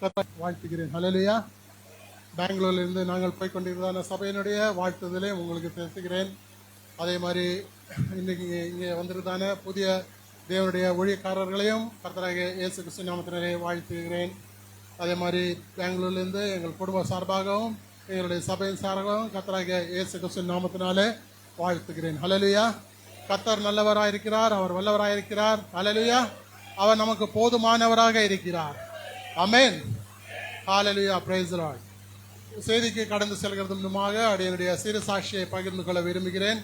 வாழ்த்துகிறேன். ஹல்லேலூயா. பெங்களூர்ல இருந்து நாங்கள் போய் கொண்டிருக்கிறதான சபையினுடைய வாழ்த்துதலை உங்களுக்கு தெரிவிக்கிறேன். அதே மாதிரி இன்னைக்கு இங்கே வந்திருந்தான புதிய தேவனுடைய ஊழியக்காரர்களையும் கர்த்தராகிய இயேசு கிறிஸ்து நாமத்தினரை வாழ்த்துகிறேன். அதே மாதிரி பெங்களூர்லேருந்து எங்கள் குடும்ப சார்பாகவும் எங்களுடைய சபையின் சார்பாகவும் கர்த்தராகிய இயேசு கிறிஸ்து நாமத்தினாலே வாழ்த்துகிறேன். ஹல்லேலூயா. கர்த்தர் நல்லவராயிருக்கிறார், அவர் வல்லவராயிருக்கிறார். ஹல்லேலூயா. அவர் நமக்கு போதுமானவராக இருக்கிறார். ஆமென். ஹல்லேலூயா. Praise the Lord. செய்திக்கு கடந்து செல்கிறது முன்னமாக என்னுடைய சிறு சாட்சியை பகிர்ந்து கொள்ள விரும்புகிறேன்.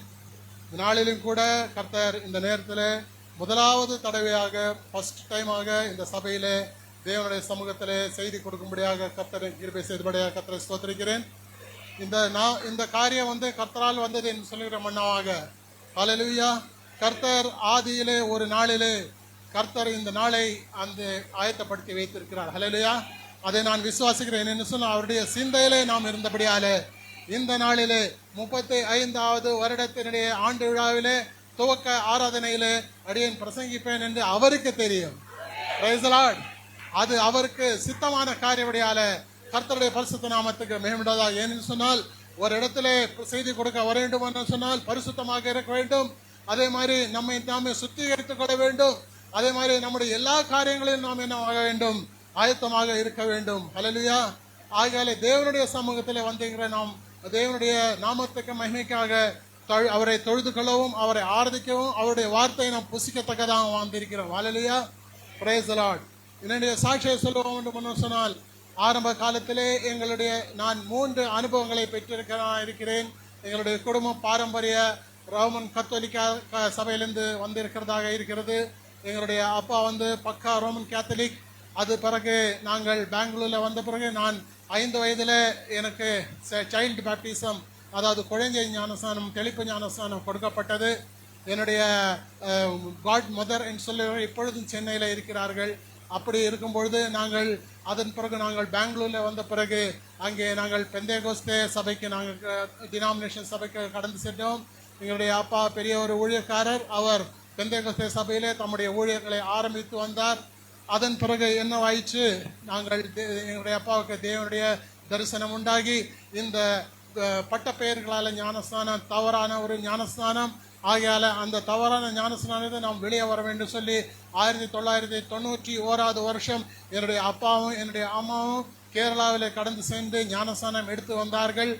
இந்த நாளிலும் கூட கர்த்தர் இந்த நேரத்தில் முதலாவது தடவையாக ஃபர்ஸ்ட் டைமாக இந்த சபையிலே தேவனுடைய சமூகத்திலே செய்தி கொடுக்கும்படியாக கர்த்தர் கிருபை செய்தபடியாக கர்த்தரை ஸ்தோத்திரிக்கிறேன். இந்த காரியம் கர்த்தரால் வந்தது என்று சொல்லுகிற மன்னமாக. ஹல்லேலூயா. கர்த்தர் ஆதியிலே ஒரு நாளிலே கர்த்தர் இந்த நாளை ஆயத்தப்படுத்தி வைத்திருக்கிறார். ஹல்லேலூயா. அதை நான் விசுவாசிக்கிறேன் என்று சொன்னால் அவருடைய சிந்தையிலே நாம் இருந்தபடியாலே இந்த நாளிலே 35வது வருடத்தினுடைய ஆண்டு விழாவிலே துவக்க ஆராதனையிலே அடியேன் பிரசங்கிப்பேன் என்று அவருக்கு தெரியும். Price the Lord. அது அவருக்கு சித்தமான காரியப்படியால கர்த்தருடைய பரிசுத்த நாமத்துக்கு மகிமையுண்டாவதாக. ஏனென்று சொன்னால் ஒரு இடத்திலே செய்தி கொடுக்க வர வேண்டும் என்று சொன்னால் பரிசுத்தமாக இருக்க வேண்டும். அதே மாதிரி நம்மை நாமே சுத்திகரித்துக் கொள்ள வேண்டும். அதே மாதிரி நம்முடைய எல்லா காரியங்களிலும் நாம் என்ன ஆக வேண்டும், ஆயத்தமாக இருக்க வேண்டும். ஹல்லேலூயா. ஆகையாலே தேவனுடைய சமூகத்திலே வந்திருக்கிற நாம் தேவனுடைய நாமத்துக்கு மகிமைக்காக அவரை தொழுது கொள்ளவும் அவரை ஆராதிக்கவும் அவருடைய வார்த்தையை நாம் புசிக்கத்தக்கதாக வந்திருக்கிறோம். ஹல்லேலூயா. Praise the Lord. என்னுடைய சாட்சியை சொல்லுவோம் என்று சொன்னால் ஆரம்ப காலத்திலே நான் 3 அனுபவங்களை பெற்றிருக்கிறேன். எங்களுடைய குடும்பம் பாரம்பரிய ரோமன் கத்தோலிக்க சபையிலிருந்து வந்திருக்கிறதாக இருக்கிறது. எங்களுடைய அப்பா பக்கா ரோமன் கேத்தலிக். அது பிறகு நாங்கள் பெங்களூரில் வந்த பிறகு நான் 5 வயதில் எனக்கு சைல்டு பேப்டிசம், அதாவது குழந்தை ஞானஸ்தானம், தெளிப்பு ஞானஸ்தானம் கொடுக்கப்பட்டது. என்னுடைய காட் மதர் என்று சொல்லி இப்பொழுதும் சென்னையில் இருக்கிறார்கள். அப்படி இருக்கும்பொழுது அதன் பிறகு நாங்கள் பெங்களூரில் வந்த பிறகு அங்கே நாங்கள் பெந்தேகோஸ்தே சபைக்கு டினாமினேஷன் சபைக்கு கடந்து சென்றோம். எங்களுடைய அப்பா பெரிய ஒரு ஊழியக்காரர். அவர் பெந்தேகோஸ்தே சபையிலே தம்முடைய ஊழியர்களை ஆரம்பித்து வந்தார். அதன் பிறகு என்னவாயிற்று, எங்களுடைய அப்பாவுக்கு தேவனுடைய தரிசனம் உண்டாகி இந்த பட்ட பெயர்களால் ஞானஸ்தானம் தவறான ஒரு ஞானஸ்தானம் ஆகையால அந்த தவறான ஞானஸ்தானத்தை நாம் வெளியே வர வேண்டும் சொல்லி 1991வது வருஷம் என்னுடைய அப்பாவும் என்னுடைய அம்மாவும் கேரளாவில் கடந்து சென்று ஞானஸ்தானம் எடுத்து வந்தார்கள்.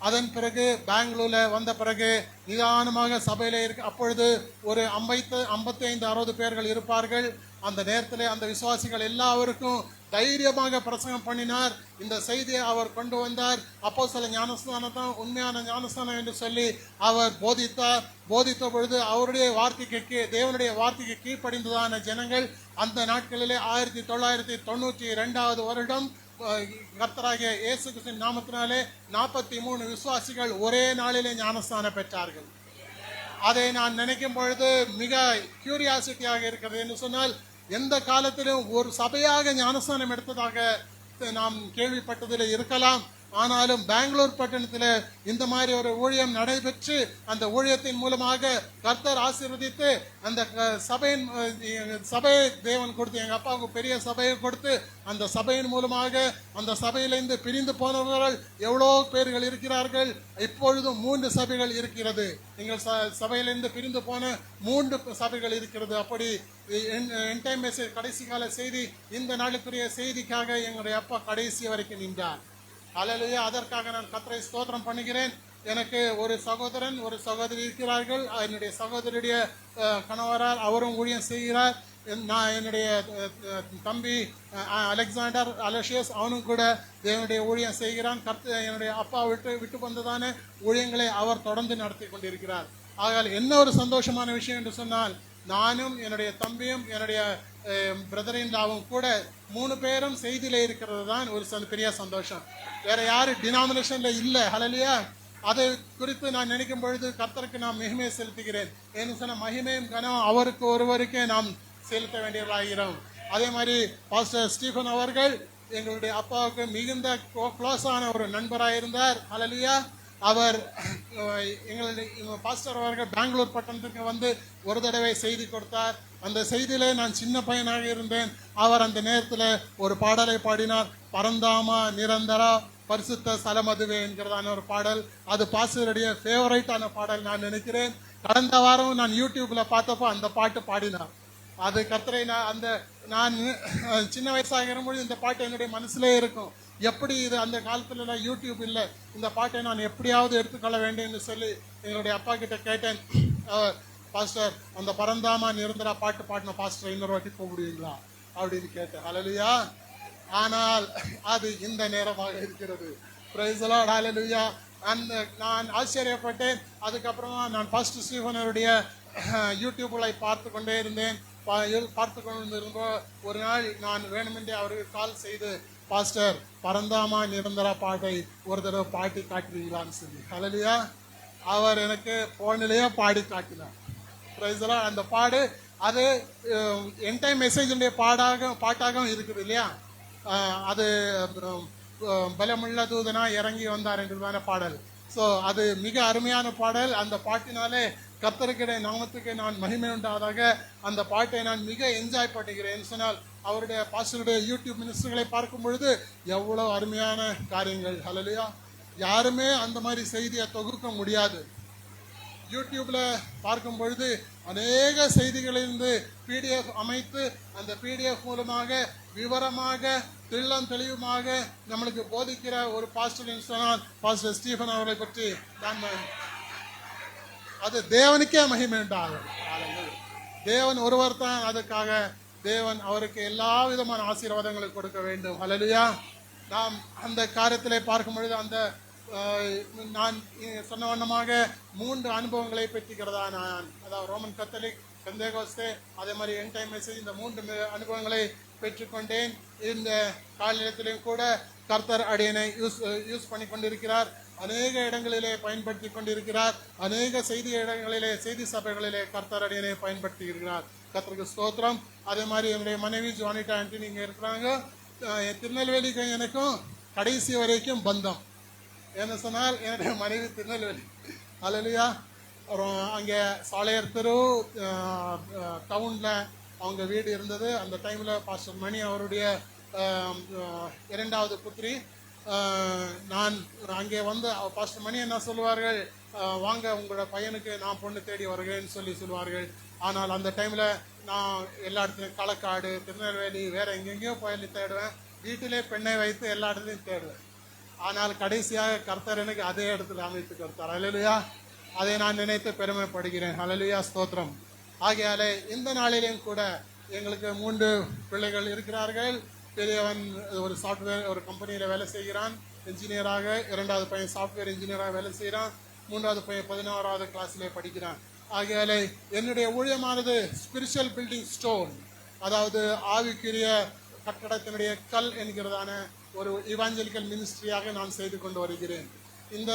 அதன் பிறகு பெங்களூரில் வந்த பிறகு நிதானமாக சபையில் அப்பொழுது ஒரு 55-60 பேர்கள் இருப்பார்கள். அந்த நேரத்தில் அந்த விசுவாசிகள் எல்லாருக்கும் தைரியமாக பிரசங்கம் பண்ணினார். இந்த செய்தியை அவர் கொண்டு வந்தார். அப்போஸ்தல ஞானஸ்தானம் தான் உண்மையான ஞானஸ்தானம் என்று சொல்லி அவர் போதித்தார். போதித்த பொழுது அவருடைய வார்த்தைக்கு தேவனுடைய வார்த்தைக்கு கீழ்ப்படிந்ததான ஜனங்கள் அந்த நாட்களிலே 1992வது வருடம் கர்த்தராகிய இயேசு கிறிஸ்துவின் நாமத்தினாலே 43 விசுவாசிகள் ஒரே நாளிலே ஞானஸ்தானம் பெற்றார்கள். அதை நான் நினைக்கும் பொழுது மிக கியூரியாசிட்டியாக இருக்கிறது. என்று சொன்னால் எந்த காலத்திலும் ஒரு சபையாக ஞானஸ்தானம் எடுத்ததாக நாம் கேள்விப்பட்டதில் இருக்கலாம். ஆனாலும் பெங்களூர் பட்டணத்தில் இந்த மாதிரி ஒரு ஊழியம் நடைபெற்று அந்த ஊழியத்தின் மூலமாக கர்த்தர் ஆசீர்வதித்து அந்த சபையை தேவன் கொடுத்து எங்கள் அப்பாவுக்கு பெரிய சபையை கொடுத்து அந்த சபையின் மூலமாக அந்த சபையிலிருந்து பிரிந்து போனவர்கள் எவ்வளோ பேர்கள் இருக்கிறார்கள். இப்பொழுதும் 3 சபைகள் இருக்கிறது. எங்கள் சபையிலிருந்து பிரிந்து போன 3 சபைகள் இருக்கிறது. அப்படி என் டைம் மெசேஜ் கடைசி கால செய்தி இந்த நாளுக்குரிய செய்திக்காக எங்களுடைய அப்பா கடைசி வரைக்கும் நின்றார். ஹல்லேலூயா. அதற்காக நான் கர்த்தரை ஸ்தோத்திரம் பண்ணுகிறேன். எனக்கு ஒரு சகோதரன் ஒரு சகோதரி இருக்கிறார்கள். என்னுடைய சகோதரியுடைய கணவரால் அவரும் ஊழியம் செய்கிறார். என்னுடைய தம்பி அலெக்சாண்டர் அலோஷியஸ் அவனும் கூட தேவனுடைய ஊழியம் செய்கிறான். என்னுடைய அப்பா விட்டு வந்ததான ஊழியங்களை அவர் தொடர்ந்து நடத்தி கொண்டிருக்கிறார். ஆகையால் என்ன ஒரு சந்தோஷமான விஷயம் என்று சொன்னால் நானும் என்னுடைய தம்பியும் என்னுடைய பிரதரின்லாவும் கூட 3 பேரும் செய்தியில இருக்கிறது தான் ஒரு பெரிய சந்தோஷம். வேற யாரு டினாமினேஷன்ல இல்லை. ஹல்லேலூயா. அதை குறித்து நான் நினைக்கும் பொழுது கர்த்தருக்கு நான் மகிமையை செலுத்துகிறேன். ஏன்னு சொன்ன மகிமையும் கனம் அவருக்கு ஒருவருக்கே நாம் செலுத்த வேண்டியவர்களாகிறோம். அதே மாதிரி பாஸ்டர் ஸ்டீஃபன் அவர்கள் எங்களுடைய அப்பாவுக்கு மிகுந்த க்ளோஸான ஒரு நண்பராக இருந்தார். ஹல்லேலூயா. அவர் எங்களுடைய பாஸ்டர் அவர்கள் பெங்களூர் பட்டணத்துக்கு வந்து ஒரு தடவை செய்தி கொடுத்தார். அந்த செய்தியிலே நான் சின்ன பையனாக இருந்தேன். அவர் அந்த நேரத்தில் ஒரு பாடலை பாடினார், பரந்தாமா நிரந்தரா பரிசுத்த ஸ்தலமதுவே என்கிறதான ஒரு பாடல். அது பாஸ்டருடைய ஃபேவரைட்டான பாடல் நான் நினைக்கிறேன். கடந்த வாரம் நான் யூடியூப்ல பார்த்தப்போ அந்த பாட்டு பாடினார். அது கர்த்தரை நான் சின்ன வயசாக இருக்கும்போது இந்த பாட்டு என்னுடைய மனசுலே இருக்கும். எப்படி இது அந்த காலத்துல யூடியூப் இல்லை, இந்த பாட்டை நான் எப்படியாவது எடுத்துக்கொள்ள வேண்டும் என்று சொல்லி எங்களுடைய அப்பா கிட்ட கேட்டேன். பாஸ்டர், அந்த பரந்தாமா நிரந்தரா பாட்டு பாடின பாஸ்டர் இன்னொரு வாட்டி போக முடியுங்களா அப்படின்னு கேட்டேன். ஹல்லேலூயா. ஆனால் அது இந்த நேரமாக இருக்கிறது. Praise the Lord. ஹல்லேலூயா. நான் ஆச்சரியப்பட்டேன். அதுக்கப்புறமா நான் பாஸ்டர் ஸ்டீஃபனுடைய யூடியூப்களை பார்த்து கொண்டே இருந்தேன். பார்த்து கொண்டிருந்தோ ஒரு நாள் நான் வேணுமென்றே அவருக்கு கால் செய்து, பாஸ்டர் பரந்தாமா நிரந்தர பாட்டை ஒரு தடவை பாட்டி காட்டுறீங்களான்னு சொல்லி, ஹல்லேலூயா, அவர் எனக்கு போனிலேயே பாடி காட்டினார். Price the Lord. அந்த பாடு அது என் டைம் மெசேஜுடைய பாட்டாகவும் இருக்குது இல்லையா. அது பலமுள்ள தூதனா இறங்கி வந்தார் என்றதான பாடல். ஸோ அது மிக அருமையான பாடல். அந்த பாட்டினாலே கர்த்தருக்கிடைய நாமத்துக்கு நான் மகிமை உண்டாவதாக. அந்த பாட்டை நான் மிக என்ஜாய் பண்ணுகிறேன் சொன்னால் அவருடைய பாஸ்டருடைய யூடியூப் மினிஸ்டர்களை பார்க்கும் பொழுது எவ்வளோ அருமையான காரியங்கள். ஹல்லேலூயா. யாருமே அந்த மாதிரி செய்தியை தொகுக்க முடியாது. யூடியூப்ல பார்க்கும் பொழுது அநேக செய்திகளிலிருந்து பிடிஎஃப் அமைத்து அந்த பிடிஎஃப் மூலமாக விவரமாக தெள்ளம் தெளிவுமாக நம்மளுக்கு போதிக்கிற ஒரு பாஸ்டர் சொன்னால் பாஸ்டர் ஸ்டீஃபன் அவர்களை பற்றி நான் அது தேவனுக்கே மகிமை உண்டாகும். தேவன் ஒருவர் தான் அதுக்காக தேவன் அவருக்கு எல்லா விதமான ஆசீர்வாதங்களை கொடுக்க வேண்டும். ஹல்லேலூயா. நாம் அந்த காரியத்திலே பார்க்கும் பொழுது அந்த நான் சொன்ன வண்ணமாக 3 அனுபவங்களை பெற்றிக்கிறதா நான், அதாவது ரோமன் கத்தலிக், பெந்தேகோஸ்தே, அதே மாதிரி என் டைம் மெசேஜ், இந்த 3 அனுபவங்களை பெற்றுக்கொண்டேன். இந்த காலநிலத்திலையும் கூட கர்த்தர் அடியனை யூஸ் பண்ணி கொண்டிருக்கிறார். அநேக இடங்களிலே பயன்படுத்தி கொண்டிருக்கிறார். அநேக செய்தி இடங்களிலே, செய்தி சபைகளிலே கர்த்தர் அடியனை பயன்படுத்தி இருக்கிறார். கர்த்தருக்கு ஸ்தோத்திரம். அதே மாதிரி என்னுடைய மனைவி ஜானிட்டா ஆண்டி இங்கே இருக்கிறாங்க. திருநெல்வேலிக்கும் எனக்கும் கடைசி வரைக்கும் பந்தம். என்ன சொன்னால் என்னுடைய மனைவி திருநெல்வேலி. ஹல்லேலூயா. அங்கே சாலையர் தெரு டவுனில் அவங்க வீடு இருந்தது. அந்த டைமில் பாஸ்டர் மணி அவருடைய 2வது புத்திரி. நான் அங்கே வந்து பாஸ்டர் மணி என்ன சொல்லுவார்கள், வாங்க உங்களோட பையனுக்கு நான் பொண்ணு தேடி வருகிறேன்னு சொல்லுவார்கள். ஆனால் அந்த டைமில் நான் எல்லா இடத்துலையும் களக்காடு, திருநெல்வேலி, வேற எங்கெங்கேயோ போய் தேடுவேன். வீட்டிலே பெண்ணை வைத்து எல்லா இடத்துலையும் தேடுவேன். ஆனால் கடைசியாக கர்த்தர் எனக்கு அதே இடத்துல அமைத்து கொடுத்தார். ஹல்லேலூயா. அதை நான் நினைத்து பெருமைப்படுகிறேன். ஹல்லேலூயா, ஸ்தோத்திரம். ஆகையாலே இந்த நாளிலேயும் கூட எங்களுக்கு 3 பிள்ளைகள் இருக்கிறார்கள். பெரியவன் ஒரு சாஃப்ட்வேர் ஒரு கம்பெனியில் வேலை செய்கிறான் இன்ஜினியராக. 2வது பையன் சாஃப்ட்வேர் இன்ஜினியராக வேலை செய்கிறான். 3வது பையன் 16வது கிளாஸிலே படிக்கிறான். ஆகையாலே என்னுடைய ஊழியமானது ஸ்பிரிச்சுவல் பில்டிங் ஸ்டோன், அதாவது ஆவிக்குரிய கட்டடத்தினுடைய கல் என்கிறதான ஒரு இவாஞ்சலிக்கல் மினிஸ்ட்ரியாக நான் செய்து கொண்டு வருகிறேன். இந்த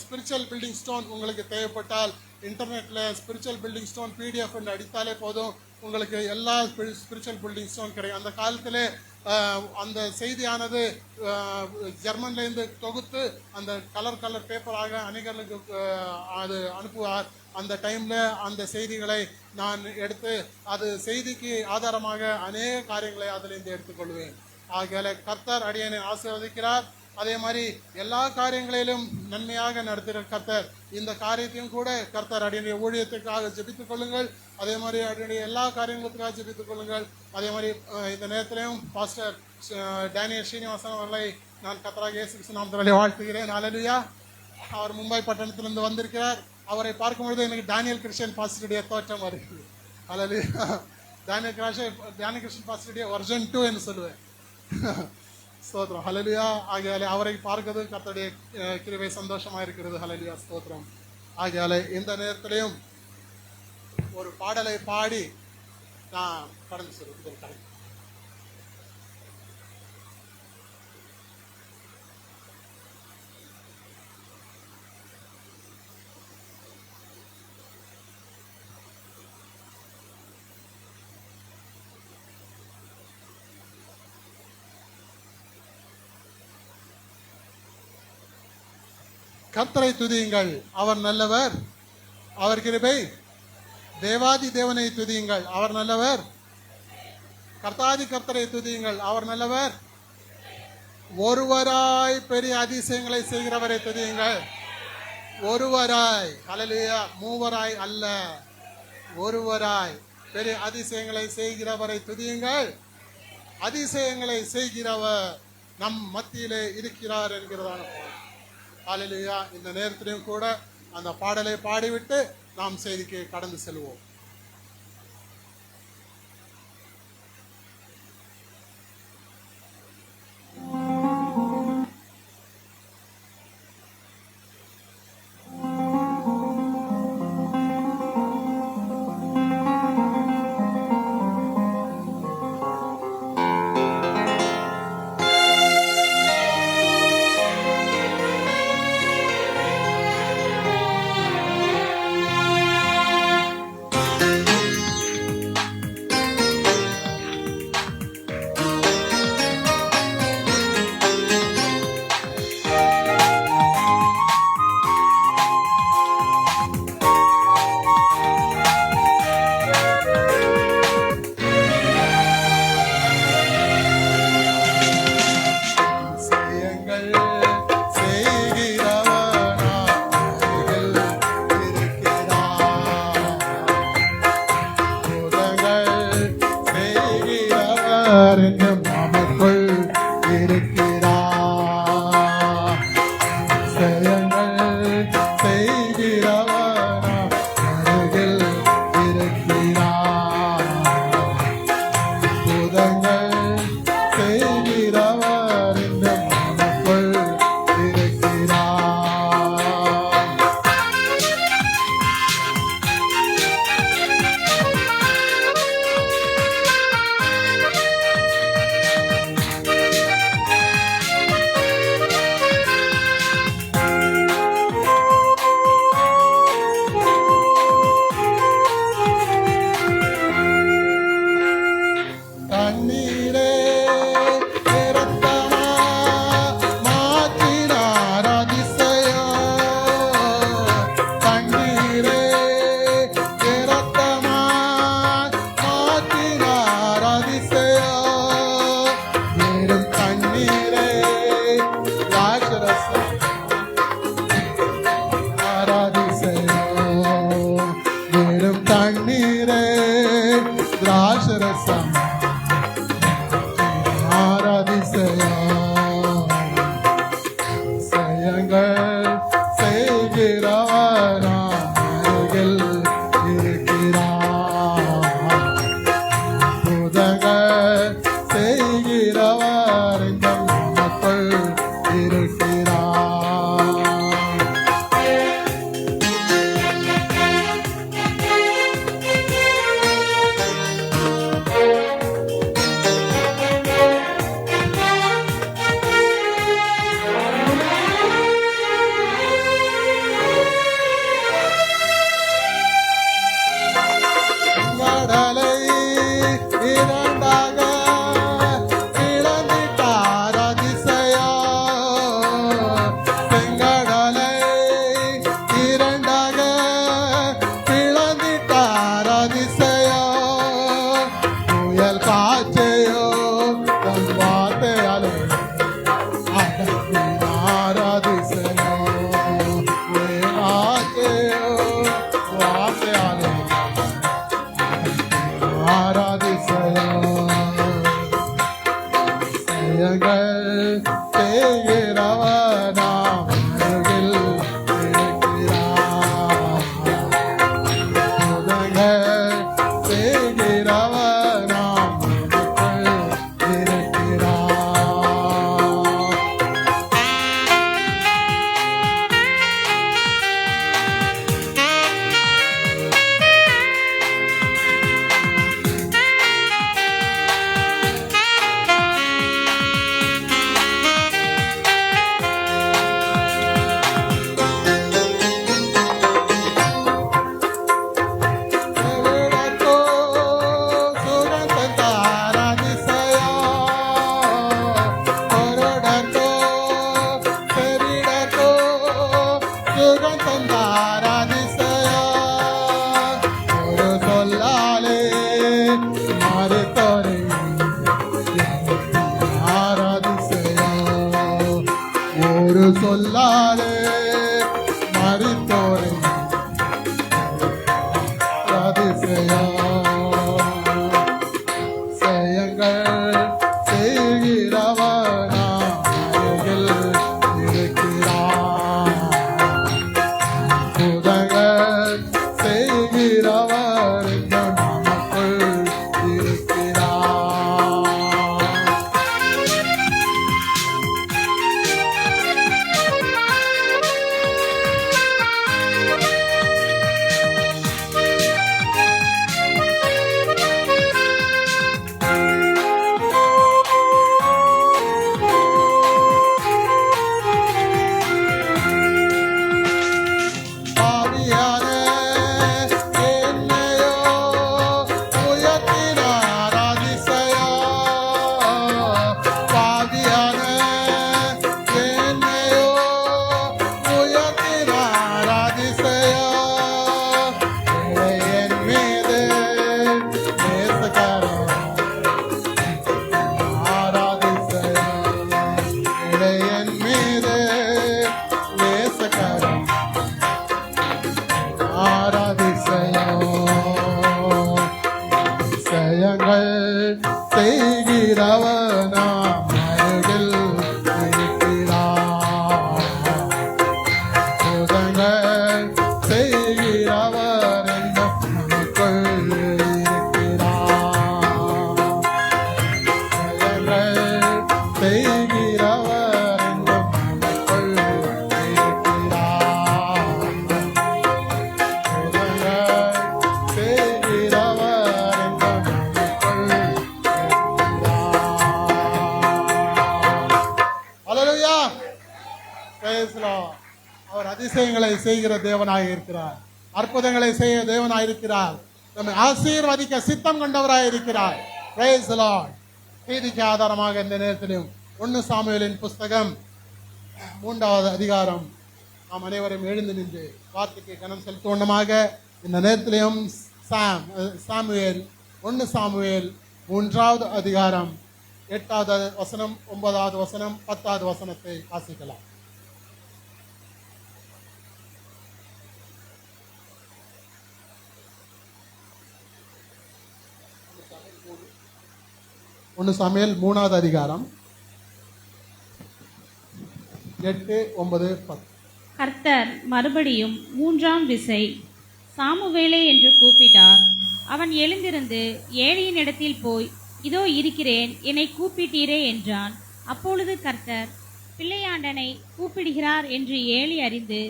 ஸ்பிரிச்சுவல் பில்டிங் ஸ்டோன் உங்களுக்கு தேவைப்பட்டால் இன்டர்நெட்டில் ஸ்பிரிச்சுவல் பில்டிங் ஸ்டோன் பிடிஎஃப் என்று அடித்தாலே போதும், உங்களுக்கு எல்லா ஸ்பிரிச்சுவல் பில்டிங் ஸ்டோன் கிடைக்கும். அந்த காலத்தில் அந்த செய்தியானது ஜெர்மன்லேருந்து தொகுத்து அந்த கலர் பேப்பராக அநேகர்களுக்கு அது அனுப்புவார். அந்த டைமில் அந்த செய்திகளை நான் எடுத்து அது செய்திக்கு ஆதாரமாக அநேக காரியங்களை அதிலிருந்து எடுத்துக்கொள்வேன். ஆகையால கர்த்தர் அடியனை ஆசீர்வதிக்கிறார். அதே மாதிரி எல்லா காரியங்களிலும் நன்மையாக நடத்துகிற கர்த்தர் இந்த காரியத்தையும் கூட கர்த்தர் அடியனுடைய ஊழியத்துக்காக ஜெபித்துக் கொள்ளுங்கள். அதே மாதிரி அடியனுடைய எல்லா காரியங்களுக்காக ஜெபித்துக் கொள்ளுங்கள். அதே மாதிரி இந்த நேரத்திலையும் பாஸ்டர் டேனியல் ஸ்ரீனிவாசன் அவர்களை நான் கர்த்தராகிய இயேசு கிறிஸ்து நாமத்தினாலே வாழ்த்துகிறேன். ஹல்லேலூயா. அவர் மும்பை பட்டணத்திலிருந்து வந்திருக்கிறார். அவரை பார்க்கும்பொழுது எனக்கு டேனியல் கிறிஸ்டியன் பாஸ்டருடைய தோற்றம் வருகிறது. ஹல்லேலூயா. டேனியல் கிறிஸ்டியன் பாஸ்டருடைய வெர்ஷன் 2 என்று சொல்லுவேன். ஸ்தோத்திரம். ஹல்லேலூயா. ஆகையாலே அவரை பார்க்கிறது கர்த்தருடைய கிருபை சந்தோஷமா இருக்கிறது. ஹல்லேலூயா, ஸ்தோத்திரம். ஆகையாலே இந்த நேரத்திலையும் ஒரு பாடலை பாடி நான் கடந்து சொல்லுவேன். கர்த்தரை துதியுங்கள், அவர் நல்லவர், அவர் கிருபை. தேவாதி தேவனை துதியுங்கள், அவர் நல்லவர். கர்த்தாதி கர்த்தரை துதியுங்கள், அவர் நல்லவர். ஒருவராய் பெரிய அதிசயங்களை செய்கிறவரை துதியுங்கள். ஒருவராய், ஹல்லேலூயா, மூவராய் அல்ல, ஒருவராய் பெரிய அதிசயங்களை செய்கிறவரை துதியுங்கள். அதிசயங்களை செய்கிறவர் நம் மத்தியிலே இருக்கிறார் என்கிறதான ஹல்லேலூயா. இந்த நேரத்திலும் கூட அந்த பாடலை பாடிவிட்டு நாம் செய்திக்கு கடந்து செல்வோம். சொல்லாலே மரித்தோரை அதிசயம் செயங்கள் செய்கிறவனா அருகில் இருக்கிறார். புதங்கள் செய்கிறவர் நமக்குள் இருக்கிறார். பாவியான என்னையோ உயர்த்தினார் அதிசயம். பாவியான என்னையோ உயர்த்தினார் அதிசயம். என் மீது நேசக்காரன் ஆராதிசயம். என் மீது நேசக்காரன் ஆராதிசயம். செயங்கள் செய்கிறவனா அருகில் இருக்கிறார். புதங்கள் செய்கிறவர் நமக்குள் இருக்கிறார். செயங்கள் செய்கிறவர் நமக்குள் இருக்கிறார். ஹல்லேலூயா. Praise the Lord. அவர் அதிசயங்களை செய்கிற தேவனாக இருக்கிறார். அற்புதங்களை செய்ய தேவனாக இருக்கிறார். நம்மை ஆசீர்வதிக்க சித்தம் கொண்டவராக இருக்கிறார். Price the Lord. நீதிக்கு ஆதாரமாக இந்த நேரத்திலும் 1 சாமுவேலின் புஸ்தகம் 3வது அதிகாரம் நாம் அனைவரும் எழுந்து நின்று வார்த்தைக்கு கனம் செலுத்துவண்ணமாக இந்த நேரத்திலையும் சாமுவேல் 1 சாமுவேல் 3வது அதிகாரம் 8வது வசனம் 9வது வசனம் 10வது வசனத்தை வாசிக்கலாம். ஒன்று சாமுவேல் 3வது அதிகாரம் 8, 9, 10. கர்த்தர் மறுபடியும் 3ஆம் விசை சாமுவேலே என்று கூப்பிட்டார். அவன் எழுந்திருந்து ஏலியின் இடத்தில் போய், இதோ இருக்கிறேன், என்னை கூப்பிட்டீரே என்றான். அப்பொழுது கர்த்தர் பிள்ளையாண்டனை கூப்பிடுகிறார் என்று ஏலி அறிந்து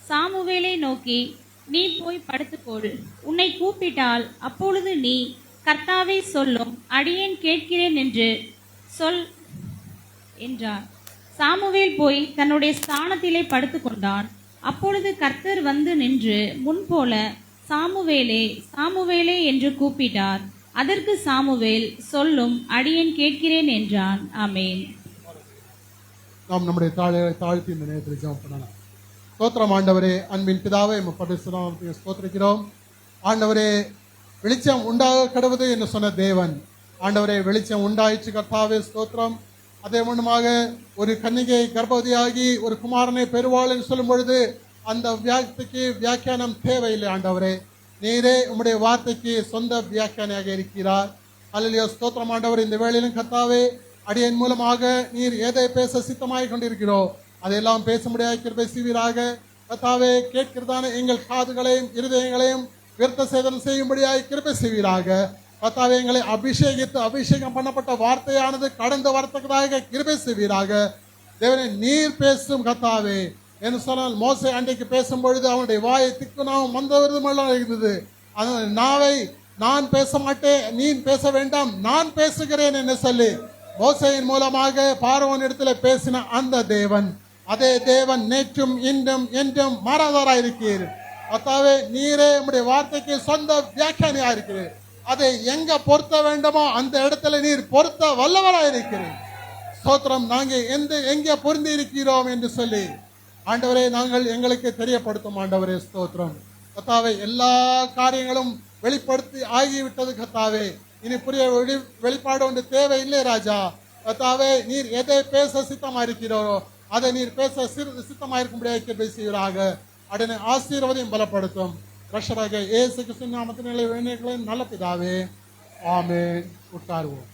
சாமுவேலை நோக்கி, நீ போய் படுத்துக்கொள், உன்னை கூப்பிட்டால் அப்பொழுது நீ, கர்த்தாவே சொல்லும், அடியேன் கேட்கிறேன் என்று சொல் என்றார். சாமுவேல் போய் தன்னுடைய ஸ்தானத்திலே படுத்துக்கொண்டான். அப்பொழுது கர்த்தர் வந்து நின்று முன்போல, சாமுவேலே சாமுவேலே என்று கூப்பிட்டார். அதற்கு சாமுவேல், சொல்லும், அடியேன் கேட்கிறேன் என்றான். ஆமென். நாம் நம்முடைய தாழ்களை தாழ்த்தி இந்த நேரத்தில் ஜெபம் பண்ணலாம். ஸ்தோத்திரம் ஆண்டவரே, அன்பின் பிதாவே, பரிசுத்தநாமத்தை ஸ்தோத்திரிக்கிறோம். ஆண்டவரே, வெளிச்சம் உண்டாக கடவுது என்று சொன்ன தேவன், ஆண்டவரே வெளிச்சம் உண்டாயிற்று கர்த்தாவே, ஸ்தோத்திரம். அதே மூலமாக ஒரு கன்னிகை கர்ப்பவதியாகி ஒரு குமாரனை பெறுவாள் என்று சொல்லும் பொழுது அந்த வார்த்தைக்கு வியாக்கியானம் தேவையில்லை. ஆண்டவரே, நீரே உம்முடைய வார்த்தைக்கு சொந்த வியாக்கியானியாக இருக்கிறார். அல்லேலூயா, ஸ்தோத்திரம் ஆண்டவர். இந்த வேளையிலும் கர்த்தாவே, அடியேன் மூலமாக நீர் எதை பேச சித்தமாய் கொண்டிருக்கிறோ அதையெல்லாம் பேச முடியாத கிருபை செய்வீராக. கர்த்தாவே, கேட்கிறதான எங்கள் காதுகளையும் இருதயங்களையும் விருத்த சேதனம் செய்யும்படியாய் கிருபை செய்வீராக. கர்த்தாவே, எங்களை அபிஷேகம் பண்ணப்பட்ட வார்த்தையானது கடந்து வரத்தக்கதாக கிருபை செய்வீராக. தேவனே, நீர் பேசும் கர்த்தாவே என்று சொன்னால், மோசே அன்றைக்கு பேசும் பொழுது அவனுடைய வாயை திக்குனாவும் மந்தவிரதமெல்லாம் இருந்தது. அந்த நாவை நான் பேச மாட்டேன், நீ பேச வேண்டாம், நான் பேசுகிறேன் என்று சொல்லி மோசையின் மூலமாக பார்வோன் இடத்துல பேசின அந்த தேவன், அதே தேவன் நேற்றும் இன்றும் என்றும் மாறாதவராய் இருக்கிறீர். கர்த்தாவே, நீரே உம்முடைய வார்த்தைக்கு சொந்த வியாக்கியானியா இருக்கிறீர். அதை எங்க பொருத்த வேண்டுமோ அந்த இடத்துல நீர் பொருத்த வல்லவராய் இருக்கிறீர். ஸ்தோத்திரம். நாங்கள் எங்கே பொருந்தி இருக்கிறோம் என்று சொல்லி ஆண்டவரே நாங்கள் எங்களுக்கு தெரியப்படுத்தும். ஆண்டவரே, ஸ்தோத்திரம். கர்த்தாவே, எல்லா காரியங்களும் வெளிப்படுத்தி ஆகிவிட்டது கர்த்தாவே. இனி புரிய வெளிப்பாடு ஒன்று தேவை இல்லை ராஜா. கர்த்தாவே, நீர் எதை பேச சித்தமா இருக்கிறாரோ அதை நீர் பேச சித்தமாயிருக்கும்படியாக கிருபை செய்வீராக. உடனே ஆசீர்வாதையும் பலப்படுத்தும். ரட்சகராகிய இயேசு கிறிஸ்துவின் நாமத்தினாலே வேண்டிக்கிறேன் நல்ல பிதாவே, ஆமென். உட்காருவோம்.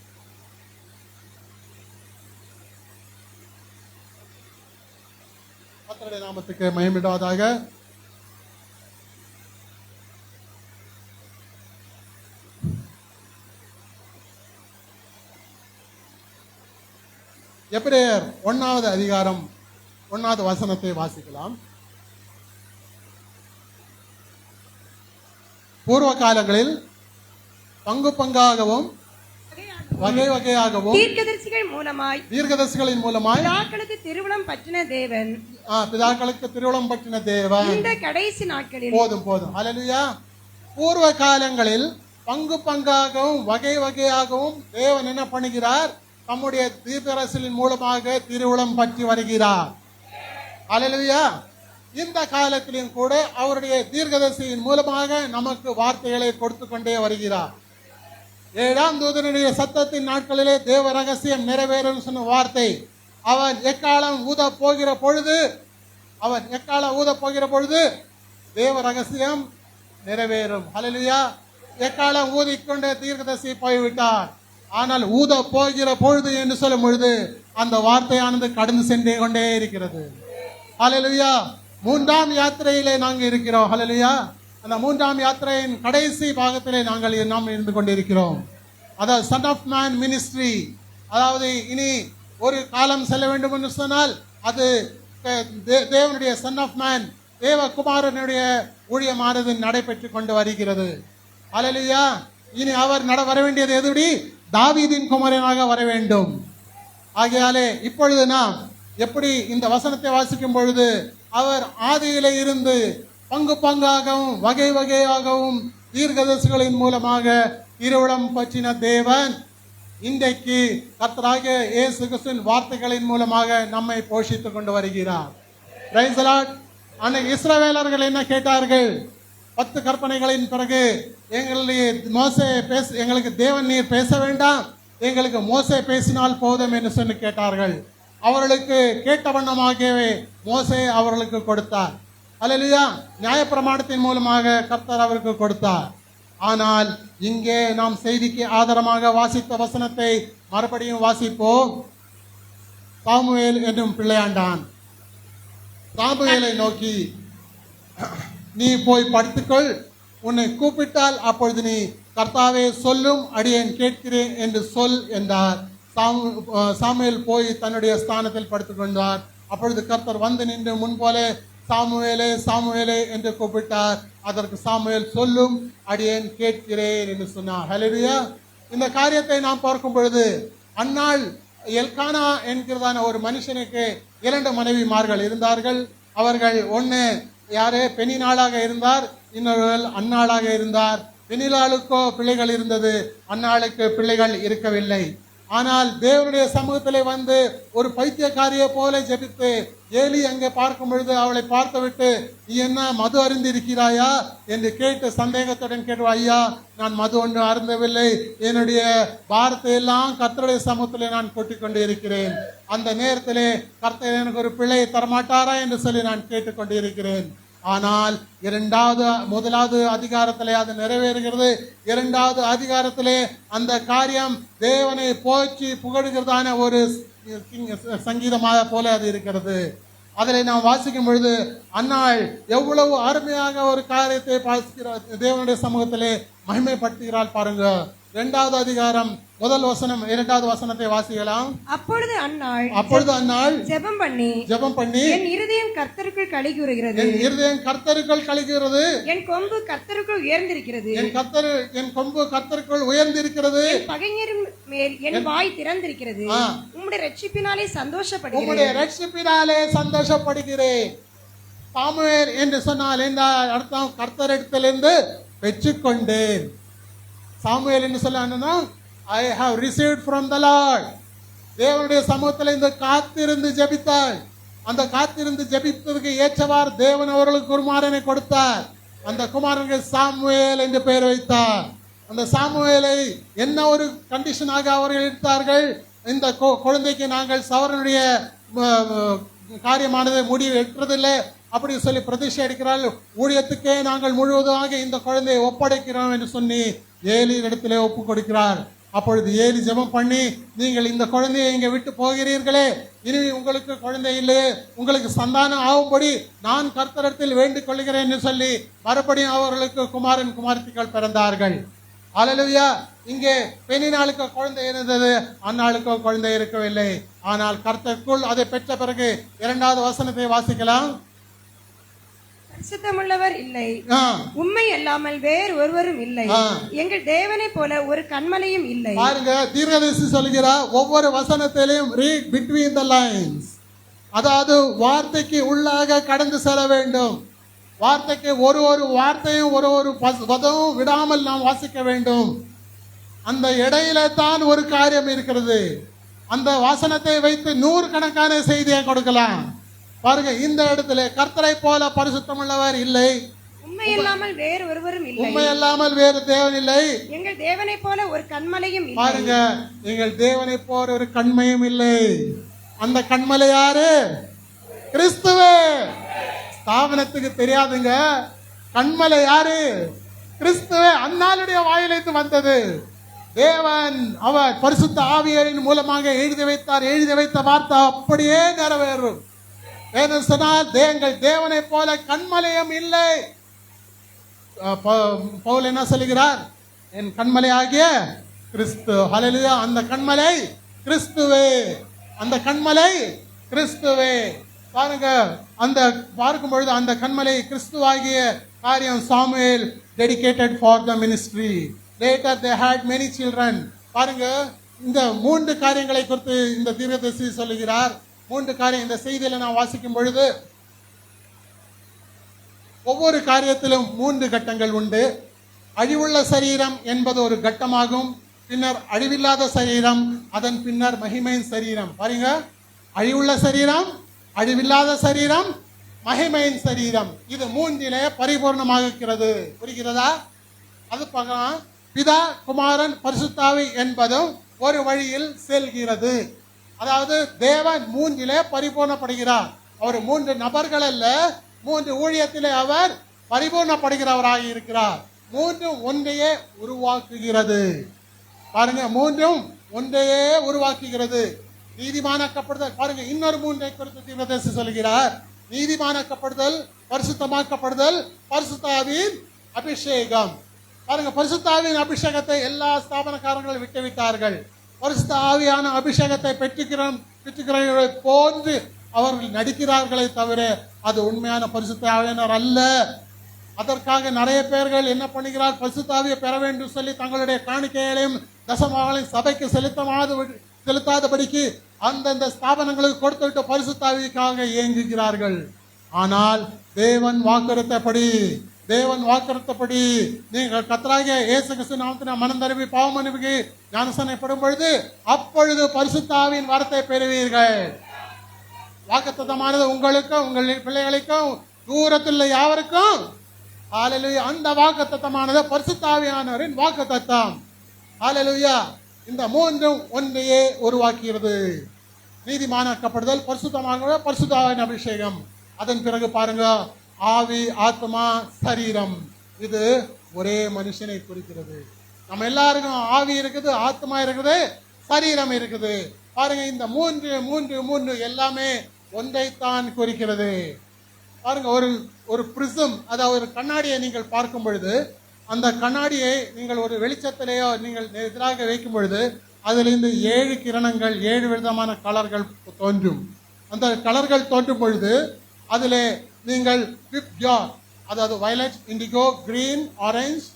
கர்த்தருடைய நாமத்துக்கு மகிமையுண்டாவதாக. எபிரேயர் 1வது அதிகாரம் 1வது வசனத்தை வாசிக்கலாம். பூர்வ காலங்களில் பங்கு பங்காகவும் வகை வகையாகவும் தீர்க்கதரிசிகளின் மூலமாய் பிதாக்களுக்கு திருவுளம் பற்றின தேவன் இந்த கடைசி நாட்களில் போதும் ஹல்லேலூயா. பூர்வ காலங்களில் பங்கு பங்காகவும் வகை வகையாகவும் தேவன் என்ன பண்ணுகிறார்? தம்முடைய தீர்க்கதரிசிகளின் மூலமாக திருவுளம் பற்றி வருகிறார். ஹல்லேலூயா. இந்த காலத்திலும் கூட அவருடைய தீர்க்கதரிசியின் மூலமாக நமக்கு வார்த்தைகளை கொடுத்து கொண்டே வருகிறார். 7ஆம் தூதனுடைய சத்தத்தின் நாட்களிலே தேவ ரகசியம் நிறைவேறும் சொன்ன வார்த்தை, அவன் எக்காலம் ஊத போகிற பொழுது தேவ ரகசியம் நிறைவேறும். ஹல்லேலூயா. எக்காலம் ஊதிக்கொண்டே தீர்க்கதரிசி போய்விட்டார். ஆனால் ஊத போகிற பொழுது என்று சொல்லும் பொழுது அந்த வார்த்தையானது கடந்து சென்றே கொண்டே இருக்கிறது. ஹல்லேலூயா. 3ஆம் யாத்திரையிலே நாங்கள் இருக்கிறோம். ஹல்லேலூயா. அந்த 3ஆம் யாத்திரையின் கடைசி பாகத்திலே நாம் இருந்து கொண்டிருக்கிறோம். அதாவது சன் ஆஃப் மேன் மினிஸ்ட்ரி. அதாவது இனி ஒரு காலம் செல்ல வேண்டும் என்று சொன்னால் அது தேவனுடைய சன் ஆஃப் மேன் தேவகுமாரனுடைய ஊழியமானது நடைபெற்று கொண்டு வருகிறது. ஹல்லேலூயா. இனி அவர் வர வேண்டியது எதுடி? தாவீதின் குமாரனாக வர வேண்டும். ஆகையாலே இப்பொழுது நாம் எப்படி இந்த வசனத்தை வாசிக்கும் பொழுது அவர் ஆதியிலே இருந்து பங்கு பங்காகவும் வகை வகையாகவும் தீர்க்கதரிசிகளின் மூலமாக திருவுளம் பற்றின தேவன் இன்றைக்கு கர்த்தராகிய இயேசு கிறிஸ்துவின் வார்த்தைகளின் மூலமாக நம்மை போஷித்துக் கொண்டு வருகிறார். Price the Lord. அன்னைக்கு இஸ்ரவேலர்கள் என்ன கேட்டார்கள்? 10 கற்பனைகளின் பிறகு எங்களுக்கு தேவன் நீர் பேச வேண்டாம், எங்களுக்கு மோசே பேசினால் போதும் என்று சொல்லி கேட்டார்கள். அவர்களுக்கு கேட்ட வண்ணமாகவே மோசே அவர்களுக்கு கொடுத்தார். ஹல்லேலூயா. நியாயப்பிரமாணத்தின் மூலமாக கர்த்தர் அவருக்கு கொடுத்தார். ஆனால் இங்கே நாம் செய்திக்கு ஆதாரமாக வாசித்த வசனத்தை மறுபடியும் வாசிப்போம். சாமுவேல் என்னும் பிள்ளையாண்டான் சாமுவேலை நோக்கி, நீ போய் படுத்துக்கொள், உன்னை கூப்பிட்டால் அப்பொழுது நீ கர்த்தாவே சொல்லும், அடியேன் கேட்கிறேன் என்று சொல் என்றார். சாமுவேல் போய் தன்னுடைய ஸ்தானத்தில் படுத்துக் கொண்டார். அப்பொழுது கர்த்தர் வந்து நின்று முன்போலே சாமுவேலே சாமுவேலே என்று கூப்பிட்டார். அதற்கு சாமுவேல் சொல்லும், அடியேன் கேட்கிறேன் என்று சொன்னார். ஹல்லேலூயா. இந்த காரியத்தை நாம் பார்க்கும் பொழுது அன்னாள் எல்கானா என்கிறதான ஒரு மனுஷனுக்கு 2 மனைவிமார்கள் இருந்தார்கள். அவர்கள் ஒன்று யாரே பெனினாளாக இருந்தார், இன்னொருவர்கள் அன்னாளாக இருந்தார். பெனிலாளுக்கோ பிள்ளைகள் இருந்தது, அன்னாளுக்கு பிள்ளைகள் இருக்கவில்லை. ஆனால் தேவனுடைய சமூகத்திலே வந்து ஒரு பைத்தியக்காரியை போல ஜெபித்து ஏலி அங்கே பார்க்கும் பொழுது அவளை பார்த்துவிட்டு, நீ என்ன மது அருந்திருக்கிறாயா என்று கேட்டு சந்தேகத்துடன் கேட்டு, ஐயா நான் மது ஒன்று அருந்தவில்லை, என்னுடைய பாரத்தை எல்லாம் கர்த்தருடைய சமூகத்திலே நான் கொட்டிக் கொண்டு இருக்கிறேன். அந்த நேரத்திலே கர்த்தர் எனக்கு ஒரு பிள்ளை தரமாட்டாரா என்று சொல்லி நான் கேட்டுக்கொண்டு இருக்கிறேன். ஆனால் 1வது அதிகாரத்திலே அது நிறைவேறுகிறது. 2வது அதிகாரத்திலே அந்த காரியம் தேவனை போற்றி புகழுகிறதான ஒரு சங்கீதமாக போல அது இருக்கிறது. அதில் நாம் வாசிக்கும் பொழுது அன்னாள் எவ்வளவு அருமையாக ஒரு காரியத்தை வாசிக்கிறார், தேவனுடைய சமூகத்திலே மகிமைப்படுத்துகிறாள் பாருங்க. 2வது அதிகாரம் 1 வசனம் 2வது வசனத்தை வாசிக்கலாம். அப்பொழுது அன்னாள் ஜெபம் பண்ணி என் இருதயம் கர்த்தருக்குள் களிகூறுகிறது, என் கொம்பு கர்த்தருக்குள் உயர்ந்திருக்கிறது, என் கொம்பு கர்த்தருக்குள் உயர்ந்திருக்கிறது, பகைஞரின் மேல் என் வாய் திறந்திருக்கிறது, உம்முடைய ரட்சிப்பினாலே சந்தோஷப்படுகிறேன். சாமுவேல் என்று சொன்னால் என்ன அர்த்தம்? கர்த்தரிடத்திலிருந்து பெற்றுக்கொண்டேன். சாமுவேல் என்று சொல்ல I have received from the Lord. தேவனுடைய சமூகத்தில் இந்த காத்திருந்து ஜெபித்தாள். அந்த காத்திருந்து ஜெபித்ததுக்கு ஏற்றவாறு தேவன் அவர்களுக்கு குமாரனை கொடுத்தார். அந்த குமாரனுக்கு சாமுவேல் என்று பெயர் வைத்தார். அந்த சாமுவேலை என்ன ஒரு கண்டிஷனாக அவர்கள் எடுத்தார்கள்? இந்த குழந்தைக்கு நாங்கள் சவரனுடைய காரியமானது முடிவு எட்டுறதில்லை அப்படி சொல்லி பிரதிஷ்டை எடுக்கிறாள். ஊழியத்துக்கே நாங்கள் முழுவதுமாக இந்த குழந்தையை ஒப்படைக்கிறோம் என்று சொல்லி ஏலியின் இடத்திலே ஒப்பு கொடுக்கிறார். அப்பொழுது ஏலி ஜெபம் பண்ணி, நீங்கள் இந்த குழந்தையை இங்கே விட்டு போகிறீர்களே, இனி உங்களுக்கு குழந்தை இல்லையே, உங்களுக்கு சந்தானம் ஆகும்படி நான் கர்த்தரிடத்தில் வேண்டிக் கொள்கிறேன் என்று சொல்லி மறுபடியும் அவர்களுக்கு குமாரன் குமாரத்திகள் பிறந்தார்கள். அல்லேலூயா. இங்கே பெண்ணினாளுக்கு குழந்தை இருந்தது, அன்னாளுக்கு குழந்தை இருக்கவில்லை. ஆனால் கர்த்தருக்குள் அதை பெற்ற பிறகு 2வது வசனத்தை வாசிக்கலாம். பரிசுத்தமுள்ளவர் இல்லை, உண்மை அல்லாமல் வேறு ஒருவரும் இல்லை, எங்கள் தேவனை போல ஒரு கன்மலையும் இல்லை. பாருங்க, தீர்க்கதரிசி சொல்கிறார், ஒவ்வொரு வசனத்திலையும் ரீட் பிட்வீன் த லைன்ஸ். அதாவது வார்த்தைக்கு உள்ளாக கடந்து செல்ல வேண்டும். வார்த்தைக்கு ஒரு வார்த்தையும் ஒரு பதமும் விடாமல் நாம் வாசிக்க வேண்டும். அந்த இடையில தான் ஒரு காரியம் இருக்கிறது. அந்த வாசனத்தை வைத்து 100 கணக்கான செய்தியை கொடுக்கலாம். பாருங்க, இந்த இடத்துல கர்த்தரை போல பரிசுத்தமுள்ளவர் இல்லை, உண்மை இல்லாமல் வேறு ஒருவரும் இல்லை, உண்மை இல்லாமல் வேறு தேவன் இல்லை, எங்கள் தேவனை போல ஒரு கன்மலையும் இல்லை. பாருங்க, எங்கள் தேவனை போல ஒரு கண்மையும் இல்லை. அந்த கண்மலை யாரு? கிறிஸ்துவே. ஸ்தாபனத்துக்கு தெரியாதுங்க, கண்மலை யாரு? கிறிஸ்துவே. அந்நாளுடைய வாயிலிருந்து வந்தது. தேவன் அவர் பரிசுத்த ஆவியாரின் மூலமாக எழுதி வைத்த வார்த்தை அப்படியே நிறைவேறும். சொன்னால் எங்கள் தேவனை போல கண்மலையும் இல்லை. பவுல் என்ன சொல்லுகிறார்? என் கண்மலை ஆகிய கிறிஸ்து. ஹல்லேலூயா. அந்த கண்மலை கிறிஸ்துவே, அந்த கண்மலை கிறிஸ்துவே. பாருங்க, அந்த பார்க்கும் பொழுது அந்த கண்மலை கிறிஸ்துவாகிய காரியம் Samuel dedicated for the ministry. Later they had many children. பாருங்க, இந்த 3 காரியங்களை குறித்து இந்த தீர்க்கதரிசி சொல்லுகிறார். 3 காரியம் இந்த செய்தியில நான் வாசிக்கும் பொழுது, ஒவ்வொரு காரியத்திலும் 3 கட்டங்கள் உண்டு. அழிவுள்ள சரீரம் என்பது ஒரு கட்டமாகும். பின்னர் அழிவில்லாத சரீரம், அதன் பின்னர் மகிமையின் சரீரம். பாருங்க, அழிவுள்ள சரீரம், அழிவில்லாத சரீரம், மகிமையின் சரீரம். இது 3 பரிபூர்ணமாக இருக்கிறது. புரிகிறதா? அது பார்க்கலாம். பிதா, குமாரன், பரிசுத்தாவி என்பதும் ஒரு வழியில் செல்கிறது. அதாவது தேவன் 3 பரிபூர்ணப்படுகிறார். அவர் 3 நபர்கள் அல்ல, 3 ஊழியத்திலே அவர் பரிபூர்ணப்படுகிறவராக இருக்கிறார். 3 ஒன்றையே உருவாக்குகிறது. பாருங்க, 3 ஒன்றையே உருவாக்குகிறது. நீதிமானாக்கப்படுதல். பாருங்க, இன்னொரு 3 குறித்து தீர்க்கதரிசி சொல்கிறார். நீதிமானாக்கப்படுதல், பரிசுத்தமாக்கப்படுதல், பரிசுத்தாவின் அபிஷேகம். பாருங்க, பரிசுத்தாவின் அபிஷேகத்தை எல்லா ஸ்தாபனக்காரங்களும் விட்டுவிட்டார்கள். பரிசுத்த ஆவியான அபிஷேகத்தை பெற்றுக்கிறவர்களை போன்று அவர்கள் நடிக்கிறார்களே தவிர அது உண்மையான பரிசுத்த ஆவியானவர் அல்ல. அதற்காக நிறைய பேர்கள் என்ன பண்ணுகிறார்? பரிசுத்த ஆவியை பெற வேண்டும் சொல்லி தங்களுடைய காணிக்கைகளையும் தசமாகளையும் சபைக்கு செலுத்தாதபடிக்கு அந்தந்த ஸ்தாபனங்களுக்கு கொடுத்துவிட்டு பரிசுத்த ஆவிக்காக இயங்குகிறார்கள். ஆனால் தேவன் வாக்குறுத்தப்படி நீங்கள் கர்த்தராகிய இயேசு கிறிஸ்து நாமத்தினால் மனம் தருவி பாவ மன்னிப்புக்கு ஞானஸ்நானம் பொழுது அப்பொழுது பரிசுத்த ஆவியின் வரத்தை பெறுவீர்கள். வாக்குத்தத்தமானது உங்களுக்கும் உங்கள் பிள்ளைகளுக்கும் தூரத்தில் யாவருக்கும். ஹல்லேலூயா. அந்த வாக்குத்தத்தமானது பரிசுத்த ஆவியானவரின் வாக்குத்தத்தம். ஹல்லேலூயா. இந்த 3 ஒன்றையே உருவாக்குகிறது. நீதிமானாக்கப்படுதல், பரிசுத்தமாக பரிசுத்த ஆவியின் அபிஷேகம். அதன் பிறகு பாருங்க, ஆவி, ஆத்மா, சரீரம். இது ஒரே மனுஷனை குறிக்கிறது. நம்ம எல்லாருக்கும் ஆவி இருக்குது, ஆத்மா இருக்குது, சரீரம் இருக்குது. பாருங்க, இந்த 3 எல்லாமே ஒன்றைத்தான் குறிக்கிறது. பாருங்க, ஒரு பிரிசம், அதாவது ஒரு கண்ணாடியை நீங்கள் பார்க்கும் பொழுது, அந்த கண்ணாடியை நீங்கள் ஒரு வெளிச்சத்திலேயோ நீங்கள் எதிராக வைக்கும் பொழுது அதிலிருந்து 7 கிரணங்கள், 7 விதமான கலர்கள் தோன்றும். அந்த கலர்கள் தோன்றும் பொழுது அதிலே நீங்கள் அதாவது violet, indigo, green, orange,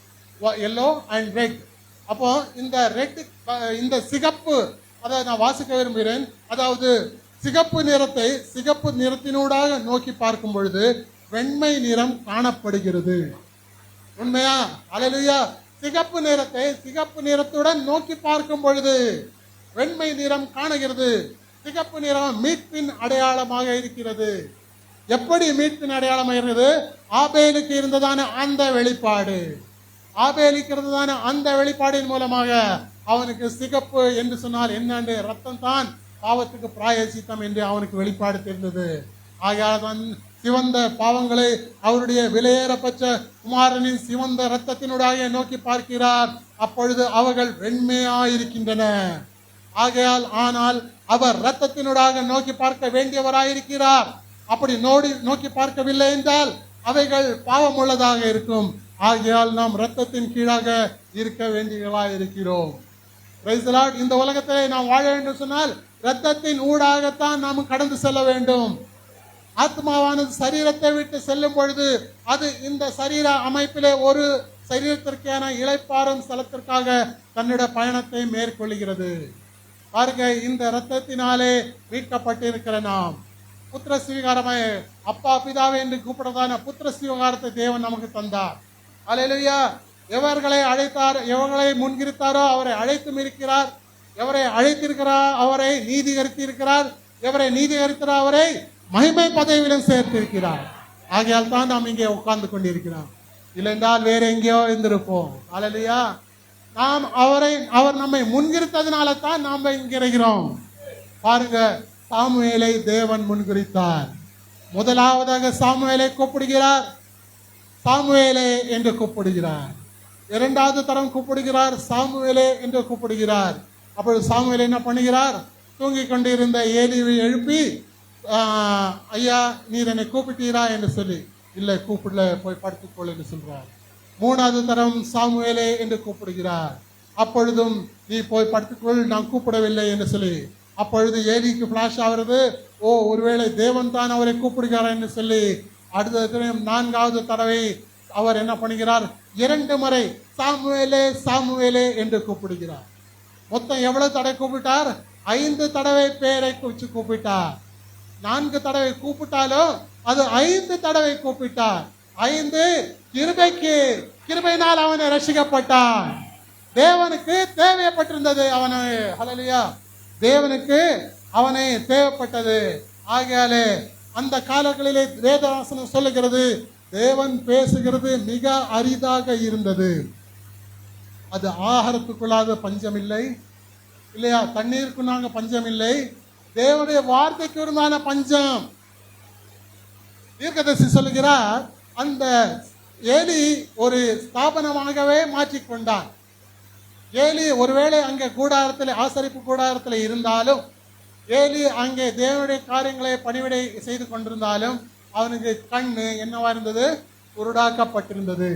yellow and red. அப்போ இந்த சிகப்பு, அதாவது நான் வாசிக்க விரும்புகிறேன். அதாவது சிகப்பு நிறத்தை சிகப்பு நிறத்தினூடாக நோக்கி பார்க்கும் பொழுது வெண்மை நிறம் காணப்படுகிறது. உண்மையா? அல்லேலூயா. சிகப்பு நிறத்தை சிகப்பு நிறத்துடன் நோக்கி பார்க்கும் பொழுது வெண்மை நிறம் காணுகிறது. சிகப்பு நிறம் மீட்பின் அடையாளமாக இருக்கிறது. எப்படி மீட்பின் அடையாளமாக இருக்கிறது? ஆபேலுக்கு இருந்ததான அந்த வெளிப்பாடு, ஆபேலுக்கு இருந்ததான அந்த வெளிப்பாடின் மூலமாக அவனுக்கு சிகப்பு என்று சொன்னால் என்னென்று ரத்தம் தான் பாவத்துக்கு பிராயச்சித்தம் என்று அவனுக்கு வெளிப்பாடு தெரிந்தது. ஆகையால் தான் சிவந்த பாவங்களை அவருடைய விலையேறப்பட்ட குமாரனின் சிவந்த இரத்தத்தினூடாக நோக்கி பார்க்கிறார். அப்பொழுது அவர்கள் வெண்மையாயிருக்கின்றன. ஆகையால் ஆனால் அவர் இரத்தத்தினூடாக நோக்கி பார்க்க வேண்டியவராயிருக்கிறார். அப்படி நோக்கி பார்க்கவில்லை என்றால் அவைகள் பாவம் உள்ளதாக இருக்கும். ஆகையால் நாம் இரத்தத்தின் கீழாக இருக்க வேண்டியவர்களாக இருக்கிறோம். Praise the Lord. இந்த உலகத்திலே நாம் வாழ வேண்டும் சொன்னால் இரத்தத்தின் ஊடாகத்தான் நாம் கடந்து செல்ல வேண்டும். ஆத்மாவானது சரீரத்தை விட்டு செல்லும் பொழுது அது இந்த சரீர அமைப்பிலே ஒரு சரீரத்திற்கான இளைப்பாறும் ஸ்தலத்திற்காக தன்னுடைய பயணத்தை மேற்கொள்கிறது. பாருங்க, இந்த இரத்தத்தினாலே மீட்கப்பட்டிருக்கிற நாம் புத்திர ஸ்வீகாரமாய் அப்பா பிதாவே என்று கூப்பிடுறதான புத்திர ஸ்வீகாரத்தை தேவன் நமக்கு தந்தார். அல்லேலூயா. எவர்களை அழைத்தார், எவர்களை முன்கிருத்தாரோ அவரை அழைத்தும் இருக்கிறார். எவரை அழைத்திருக்கிறார் அவரை நீதிகரித்து இருக்கிறார். எவரை நீதிகரித்தாரோ அவரை மகிமை பதவியிலும் சேர்த்திருக்கிறார். ஆகையால் தான் நாம் இங்கே உட்கார்ந்து கொண்டிருக்கிறோம். இல்லைன்றால் வேற எங்கேயோ இருந்திருப்போம். அல்லேலூயா. அவர் நம்மை முன்கிருத்ததுனால தான் நாம் இங்க இருக்கிறோம். பாருங்க, சாமுவேலை தேவன் முன்குறித்தார். முதலாவதாக சாமுவேலை கூப்பிடுகிறார், சாமுவேலே என்று கூப்பிடுகிறார். இரண்டாவது தரம் கூப்பிடுகிறார், சாமுவேலே என்று கூப்பிடுகிறார். அப்பொழுது சாமுவேல் என்ன பண்ணுகிறார்? தூங்கி கொண்டிருந்த ஏலியை எழுப்பி, ஐயா நீர் என்னை கூப்பிட்டீரா என்று சொல்லி, இல்லை கூப்பிடல, போய் படுத்துக்கொள் என்று சொல்றார். மூணாவது தரம் சாமுவேலே என்று கூப்பிடுகிறார். அப்பொழுதும் நீ போய் படுத்துக்கொள், நான் கூப்பிடவில்லை என்று சொல்லி. அப்பொழுது ஏலிக்கு பிளாஷ் ஆகிறது, ஓ ஒருவேளை தேவன் தான் அவரை கூப்பிடுகிறார் என்று சொல்லி அடுத்த நான்காவது தடவை அவர் என்ன பண்ணுகிறார்? 2 முறை சாமுவேலே சாமுவேலே என்று கூப்பிடுகிறார். மொத்தம் எவ்வளவு தடவை கூப்பிட்டார்? 5 தடவை பேரை குறிச்சு கூப்பிட்டார். 4 தடவை கூப்பிட்டாலும் அது 5 தடவை கூப்பிட்டார். 5 கிருபையினால் அவனை ரட்சிக்கப்பட்டான். தேவனுக்கு தேவைப்பட்டிருந்தது அவனை. ஹல்லேலூயா. தேவனுக்கு அவனை தேவைப்பட்டது. ஆகையாலே அந்த காலங்களிலே வேதவசனம் சொல்லுகிறது, தேவன் பேசுகிறது மிக அரிதாக இருந்தது. அது ஆகாரத்துக்குள்ளாத பஞ்சம் இல்லை இல்லையா, தண்ணீருக்கு நாங்க பஞ்சம் இல்லை, தேவனுடைய வார்த்தைக்கு இருந்தான பஞ்சம். தீர்க்கதரிசி சொல்லுகிறார், அந்த ஏலி ஒரு ஸ்தாபனமாகவே மாற்றிக்கொண்டான். ஏலி ஒருவேளை அங்கே கூடாரத்தில், ஆசரிப்பு கூடாரத்தில் இருந்தாலும், ஏலி அங்கே தேவனுடைய காரியங்களை பணிவிடை செய்து கொண்டிருந்தாலும் அவனுக்கு கண்ணு என்னவா இருந்தது? குருடாக்கப்பட்டிருந்தது.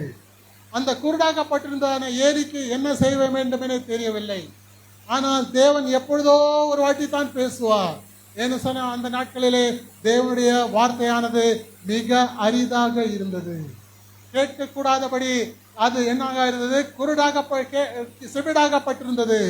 அந்த குருடாக்கப்பட்டிருந்த ஏலிக்கு என்ன செய்ய வேண்டும் என தெரியவில்லை. ஆனால் தேவன் எப்பொழுதோ ஒரு வாட்டி தான் பேசுவார். ஏன்னு சொன்ன அந்த நாட்களிலே தேவனுடைய வார்த்தையானது மிக அரிதாக இருந்தது. கேட்கக்கூடாதபடி அது என்னாக இருந்தது? செவிடாகப்பட்டிருந்தது.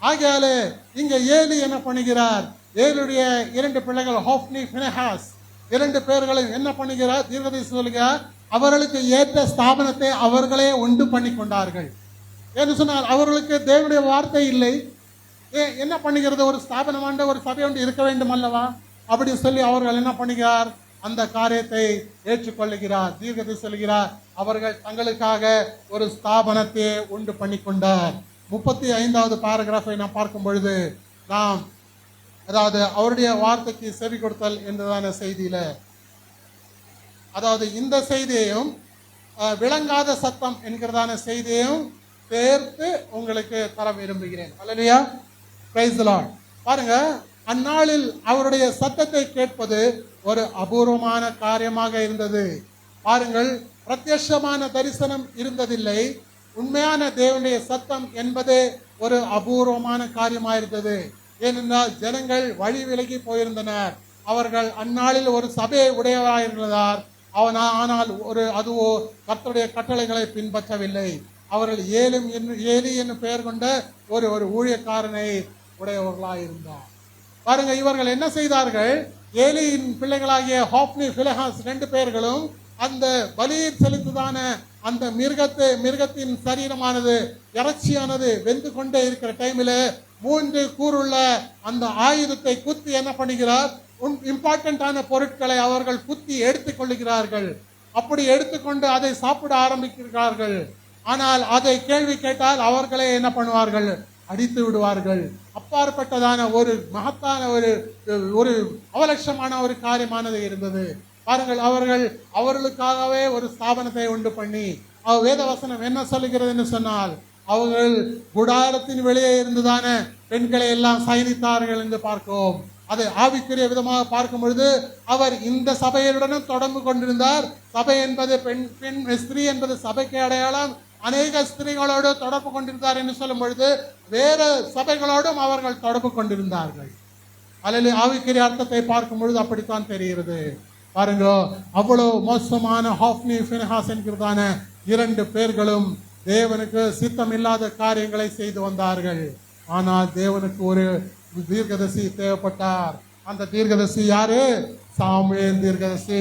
ஆகையாலே இங்க ஏலி என்ன பண்ணுகிறார்? ஏலியுடைய 2 பிள்ளைகள் ஹோப்னி, பினெஹாஸ் 2 பேர்களும் என்ன பண்ணுகிறார்? தீர்க்கதரிசி சொல்லுகிறார், அவர்களுக்கு ஏற்ற ஸ்தாபனத்தை அவர்களே உண்டு பண்ணி கொண்டார்கள். என்று சொன்னால் அவர்களுக்கு தேவனுடைய வார்த்தை இல்லை. என்ன பண்ணுகிறது? ஒரு ஸ்தாபனமாண்ட ஒரு சபை ஒன்று இருக்க வேண்டும் அல்லவா? அப்படி சொல்லி அவர்கள் என்ன பண்ணுகிறார்? அந்த காரியத்தை ஏற்றுக்கொள்ளுகிறார். தீர்க்கதரிசி சொல்கிறார், அவர்கள் தங்களுக்காக ஒரு ஸ்தாபனத்தை உண்டு பண்ணி கொண்டார். 35வது பாராகிராஃபை நாம் பார்க்கும் பொழுது நாம் அதாவது அவருடைய வார்த்தைக்கு செவி கொடுத்தல் என்றதான செய்தியில, அதாவது இந்த செய்தியையும் விளங்காத சத்தம் என்கிறதான செய்தியையும் சேர்த்து உங்களுக்கு தர விரும்புகிறேன். அல்லேலூயா. Praise the Lord. பாருங்க, அந்நாளில் அவருடைய சத்தத்தை கேட்பது ஒரு அபூர்வமான காரியமாக இருந்தது. பாருங்கள், பிரத்யட்சமான தரிசனம் இருந்ததில்லை. உண்மையான தேவனுடைய சத்தம் என்பதே ஒரு அபூர்வமான காரியமாயிருந்தது. ஏனென்றால் ஜனங்கள் வழி விலகி போயிருந்தனர். அவர்கள் அந்நாளில் ஒரு சபையை உடையவராயிருந்தார். ஆனால் அதுவோ கர்த்தருடைய கட்டளைகளை பின்பற்றவில்லை. அவர்கள் ஏலி என்னும் பெயர் கொண்ட ஒரு ஊழியக்காரனை உடையவர்களாயிருந்தார். பாருங்க, இவர்கள் என்ன செய்தார்கள்? ஏலியின் பிள்ளைகளாகிய ஹோப்னி, பினெஹாஸ் 2 பேர்களும் அந்த பலியில் செலுத்துதான அந்த மிருகத்தின் சரீரமானது, இறைச்சியானது வெந்து கொண்டே இருக்கிற டைமில் 3 கூறுள்ள அந்த ஆயுதத்தை குத்தி என்ன பண்ணுகிறார்? இம்பார்ட்டன்டான பொருட்களை அவர்கள் குத்தி எடுத்துக் கொள்ளுகிறார்கள். அப்படி எடுத்துக்கொண்டு அதை சாப்பிட ஆரம்பிக்கிறார்கள். ஆனால் அதை கேள்வி கேட்டால் அவர்களே என்ன பண்ணுவார்கள்? அடித்து விடுவார்கள். அப்பாற்பட்டதான ஒரு மகத்தான ஒரு அவலட்சமான ஒரு காரியமானது இருந்தது. பாருங்கள், அவர்களுக்காகவே ஒரு ஸ்தாபனத்தை உண்டு பண்ணி, வேத வசனம் என்ன சொல்லுகிறது என்று சொன்னால், அவர்கள் குடாரத்தின் வெளியே இருந்துதான பெண்களை எல்லாம் சயனித்தார்கள் என்று பார்க்கிறோம். அது ஆவிக்குரிய விதமாக பார்க்கும் பொழுது அவர் இந்த சபையுடனும் தொடர்பு கொண்டிருந்தார். சபை என்பது பெண் ஸ்திரீ என்பது சபைக்கு அடையாளம். அநேக ஸ்திரீகளோடு தொடர்பு கொண்டிருந்தார் என்று சொல்லும் பொழுது வேறு சபைகளோடும் அவர்கள் தொடர்பு கொண்டிருந்தார்கள். அல்லது ஆவிக்குரிய அர்த்தத்தை பார்க்கும் பொழுது அப்படித்தான் தெரிகிறது. பாருங்க, அவ்வளவு மோசமான ஹாஃப்னி ஃபினஹாஸ் என்கிறதான 2 பேர்களும் தேவனுக்கு சித்தமில்லாத காரியங்களை செய்து வந்தார்கள். ஆனால் தேவனுக்கு ஒரு தீர்க்கதரிசி தேவைப்பட்டார். அந்த தீர்க்கதரிசி யாரு? சாமுவேல் தீர்க்கதரிசி.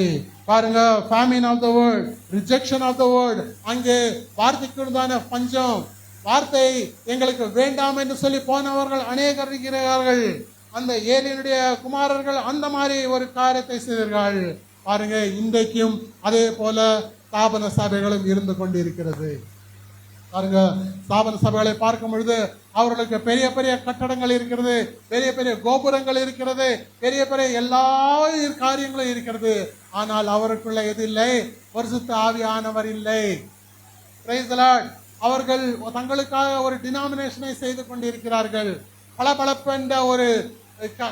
பாருங்க, famine of the world, rejection of the world. அங்கே வார்த்தைக்குதான பஞ்சம், வார்த்தை எங்களுக்கு வேண்டாம் என்று சொல்லி போனவர்கள் அநேகர் இருக்கிறார்கள். அந்த ஏலியனுடைய குமாரர்கள் அந்த மாதிரி ஒரு காரியத்தை செய்தார்கள். பாருங்க, இன்றைக்கும் அதே போல ஸ்தாபன சபைகளும் இருந்து கொண்டிருக்கிறது. பாருங்க, ஸ்தாபன சபைகளை பார்க்கும் பொழுது அவர்களுக்கு பெரிய பெரிய கட்டடங்கள் இருக்கிறது, பெரிய பெரிய கோபுரங்கள் இருக்கிறது, பெரிய பெரிய எல்லா காரியங்களும் இருக்கிறது. ஆனால் அவருக்குள்ள எது இல்லை? பரிசுத்த ஆவியானவர் இல்லை. Price the Lord. அவர்கள் தங்களுக்காக ஒரு டினாமினேஷனை செய்து கொண்டிருக்கிறார்கள். பளபளப்பென்ற ஒரு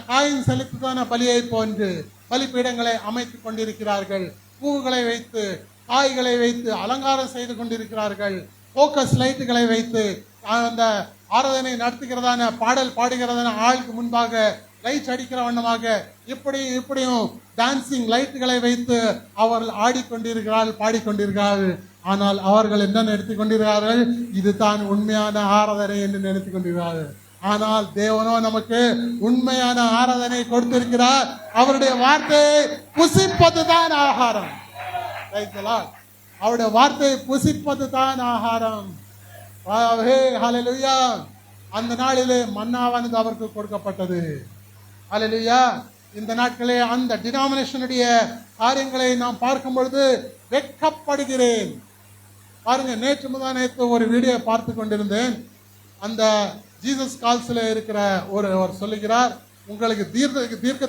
காயின் செலுத்துதான பலியை போன்று பலிப்பீடங்களை அமைத்துக் கொண்டிருக்கிறார்கள். பூவுகளை வைத்து, காய்களை வைத்து அலங்காரம் செய்து கொண்டிருக்கிறார்கள். போக்கஸ் லைட்டுகளை வைத்து அந்த ஆராதனை நடத்துகிறதான, பாடல் பாடுகிறதான ஆளுக்கு முன்பாக லைட் அடிக்கிற வண்ணமாக இப்படியும் டான்சிங் லைட்டுகளை வைத்து அவர்கள் ஆடிக்கொண்டிருக்கிறார்கள், பாடிக்கொண்டிருக்கிறார்கள். ஆனால் அவர்கள் என்ன நினைத்துக் கொண்டிருக்கிறார்கள்? இதுதான் உண்மையான ஆராதனை என்று நினைத்துக் கொண்டிருக்கிறார்கள். ஆனால் தேவனோ நமக்கு உண்மையான ஆராதனை கொடுத்திருக்கிறார். அவருடைய வார்த்தையை புசிப்பது தான் ஆகாரம். அவருடைய வார்த்தையை புசிப்பது தான் ஆகாரம். ஹல்லேலூயா. அந்த நாளிலே மன்னாவானது அவருக்கு கொடுக்கப்பட்டது. ஹல்லேலூயா. இந்த நாட்களே அந்த டினாமினேஷனுடைய காரியங்களை நாம் பார்க்கும் பொழுது வெட்கப்படுகிறேன். பாருங்க, நேற்று முந்தானேத்து ஒரு வீடியோ பார்த்து கொண்டிருந்தேன். அந்த ஜீசஸ் கால்ஸ்ல இருக்கிற ஒருவர் சொல்லுகிறார், உங்களுக்கு தீர்க்க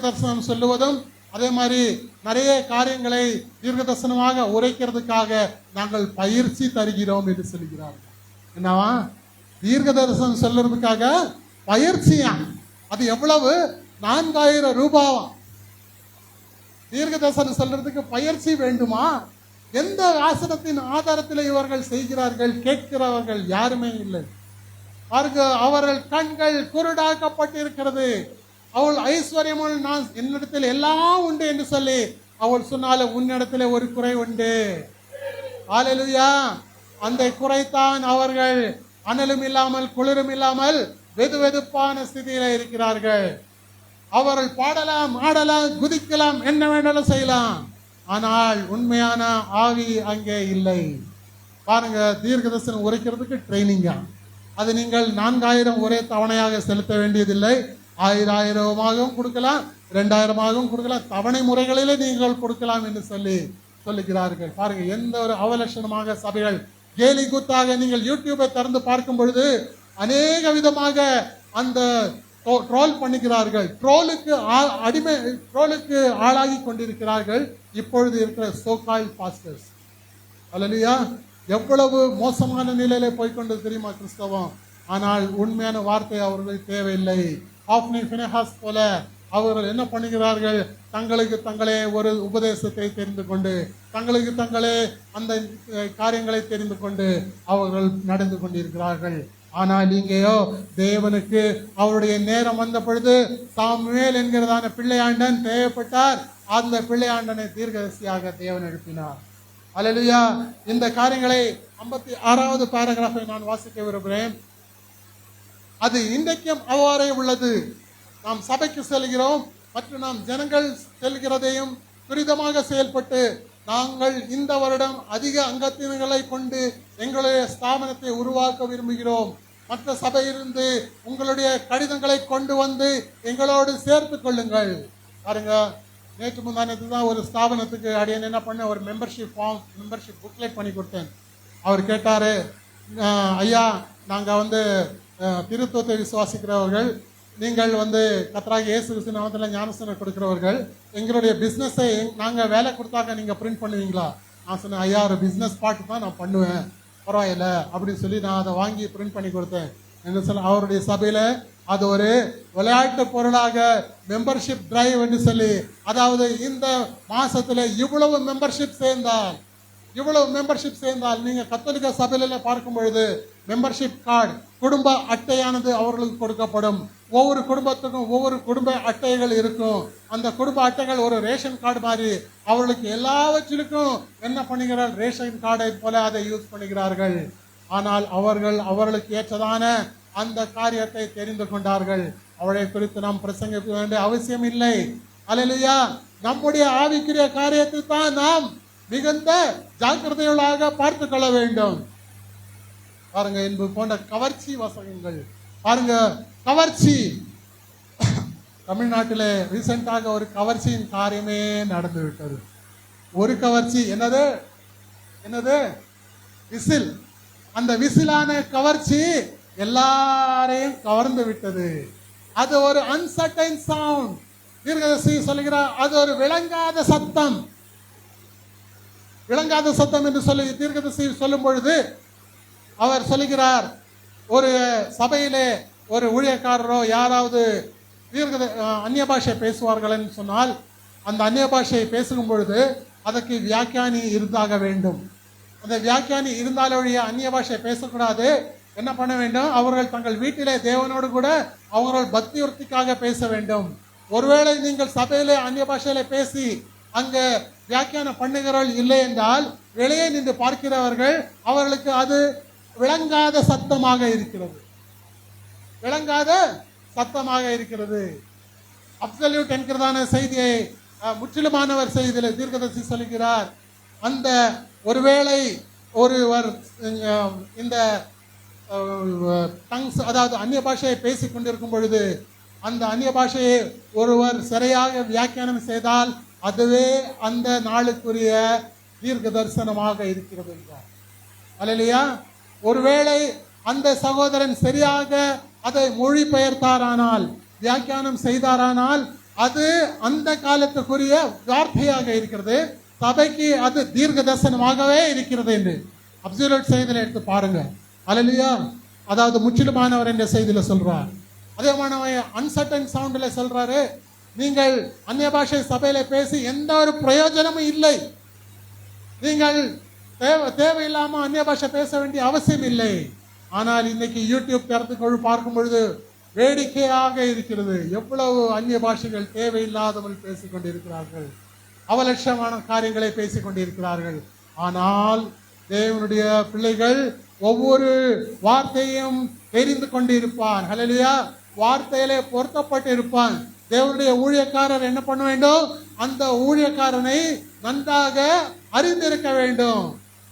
தரிசனம் சொல்லுவதும் அதே மாதிரி நிறைய காரியங்களை தீர்க்க தரிசனமாக உரைக்கிறதுக்காக நாங்கள் பயிற்சி தருகிறோம் என்று சொல்லுகிறார்கள். என்னவா? தீர்க்க தரிசனம் சொல்றதுக்காக பயிற்சியா? அது எவ்வளவு? 4000 ரூபாவா? தீர்க்க தரிசனம் சொல்றதுக்கு பயிற்சி வேண்டுமா? எந்த ஆசனத்தின் ஆதாரத்தில் இவர்கள் செய்கிறார்கள்? கேட்கிறவர்கள் யாருமே இல்லை. பாருங்க, அவர்கள் கண்கள் குருடாக்கப்பட்டிருக்கிறது. அவள் ஐஸ்வர்யமுள் நான் என்னிடத்தில் எல்லாம் உண்டு என்று சொல்லி அவள் சொன்னாலும் உன்னிடத்தில் ஒரு குறை உண்டு. ஹல்லேலூயா. அந்த குறைத்தான் அவர்கள் அனலும் இல்லாமல் குளிரும் இல்லாமல் வெதுவெதுப்பான ஸ்திதியில இருக்கிறார்கள். அவர்கள் பாடலாம், ஆடலாம், குதிக்கலாம், என்ன வேண்டாலும் செய்யலாம். ஆனால் உண்மையான ஆவி அங்கே இல்லை. பாருங்க, தீர்க்க தரிசனம் உரைக்கிறதுக்கு ட்ரைனிங்கா? அது நீங்கள் 4000 ஒரே தவணையாக செலுத்த வேண்டியதில்லை. 1000 கொடுக்கலாம், 2000 கொடுக்கலாம், தவணை முறைகளிலே நீங்கள் கொடுக்கலாம் என்று சொல்லுகிறார்கள். பாருங்க, எந்த ஒரு அவலட்சணமாக சபைகள் கேலி கூத்தாக நீங்கள் யூடியூபை திறந்து பார்க்கும் பொழுது அநேக விதமாக அந்த ட்ரோல் பண்ணுகிறார்கள். ட்ரோலுக்கு ஆளாகி கொண்டிருக்கிறார்கள் இப்பொழுது இருக்கிற சோகால் பாஸ்டர்ஸ். அல்லேலூயா. எவ்வளவு மோசமான நிலையில போய்கொண்டு தெரியுமா கிறிஸ்தவம்? ஆனால் உண்மையான வார்த்தை அவர்கள் தேவையில்லை. ஹாஃப்னி ஃபினஹாஸ் போல அவர்கள் என்ன பண்ணுகிறார்கள்? தங்களுக்கு தங்களே ஒரு உபதேசத்தை தெரிந்து கொண்டு, தங்களுக்கு தங்களே அந்த காரியங்களை தெரிந்து கொண்டு அவர்கள் நடந்து கொண்டிருக்கிறார்கள். ஆனால் இங்கேயோ தேவனுக்கு அவருடைய நேரம் வந்த பொழுது சாமுவேல் என்கிறதான பிள்ளையாண்டன் தேவைப்பட்டார். அந்த பிள்ளையாண்டனை தீர்க்கதரிசியாக தேவன் எழுப்பினார். அல்லேலூயா. இந்த காரியங்களை 56வது பாராகிராஃபை நான் வாசிக்க விரும்புகிறேன். அது இன்றைக்கும் அவ்வாறே உள்ளது. நாம் சபைக்கு செல்கிறோம் மற்றும் நாம் ஜனங்கள் செல்கிறதையும் துரிதமாக செயல்பட்டு நாங்கள் இந்த வருடம் அதிக அங்கத்தினர்களை கொண்டு எங்களுடைய ஸ்தாபனத்தை உருவாக்க விரும்புகிறோம். மற்ற சபையிலிருந்து உங்களுடைய கடிதங்களை கொண்டு வந்து எங்களோடு சேர்த்து கொள்ளுங்கள். பாருங்க, நேற்று முந்தானத்து தான் ஒரு ஸ்தாபனத்துக்கு அடியன் என்ன பண்ண, ஒரு மெம்பர்ஷிப் புக்லெட் பண்ணி கொடுத்தேன். அவர் கேட்டாரு, ஐயா நாங்கள் வந்து திருத்துவத்தை விசுவாசிக்கிறவர்கள், நீங்கள் வந்து கர்த்தராகிய இயேசு கிறிஸ்து நாமத்தில் ஞானஸ்நானம் கொடுக்கிறவர்கள், எங்களுடைய பிஸ்னஸை நாங்கள் வேலை கொடுத்தாக்க நீங்கள் பிரிண்ட் பண்ணுவீங்களா? நான் சொன்னேன், ஐயா ஒரு பிஸ்னஸ் பார்ட் தான் நான் பண்ணுவேன், பரவாயில்ல அப்படின்னு சொல்லி நான் அதை வாங்கி பிரிண்ட் பண்ணி கொடுத்தேன் என்று சொல்ல, அவருடைய சபையில் அது ஒரு விளையாட்டு பொருளாக மெம்பர்ஷிப் டிரைவ் என்று சொல்லி, அதாவது இந்த மாசத்துல இவ்வளவு மெம்பர்ஷிப் சேர்ந்தால் நீங்க கத்தோலிக்க சபையில பார்க்கும் பொழுது மெம்பர்ஷிப் கார்டு, குடும்ப அட்டையானது அவர்களுக்கு கொடுக்கப்படும். ஒவ்வொரு குடும்பத்துக்கும் ஒவ்வொரு குடும்ப அட்டைகள் இருக்கும். அந்த குடும்ப அட்டைகள் ஒரு ரேஷன் கார்டு மாதிரி அவர்களுக்கு எல்லாவற்றிற்கும் என்ன பண்ணுகிறார்கள், ரேஷன் கார்டை போல அதை யூஸ் பண்ணுகிறார்கள். ஆனால் அவர்களுக்கு ஏற்றதான அந்த காரியத்தை தெரிந்து கொண்டார்கள். அவளை குறித்து நாம் பிரசங்கிக்க வேண்டிய அவசியம் இல்லை. அல்லேலூயா. நம்முடைய ஆவிக்குரிய காரியத்தை தான் நாம் மிகுந்த ஜாக்கிரதைகளாக பார்த்து கொள்ள வேண்டும். பாருங்க, என்பது போன்ற கவர்ச்சி வசனங்கள் பாருங்க. கவர்ச்சி தமிழ்நாட்டில் ரீசெண்டாக ஒரு கவர்ச்சியின் காரியமே நடந்து விட்டது. ஒரு கவர்ச்சி என்னது விசில். அந்த விசிலான கவர்ச்சி எல்லாரையும் கவர்ந்து விட்டது. அது ஒரு அன்சர்டைன் சவுண்ட். தீர்க்கதரிசி சொல்கிறார், அது ஒரு விளங்காத சத்தம் என்று சொல்லி தீர்க்கதரிசி சொல்லும் பொழுது அவர் சொல்லுகிறார், ஒரு சபையிலே ஒரு ஊழியக்காரரோ யாராவது அந்நிய பாஷை பேசுவார்கள் என்று சொன்னால், அந்த அந்நிய பாஷையை பேசும் பொழுது அதற்கு வியாக்கியானி இருந்தாக வேண்டும். அந்த வியாக்கியானி இருந்தாலே ஒழிய அந்நிய பாஷை பேசக்கூடாது. என்ன பண்ண வேண்டும், அவர்கள் தங்கள் வீட்டிலே தேவனோடு கூட அவர்கள் பக்தி விருத்திக்காக பேச வேண்டும். ஒருவேளை நீங்கள் சபையிலே அந்நிய பாஷையில பேசி அங்க வியாக்கியானம் பண்ணுகிறவர்கள் இல்லை என்றால், வெளியே நின்று பார்க்கிறவர்கள் அவர்களுக்கு அது விளங்காத சத்தமாக இருக்கிறது. அப்சல்யூட் என்கிறதான செய்தியை முற்றிலுமானவர் செய்தியில தீர்க்கதரிசி சொல்கிறார். அந்த ஒருவேளை ஒருவர் இந்த டங்ஸ், அதாவது அந்நிய பாஷையை பேசிக் கொண்டிருக்கும் பொழுது அந்த அந்நிய பாஷையை ஒருவர் சரியாக வியாக்கியானம் செய்தால் அதுவே அந்த நாளுக்குரிய தீர்க்க தரிசனமாக இருக்கிறது என்றார். அல்லேலூயா. ஒருவேளை அந்த சகோதரன் சரியாக அதை மொழிபெயர்த்தாரானால், வியாக்கியானம் செய்தாரானால், அது அந்த காலத்துக்குரிய வார்த்தையாக இருக்கிறது, சபைக்கு அது தீர்க்க தரிசனமாகவே இருக்கிறது என்று அப்சல்யூட் செய்தியில எடுத்து பாருங்க. அல்லேலூயா. அதாவது முற்றிலுமானவர் என்ற செய்தியில சொல்றார். அதே மாதிரி அன்சர்டன் சவுண்ட்ல சொல்றாரு, நீங்கள் அந்நிய பாஷை சபையில பேசி எந்த ஒரு பிரயோஜனமும் இல்லை. நீங்கள் தேவையில்லாம அந்நிய பாஷை பேச வேண்டிய அவசியம் இல்லை. ஆனால் இன்னைக்கு யூடியூப் திறந்து பார்க்கும் பொழுது வேடிக்கையாக இருக்கிறது. எவ்வளவு அந்நிய பாஷைகள் தேவையில்லாதவர்கள் பேசிக் கொண்டிருக்கிறார்கள், அவலட்சமான காரியங்களை பேசிக் கொண்டிருக்கிறார்கள். ஆனால் தேவனுடைய பிள்ளைகள் ஒவ்வொரு வார்த்தையும் தெரிந்து கொண்டிருப்பான். ஹல்லேலூயா. வார்த்தையிலே பொருத்தப்பட்டு இருப்பான். தேவனுடைய ஊழியக்காரர் என்ன பண்ண வேண்டும், அந்த ஊழியக்காரனை நன்றாக அறிந்திருக்க வேண்டும்.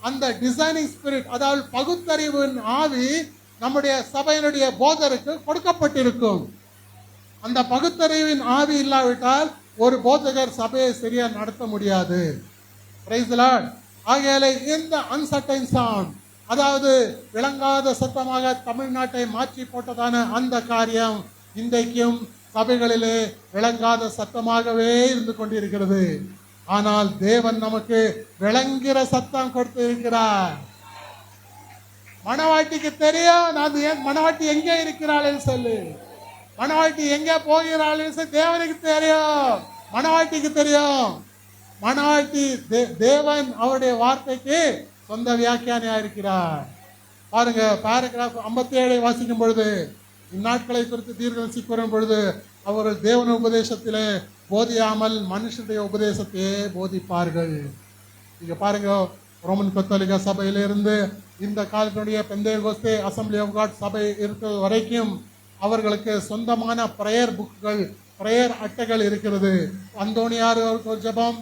அந்த டிசைனிங் ஸ்பிரிட், அதாவது பகுத்தறிவின் ஆவி நம்முடைய சபையினுடைய போதருக்கு கொடுக்கப்பட்டிருக்கும். அந்த பகுத்தறிவின் ஆவி இல்லாவிட்டால் ஒரு போதகர் சபையை சரியா நடத்த முடியாது. Price the Lord. ஆகையால இந்த அன்சர்டைன் சவுண்ட், அதாவது விளங்காத சத்தமாக தமிழ்நாட்டை மாற்றி போட்டதான அந்த காரியம் இன்றைக்கும் சபைகளிலே விளங்காத சத்தமாகவே இருந்து கொண்டிருக்கிறது. ஆனால் தேவன் நமக்கு விளங்குகிற சத்தம் கொடுத்து இருக்கிறார். மணவாட்டிக்கு தெரியும் மணவாட்டி எங்கே இருக்கிறாள் சொல்லு, மணவாட்டி எங்கே போகிறாள் தேவனுக்கு தெரியும், மணவாட்டிக்கு தெரியும். மணவாட்டி தேவன் அவருடைய வார்த்தைக்கு சொந்த வியாக்கியானியா இருக்கிறார். பாருங்க, பாராகிராஃப் 57 வாசிக்கும் பொழுது இந்நாட்களை குறித்து தீர்க்கதரிசி கூறும் பொழுது அவர்கள் தேவன உபதேசத்திலே போதியாமல் மனுஷனுடைய உபதேசத்தையே போதிப்பார்கள். இங்க பாருங்க, ரோமன் கத்தோலிக்க சபையிலிருந்து இந்த காலத்தினுடைய பெந்தேகோஸ்தே அசம்பிளி ஆஃப் காட் சபை இருக்கிற வரைக்கும் அவர்களுக்கு சொந்தமான பிரேயர் புக்குகள், பிரேயர் அட்டைகள் இருக்கிறது. அந்தோனியார் ஒரு ஜெபம்,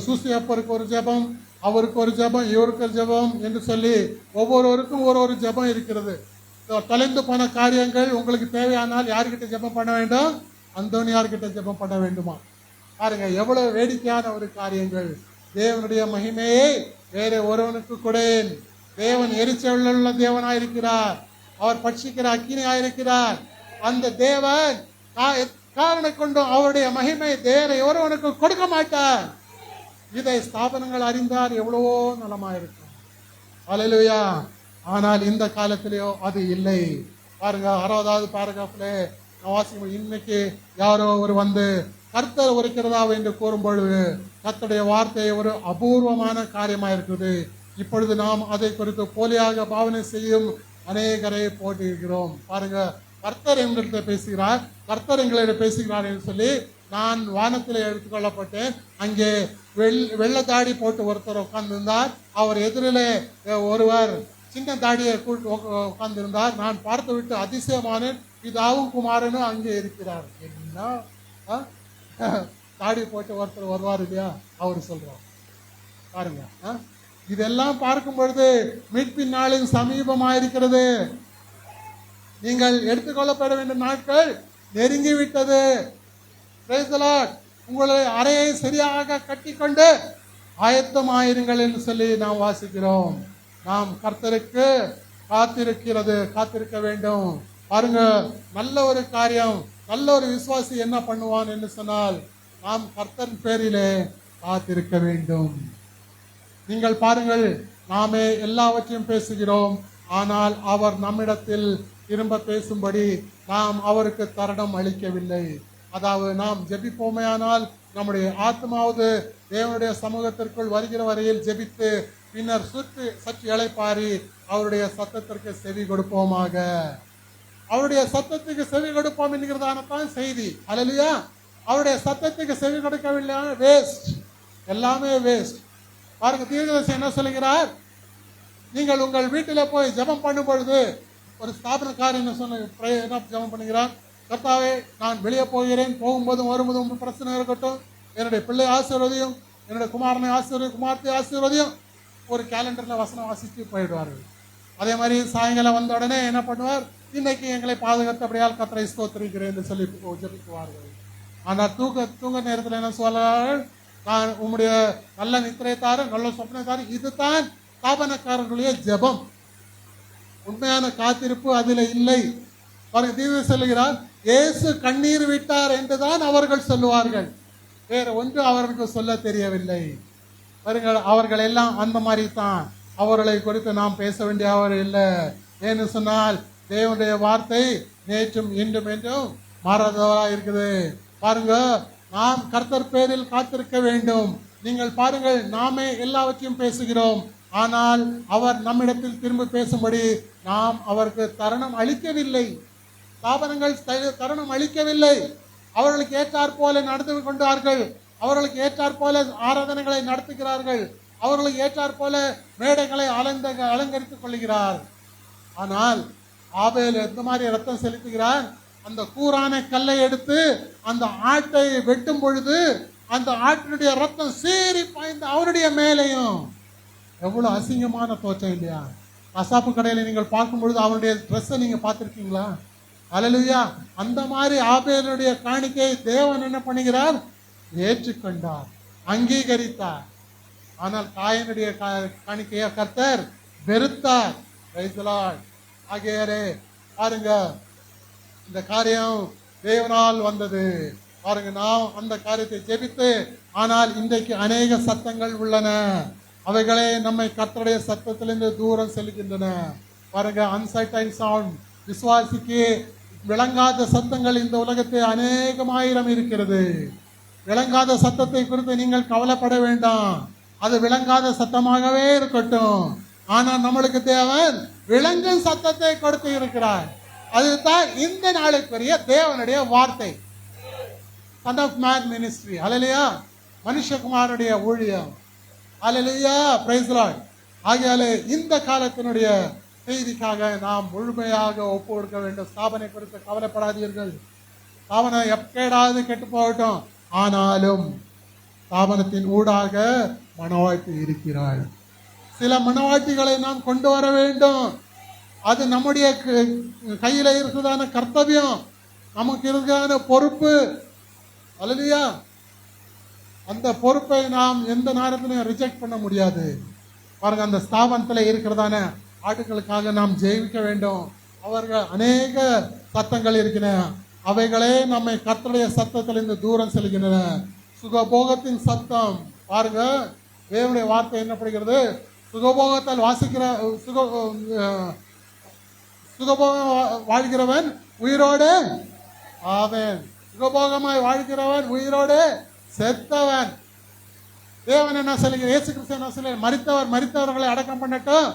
சூசியப்பருக்கு ஒரு ஜெபம், அவருக்கு ஒரு ஜெபம், இவருக்கு ஒரு ஜெபம் என்று சொல்லி ஒவ்வொருவருக்கும் ஒரு ஜெபம் இருக்கிறது. தொலைந்து போன காரியங்கள் உங்களுக்கு தேவையானால் யார்கிட்ட ஜெபம் பண்ண வேண்டும், அந்தோனியார்கிட்ட ஜெபம் பண்ண வேண்டுமா? பாருங்க எவ்வளவு வேடிக்கையான ஒரு காரியங்கள். தேவனுடைய மகிமையை வேற ஒருவனுக்கு கொடேன். தேவன் எரிச்சலுள்ள தேவனாயிருக்கிறார். அவர் பட்சிக்கிற அக்கினியாயிருக்கிறார். அந்த தேவன் காரணம் கொண்டும் அவருடைய மகிமை வேற ஒருவனுக்கு கொடுக்க மாட்டார். இதை ஸ்தாபனங்கள் அறிந்தார் எவ்வளவோ நலமாயிருக்கும். அல்லேலூயா. ஆனால் இந்த காலத்திலேயோ அது இல்லை. பாருங்க 6வது பாராகிராஃப்ல வாசிக்கும். இன்னைக்கு யாரோ ஒரு வந்து கர்த்தர் இருக்கிறதா என்று கூறும் பொழுது கர்த்தருடைய வார்த்தை ஒரு அபூர்வமான காரியமா இருக்குது. இப்பொழுது நாம் அதை குறித்து போலியாக பாவனை செய்யும் அநேகரை போட்டிருக்கிறோம். பாருங்க, கர்த்தர் எங்களிடத்தில் பேசுகிறார், கர்த்தர் எங்களிடம் பேசுகிறார் என்று சொல்லி நான் வானத்தில் எடுத்துக்கொள்ளப்பட்டேன். அங்கே வெள்ளை தாடி போட்டு ஒருத்தர் உட்கார்ந்திருந்தார். அவர் எதிரிலே ஒருவர் சின்ன தாடியை உட்கார்ந்திருந்தார். நான் பார்த்து விட்டு அதிசயமானேன், பிதாவும் குமாரனும் அங்கே இருக்கிறார். என்ன தாடி போட்டு ஒருத்தர் வருவார் இல்லையா, அவர் சொல்றார். பாருங்க, இதெல்லாம் பார்க்கும் பொழுது மீட்பின் நாளின் சமீபமாயிருக்கிறது. நீங்கள் எடுத்துக்கொள்ளப்பட வேண்டிய நாட்கள் நெருங்கிவிட்டது. உங்களை அறையை சரியாக கட்டிக்கொண்டு ஆயத்தமாயிருங்கள் என்று சொல்லி நாம் வாசிக்கிறோம். நாம் கர்த்தருக்கு காத்திருக்க வேண்டும். பாருங்க, நல்ல ஒரு காரியம், நல்ல ஒரு விசுவாசி என்ன பண்ணுவான் என்று சொன்னால் நாம் கர்த்தர் பேரிலே காத்திருக்க வேண்டும். நீங்கள் பாருங்கள், நாமே எல்லாவற்றையும் பேசுகிறோம், ஆனால் அவர் நம்மிடத்தில் திரும்ப பேசும்படி நாம் அவருக்கு தருணம் அளிக்கவில்லை. அதாவது நாம் ஜெபிப்போமையானால் நம்முடைய ஆத்மாவது தேவனுடைய சமூகத்திற்குள் வருகிற வரையில் ஜெபித்து பின்னர் சற்று இளைப்பாரி அவருடைய சத்தத்திற்கு செவி கொடுப்போமாக. அவருடைய சத்தத்துக்கு செவி கொடுப்போம் என்கிறதான தான் செய்தி. அல்லேலூயா. அவருடைய சத்தத்துக்கு செவி கொடுக்கவில்லை, வேஸ்ட், எல்லாமே வேஸ்ட். பாருங்க, தீர்க்கதரிசி என்ன சொல்லுகிறார்? நீங்கள் உங்கள் வீட்டில் போய் ஜெபம் பண்ணும் பொழுது ஒரு ஸ்தாபனக்காரர் என்ன ஜெபம் பண்ணுகிறார்? கர்த்தாவே, நான் வெளியே போகிறேன், போகும்போதும் வரும்போதும் பிரச்சனை இருக்கட்டும், என்னுடைய பிள்ளை ஆசீர்வதியும், என்னுடைய குமாரனை ஆசீர்வதியும், குமார்த்தை ஆசீர்வதியும். ஒரு கேலண்டரில் வசனம் வாசித்து போயிடுவார்கள். அதே மாதிரி சாயங்காலம் வந்த உடனே என்ன பண்ணுவார்? இன்னைக்கு எங்களை பாதுகாத்தபடியால் கர்த்தரை ஸ்தோத்திரிக்கிறேன் என்று சொல்லி ஜெபிக்குவார்கள். ஆனால் தூங்க நேரத்தில் என்ன சொல்றார்கள்? நான் உம்முடைய நல்ல நித்திரை தாரு, நல்ல சொப்பனை தாரு. இதுதான் ஸ்தாபனக்காரர்களுடைய ஜெபம். உண்மையான காத்திருப்பு அதில் இல்லை. பாருங்க, தீர்வு சொல்லுகிறார், இயேசு கண்ணீர் விட்டார் என்றுதான் அவர்கள் சொல்லுவார்கள். வேற ஒன்று அவர்களுக்கு சொல்ல தெரியவில்லை. பாருங்கள், அவர்கள் எல்லாம் அந்த மாதிரி தான். அவர்களை குறித்து நாம் பேச வேண்டிய அவர் இல்லை. ஏன்னு சொன்னால் தேவனுடைய வார்த்தை நேற்றும் இன்றும் என்றும் மாறாதவரா இருக்குது. பாருங்க, நாம் கர்த்தர் பேரில் காத்திருக்க வேண்டும். நீங்கள் பாருங்கள், நாமே எல்லாவற்றையும் பேசுகிறோம், ஆனால் அவர் நம்மிடத்தில் திரும்ப பேசும்படி நாம் அவருக்கு தருணம் அளிக்கவில்லை. ஸ்தாபனங்கள் தருணம் அளிக்கவில்லை. அவர்களுக்கு ஏற்றாற் போல நடந்து கொண்டார்கள். அவர்களுக்கு ஏற்றாற் போல ஆராதனைகளை நடத்துகிறார்கள். அவர்களுக்கு ஏற்றாற் போல மேடைகளை அலங்கரித்துக் கொள்கிறார். ஆனால் ஆபேல் எந்த மாதிரி ரத்தம் செலுத்துகிறார்? அந்த கூரான கல்லை எடுத்து அந்த ஆட்டை வெட்டும் பொழுது அந்த ஆட்டினுடைய ரத்தம் சீறி பாய்ந்து அவருடைய மேலையும். எவ்வளவு அசிங்கமான தோற்றம் இல்லையா? கசாப்பு கடையில் நீங்கள் பார்க்கும் பொழுது அவருடைய ட்ரெஸ்ஸை நீங்க பார்த்திருக்கீங்களா? அல்லேலூயா. அந்த மாதிரி ஆபேலுடைய காணிக்கையை தேவன் என்ன பண்ணுகிறார்? ஏற்றுக்கொண்டார், அங்கீகரித்தார். ஆனால் காயினுடைய காணிக்கையை கர்த்தர் வெறுத்தார். ஆகியோரே, பாருங்க, இந்த காரியம் தேவனால் வந்தது. பாருங்க, நாம் அந்த காரியத்தை ஜெபித்து, ஆனால் இன்றைக்கு அநேக சத்தங்கள் உள்ளன, அவைகளே நம்மை கர்த்தருடைய சத்தத்திலிருந்து தூரம் செல்கின்றன. பாருங்க, அன்சர்டைன் சவுண்ட், விசுவாசிக்கு விளங்காத சத்தங்கள் இந்த உலகத்தில் அநேகமாயிரம் இருக்கிறது. விளங்காத சத்தத்தை குறித்து நீங்கள் கவலைப்பட வேண்டாம், அது விளங்காத சத்தமாகவே இருக்கட்டும். ஆனால் நம்மளுக்கு தேவன் விளங்கும் சத்தத்தை கொடுத்து இருக்கிறார். அதுதான் இந்த நாளுக்குரிய தேவனுடைய வார்த்தை. Son of man ministry. அல்லேலூயா. மனுஷகுமாரனுடைய ஊழியம். அல்லேலூயா. Praise the Lord. ஆகையாலே இந்த காலத்தினுடைய செய்திக்காக நாம் முழுமையாக ஒப்பு கொடுக்க வேண்டும். ஸ்தாபனை குறித்து கவலைப்படாதீர்கள். ஸ்தாபனம் எப்பேடாவது கெட்டு போகட்டும், ஆனாலும் ஸ்தாபனத்தின் ஊடாக மனவாட்டி இருக்கிறாள். சில மனவாட்டிகளை நாம் கொண்டு வர வேண்டும். அது நம்முடைய கையில இருக்கிறதான கர்த்தவியம், நமக்கு இருக்கிறதான பொறுப்பு. அல்லேலூயா. அந்த பொறுப்பை நாம் எந்த நேரத்திலும் ரிஜெக்ட் பண்ண முடியாது. பாருங்க, அந்த ஸ்தாபனத்தில் இருக்கிறதான ஆட்டுகளுக்காக நாம் ஜெயிக்க வேண்டும். அவர்கள் அநேக சத்தங்கள் இருக்கின்றன. அவைகளே நம்மை கர்த்தருடைய சத்தத்திலிருந்து தூரம் செல்கின்றன. சுகபோகத்தின் சத்தம் பாருங்க, தேவனுடைய வார்த்தை என்ன படுகிறது? சுகபோகத்தால் வாசிக்கிற சுகபோகம் வாழ்கிறவன் உயிரோடு ஆவேன். சுகபோகமாய் வாழ்கிறவன் உயிரோடு செத்தவன். தேவன் என்ன சொல்லுங்க? இயேசு கிறிஸ்து என்ன சொல்ல? மரித்தவர்களை அடக்கம் பண்ணட்டும்.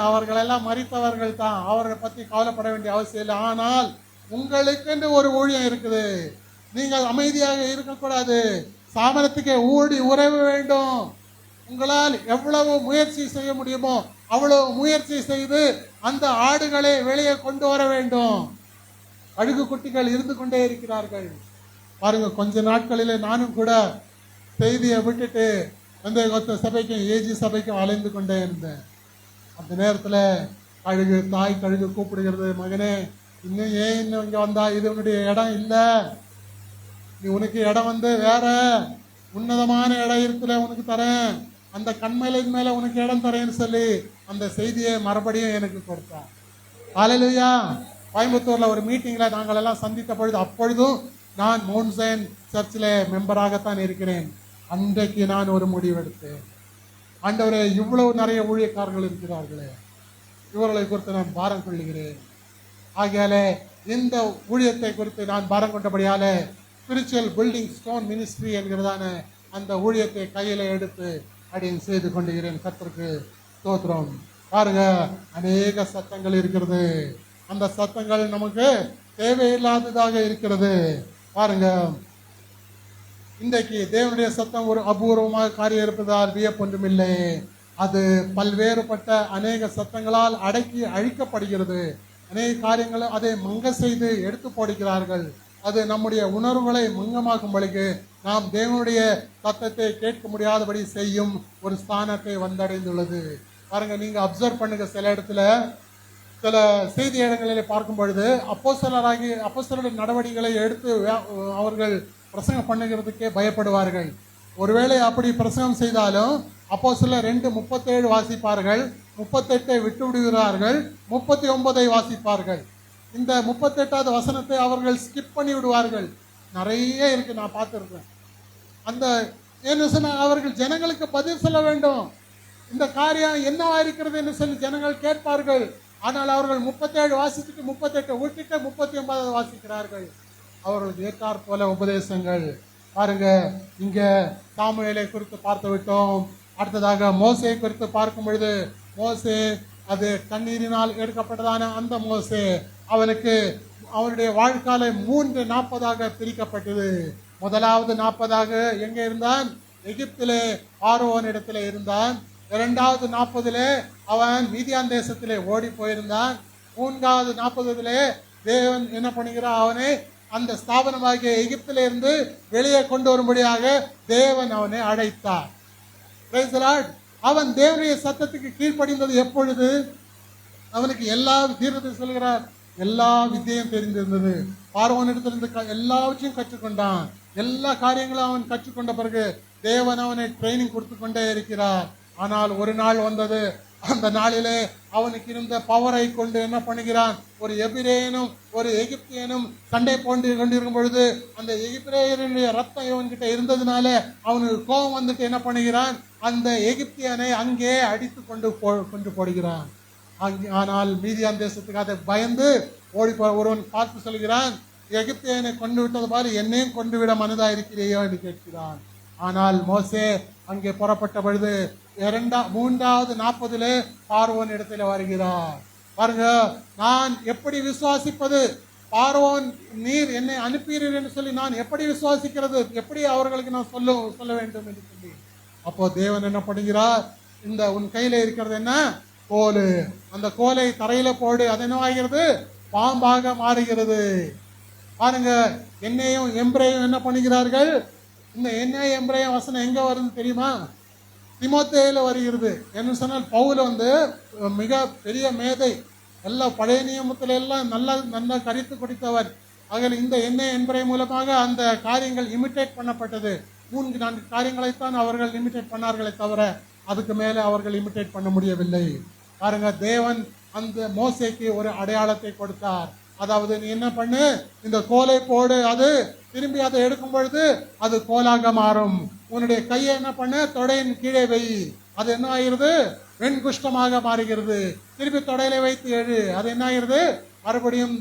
அவர்கள் எல்லாம் மரித்தவர்கள் தான், அவர்களை பத்தி கவலைப்பட வேண்டிய அவசியம் இல்லை. ஆனால் உங்களுக்கு ஒரு ஊழியம் இருக்குது. நீங்கள் அமைதியாக இருக்கக்கூடாது. சாமரத்துக்கு ஊடி உறவு வேண்டும். உங்களால் எவ்வளவு முயற்சி செய்ய முடியுமோ அவ்வளவு முயற்சி செய்து அந்த ஆடுகளை வெளியே கொண்டு வர வேண்டும். அழுகு குட்டிகள் இருந்து கொண்டே இருக்கிறார்கள். பாருங்க, கொஞ்ச நாட்களிலே நானும் கூட செய்தியை விட்டுட்டு அந்த சபைக்கும் ஏஜி சபைக்கும் அலைந்து கொண்டே இருந்தேன். அந்த நேரத்தில் தாய் கழுகு கூப்பிடுகிறது, மகனே இன்னும் ஏன் இன்னும் இங்கே வந்தா? இது உன்னுடைய இடம் இல்லை. நீ உனக்கு இடம் வேற உன்னதமான இடம் இருக்குல்ல, உனக்கு தரேன். அந்த கண்மலையின் மேல உனக்கு இடம் தரேன்னு சொல்லி அந்த செய்தியை மறுபடியும் எனக்கு கொடுத்தான். ஹல்லேலூயா. கோயம்புத்தூர்ல ஒரு மீட்டிங்ல நாங்கள் எல்லாம் சந்தித்த பொழுது, அப்பொழுதும் நான் மவுண்ட் சயன் சர்ச்சில் மெம்பராகத்தான் இருக்கிறேன். அன்றைக்கு நான் ஒரு முடிவெடுத்தேன். ஆண்டவரே, இவ்வளவு நிறைய ஊழியக்காரர்கள் இருக்கிறார்களே, இவர்களை குறித்து நான் பாரம் கொள்ளுகிறேன். ஆகையாலே இந்த ஊழியத்தை குறித்து நான் பாரம் கொண்டபடியால ஸ்பிரிச்சுவல் பில்டிங் ஸ்டோன் மினிஸ்ட்ரி என்கிறதான அந்த ஊழியத்தை கையில எடுத்து அடியன் செய்து கொண்டுகிறேன். கர்த்தருக்கு ஸ்தோத்திரம். பாருங்க, அநேக சத்தங்கள் இருக்கிறது. அந்த சத்தங்கள் நமக்கு தேவையில்லாததாக இருக்கிறது. பாருங்க, இன்றைக்கு தேவனுடைய சத்தம் ஒரு அபூர்வமாக காரியம் இருப்பதால் வியப்பொன்றுமில்லை. அது பல்வேறுபட்ட அநேக சத்தங்களால் அடக்கி அழிக்கப்படுகிறது. அநேக காரியங்களை அதை மங்க செய்து எடுத்து போடுகிறார்கள். அது நம்முடைய உணர்வுகளை மங்கமாக்கும்படிக்கு நாம் தேவனுடைய சத்தத்தை கேட்க முடியாதபடி செய்யும் ஒரு ஸ்தானத்தை வந்தடைந்துள்ளது. பாருங்க, நீங்க அப்சர்வ் பண்ணுங்க, சில இடத்துல சில செய்தி இடங்களிலே பார்க்கும் பொழுது அப்போஸ்தலருடைய நடவடிக்கைகளை எடுத்து அவர்கள் பிரசங்கம் பண்ணுகிறதுக்கே பயப்படுவார்கள். ஒருவேளை அப்படி பிரசங்கம் செய்தாலும் அப்போஸ்தலர் 2:37 வாசிப்பார்கள், 38 விட்டு விடுகிறார்கள், 39 வாசிப்பார்கள். இந்த 38வது வசனத்தை அவர்கள் ஸ்கிப் பண்ணி விடுவார்கள். நிறைய இருக்கு, நான் பார்த்துருக்கேன். அந்த என்ன சொன்ன, அவர்கள் ஜனங்களுக்கு பதில் சொல்ல வேண்டும். இந்த காரியம் என்னவா இருக்கிறது என்று சொல்லி ஜனங்கள் கேட்பார்கள். ஆனால் அவர்கள் 37 வாசிச்சுட்டு 38 விட்டுட்டு 39 வாசிக்கிறார்கள். அவர்களுக்கு ஏற்றாற் போல உபதேசங்கள். பாருங்க, இங்க சாமுவேலை குறித்து பார்த்து விட்டோம். அடுத்ததாக மோசே குறித்து பார்க்கும் பொழுது, மோசே அது கண்ணீரினால் எடுக்கப்பட்டதான அந்த மோசே, அவனுக்கு அவனுடைய வாழ்க்கால 3:40 பிரிக்கப்பட்டது. முதலாவது 40 எங்கே இருந்தான்? எகிப்திலே பார்வோன் இடத்திலே இருந்தான். 2வது 40 அவன் மீதியான் தேசத்திலே ஓடி போயிருந்தான். 3வது 40 தேவன் என்ன பண்ணுகிறார்? அவனை அந்த ஸ்தாபனமாகிய எகிப்திலே இருந்து வெளியே கொண்டு வரும்படியாக தேவன் அவனை அழைத்தார். Praise the Lord. அவன் தேவனுடைய சத்தத்துக்கு கீழ்ப்படிந்தது எப்பொழுது? அவனுக்கு எல்லா தீர்க்கத்தை சொல்கிறார், எல்லா வித்தையும் தெரிந்திருந்தது. பார்வோன் இடத்திலிருந்து எல்லாவற்றையும் கற்றுக்கொண்டான். எல்லா காரியங்களும் அவன் கற்றுக்கொண்ட பிறகு தேவன் அவனை ட்ரைனிங் கொடுத்து கொண்டே இருக்கிறார். ஆனால் ஒரு நாள் வந்தது. அந்த நாளிலே அவனுக்கு இருந்த பவரை கொண்டு என்ன பண்ணுகிறான்? ஒரு எபிரேயனும் ஒரு எகிப்தியனும் சண்டை போட்டு கொண்டிருக்கும் பொழுது அந்த எகிப்தியனுடைய ரத்தம் இவன்கிட்ட இருந்ததுனால அவனுக்கு கோபம் வந்துட்டு என்ன பண்ணுகிறான்? அந்த எகிப்தியனை அங்கே அடித்து கொண்டு போடுகிறான். ஆனால் மீதியான் தேசத்துக்கு அதை பயந்து ஓடி ஒருவன் பார்த்து சொல்கிறான், எகிப்தியனை கொண்டு விட்டது பாரு, என்னையும் கொண்டு விட மனதா இருக்கிறையோ என்று கேட்கிறான். ஆனால் மோசே அங்கே புறப்பட்ட பொழுது 3வது 40 பார்வோன் இடத்துல வருகிறார். பாருங்க, நான் எப்படி விசுவாசிப்பது? பார்வோன் நீர் என்னை அனுப்பீர்கள் என்று சொல்லி நான் எப்படி விசுவாசிக்கிறது? எப்படி அவர்களுக்கு நான் சொல்ல வேண்டும் என்று சொல்லி, அப்போ தேவன் என்ன பண்ணுகிறார்? இந்த உன் கையில இருக்கிறது என்ன? கோலு. அந்த கோலை தரையில போடு. அது என்னவாகிறது? பாம்பாக மாறுகிறது. பாருங்க, என்னையும் எம்பிரேயும் என்ன பண்ணுகிறார்கள்? இந்த எண்ணெய் எம்பிரேயும் வசனம் எங்க வருது தெரியுமா? திமோத்தேயில வருகிறது. என்ன சொன்னால், பவுல் மிக பெரிய மேதை, எல்லா பழைய நியமத்தில எல்லாம் நல்லா கரித்து குடித்தவர். ஆக இந்த எண்ணெய் என்பரை மூலமாக அந்த காரியங்கள் இமிட்டேட் பண்ணப்பட்டது. 3-4 காரியங்களைத்தான் அவர்கள் இமிட்டேட் பண்ணார்களே தவிர அதுக்கு மேலே அவர்கள் இமிட்டேட் பண்ண முடியவில்லை. பாருங்க, தேவன் அந்த மோசேக்கு ஒரு அடையாளத்தை கொடுத்தார். அதாவது நீ என்ன பண்ணு, இந்த கோலை போடு, அது திரும்பி அதை எடுக்கும் பொழுது அது கோலாக மாறும். உன்னுடைய கையை என்ன பண்ணு, தொடையின் கீழே வை, அது என்ன ஆகிறது, வெண்குஷ்டமாக மாறுகிறது. திருப்பி தொடையில வைத்து எழு, அது என்ன ஆகிறது, மறுபடியும்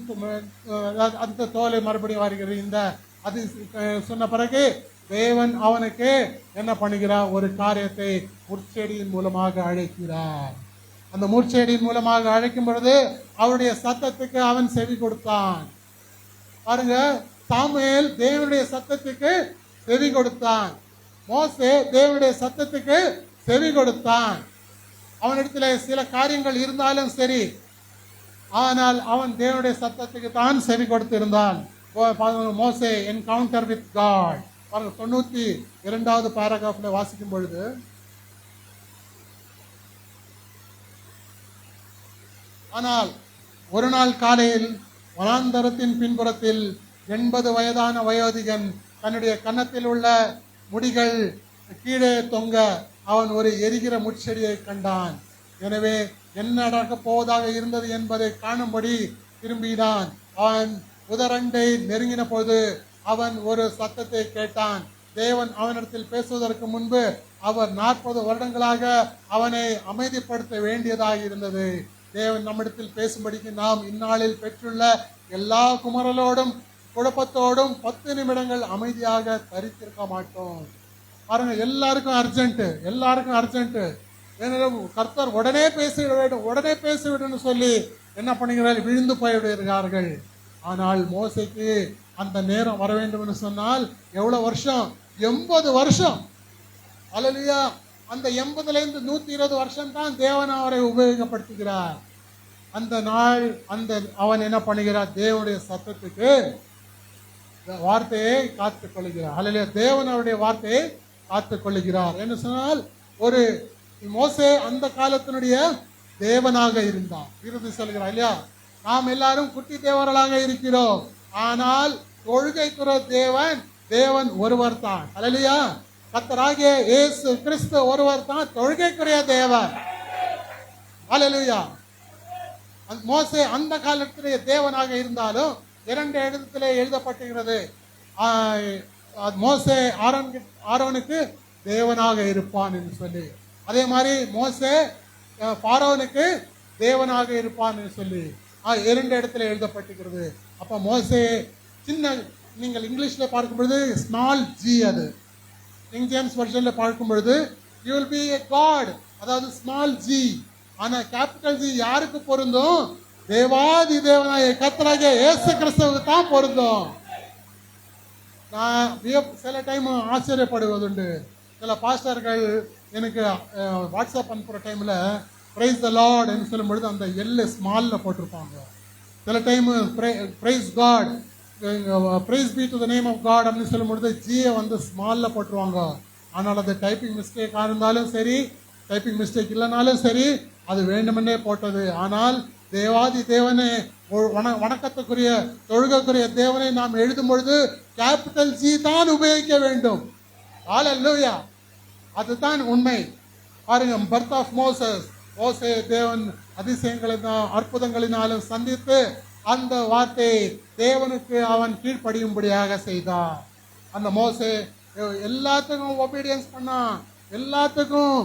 அந்த தோலை மறுபடியும் வருகிறது. இந்த அது சொன்ன பிறகு தேவன் அவனுக்கு என்ன பண்ணுகிறார், ஒரு காரியத்தை முற்செடியின் மூலமாக அழைக்கிறார். அந்த முற்செடியின் மூலமாக அழைக்கும் பொழுது அவருடைய சத்தத்துக்கு அவன் செவி கொடுத்தான். பாருங்க, சாமுவேல் தேவனுடைய சத்தத்துக்கு செவி கொடுத்தான், மோசே தேவனுடைய சத்தத்துக்கு செவி கொடுத்தான். அவனிடத்துல சில காரியங்கள் இருந்தாலும் சரி, ஆனால் அவன் தேவனுடைய சத்தத்துக்கு தான் செவி கொடுத்திருந்தான். மோசே என்கவுண்டர் வித் காட், 92வது பாராகிராஃப்ல வாசிக்கும் பொழுது, ஆனால் ஒரு நாள் காலையில் வனாந்தரத்தின் பின்புறத்தில் 80 வயதான வயோதிகன் தன்னுடைய கன்னத்தில் உள்ள முடிகள் கீழே தொங்க அவன் ஒரு எரிகிற முட்செடியை கண்டான். எனவே என்ன நடக்கப் போவதாக இருந்தது என்பதை காணும்படி திரும்பினான். அவன் உதரண்டை நெருங்கின போது அவன் ஒரு சத்தத்தை கேட்டான். தேவன் அவனிடத்தில் பேசுவதற்கு முன்பு அவர் 40 வருடங்களாக அவனை அமைதிப்படுத்த வேண்டியதாக இருந்தது. தேவன் நம்மிடத்தில் பேசும்படிக்கு நாம் இந்நாளில் பெற்றுள்ள எல்லா குமரலோடும் குழப்பத்தோடும் 10 நிமிடங்கள் அமைதியாக தரித்திருக்க மாட்டோம். பாருங்க, எல்லாருக்கும் அர்ஜென்ட். கர்த்தர் உடனே பேசிவிட வேண்டும், உடனே பேசிவிடணும் சொல்லி என்ன பண்ணுகிறார்கள், விழுந்து போய்விடுகிறார்கள். ஆனால் மோசேக்கு அந்த நேரம் வர வேண்டும் என்று சொன்னால் எவ்வளவு வருஷம், 80 வருஷம். அல்லேலூயா. அந்த 80லேருந்து 120 வருஷம் தான் தேவன் அவரை உபயோகப்படுத்துகிறார். அந்த நாள் அவன் என்ன பண்ணுகிறார், தேவனுடைய சத்தத்துக்கு வார்த்தையை காத்துக் கொள்கிறார். அல்லேலூயா. தேவன் அவருடைய வார்த்தையை காத்துக் கொள்கிறார் என்று சொன்னால், ஒரு மோசே அந்த காலத்தினுடைய தேவனாக இருந்தான். இறுதி சொல்கிறார் இல்லையா, நாம் எல்லாரும் குட்டி தேவர்களாக இருக்கிறோம், ஆனால் தொழுகைக்குற தேவன் ஒருவர் தான். அல்லேலூயா. கர்த்தராகிய இயேசு கிறிஸ்து ஒருவர் தான் தொழுகைக்குரிய தேவன். அல்லேலூயா. மோசே அந்த காலத்திலே தேவனாக இருந்தாலும் 2 இடத்திலே எழுதப்பட்டிருக்கிறது, மோசே ஆரோனுக்கு தேவனாக இருப்பான் என்று சொல்லி. அதே மாதிரி மோசே பார்வோனுக்கு தேவனாக இருப்பான் என்று சொல்லி 2 இடத்துல எழுதப்பட்டிருக்கிறது. அப்ப மோசே சின்ன, நீங்கள் இங்கிலீஷ்ல பார்க்கும் பொழுது ஸ்மால் ஜி, அது கிங் ஜேம்ஸ் வெர்ஷன்ல பார்க்கும் பொழுது you will be a God, அதாவது ஸ்மால் ஜி. ஆனா கேபிட்டல் ஜி யாருக்கு பொருந்தும், தேவாதி தேவனாய கர்த்தராகிய இயேசு கிறிஸ்துவுக்கு தான் பொருந்தும். நான் சில டைம் ஆச்சரியப்படுவதுண்டு, சில பாஸ்டர்கள் எனக்கு வாட்ஸ்அப் அனுப்புகிற டைமில் பிரைஸ் த லார்ட் என்று சொல்லும் பொழுது அந்த எல் ஸ்மாலில் போட்டிருப்பாங்க. சில time praise God, praise be to the name of God அப்படின்னு சொல்லும் பொழுது ஜியை வந்து ஸ்மாலில் போட்டுருவாங்க. ஆனால் அது டைப்பிங் மிஸ்டேக்காக இருந்தாலும் சரி, டைப்பிங் மிஸ்டேக் இல்லைனாலும் சரி, அது வேண்டுமென்றே போட்டது. ஆனால் தேவாதி தேவனே, வணக்கத்துக்குரிய தொழுகைக்குரிய தேவனை நாம் எழுதும் பொழுது கேபிட்டல் ஜி தான் உபயோகிக்க வேண்டும். ஹல்லேலூயா. அதுதான் உண்மை. பாருங்க, பர்த் ஆஃப் மோசே தேவன் அதிசயங்களினாலும் அற்புதங்களினாலும் சந்தித்து அந்த வார்த்தையை தேவனுக்கு அவன் கீழ்ப்படியும்படியாக செய்தான். அந்த மோசே எல்லாத்துக்கும் ஒபீடியன்ஸ் பண்ணான், எல்லாத்துக்கும்